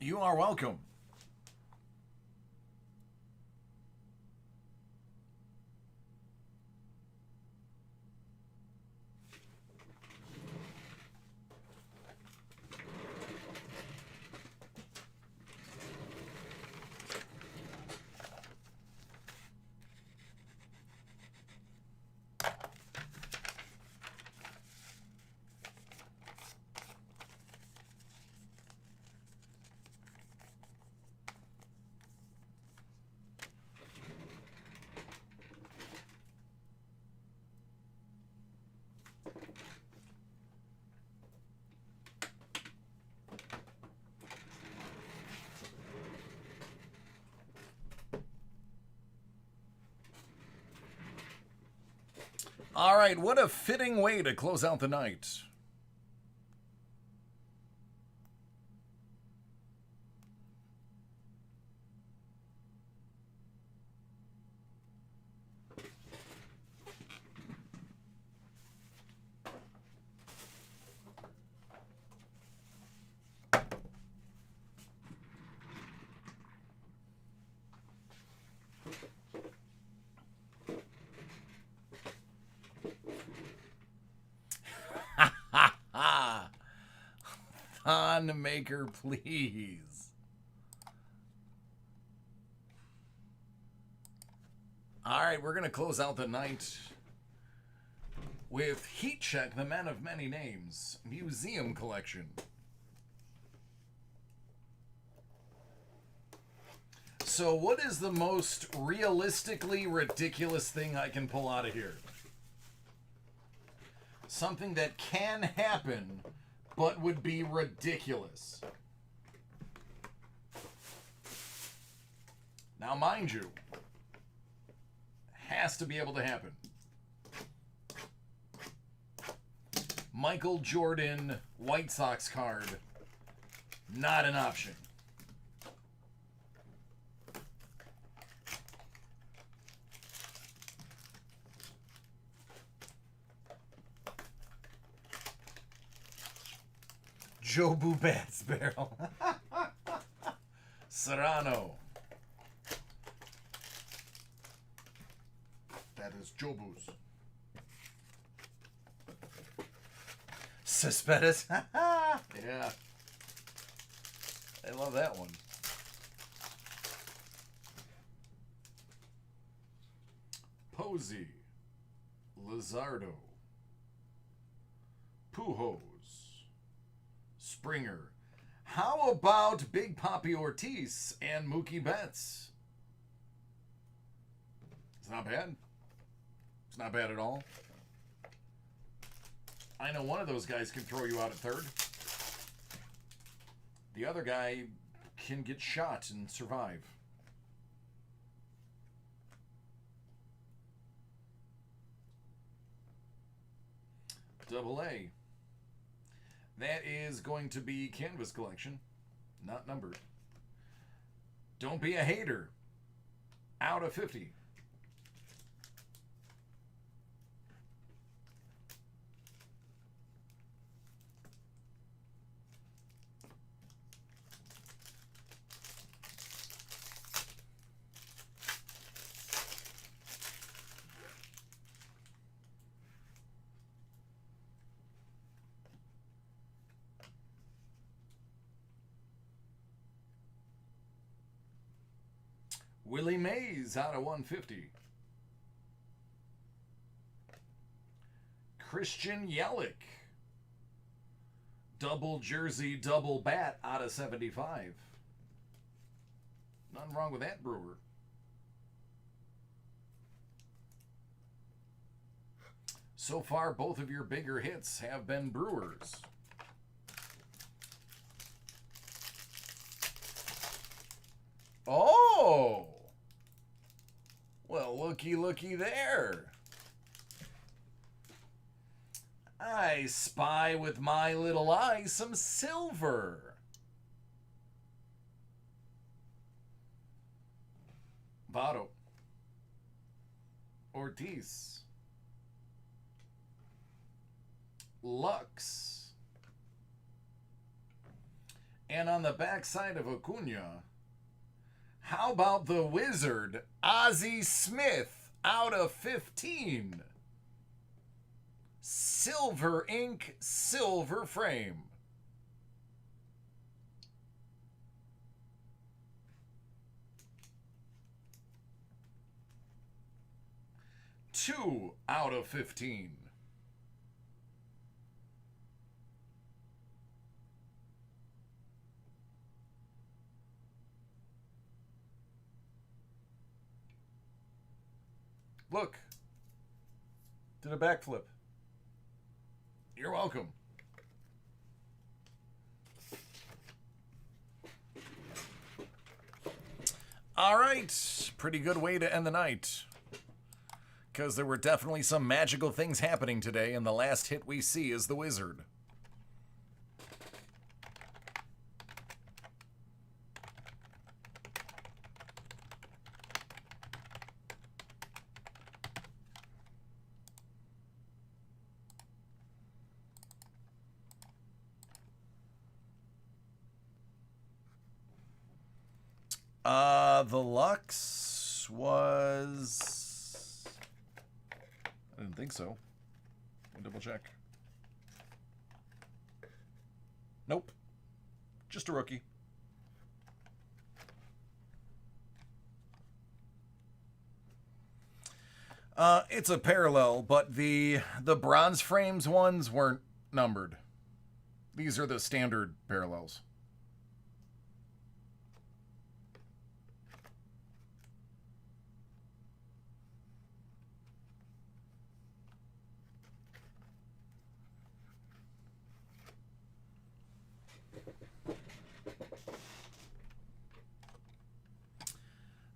You are welcome. All right, what a fitting way to close out the night. On maker, please. All right, we're going to close out the night with Heat Check, the Man of Many Names Museum Collection. So what is the most realistically ridiculous thing I can pull out of here? Something that can happen, but would be ridiculous. Now, mind you, has to be able to happen. Michael Jordan White Sox card, not an option. Jobu Bats barrel. Serrano. That is Jobu's. Cespedes. Yeah. I love that one. Posey. Lizardo. Pujols. Springer. How about Big Papi Ortiz and Mookie Betts? It's not bad. It's not bad at all. I know one of those guys can throw you out at third. The other guy can get shot and survive. Double A. That is going to be Canvas Collection, not numbered. Don't be a hater. Out of 50. Willie Mays out of 150. Christian Yelich. Double jersey, double bat out of 75. Nothing wrong with that, Brewer. So far, both of your bigger hits have been Brewers. Oh! Well, looky there. I spy with my little eye some silver. Votto. Ortiz. Lux. And on the backside of Acuna, how about the Wizard, Ozzie Smith, out of 15? Silver ink, silver frame. Two out of 15. Look. Did a backflip. You're welcome. All right. Pretty good way to end the night. Because there were definitely some magical things happening today, and the last hit we see is the Wizard. The Lux was... I didn't think so. Let me double check. Nope. Just a rookie. It's a parallel, but the bronze frames ones weren't numbered. These are the standard parallels.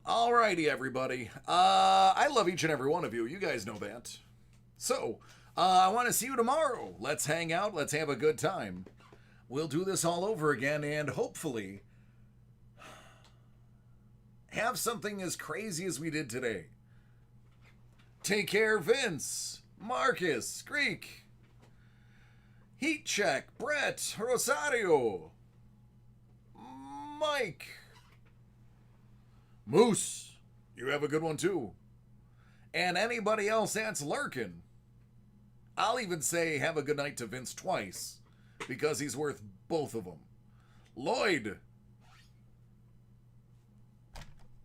Alrighty, everybody. I love each and every one of you. You guys know that. So, I want to see you tomorrow. Let's hang out. Let's have a good time. We'll do this all over again and hopefully have something as crazy as we did today. Take care, Vince, Marcus, Greek, Heat Check, Brett, Rosario, Mike, Moose, you have a good one too. And anybody else that's lurking. I'll even say have a good night to Vince twice, because he's worth both of them. Lloyd,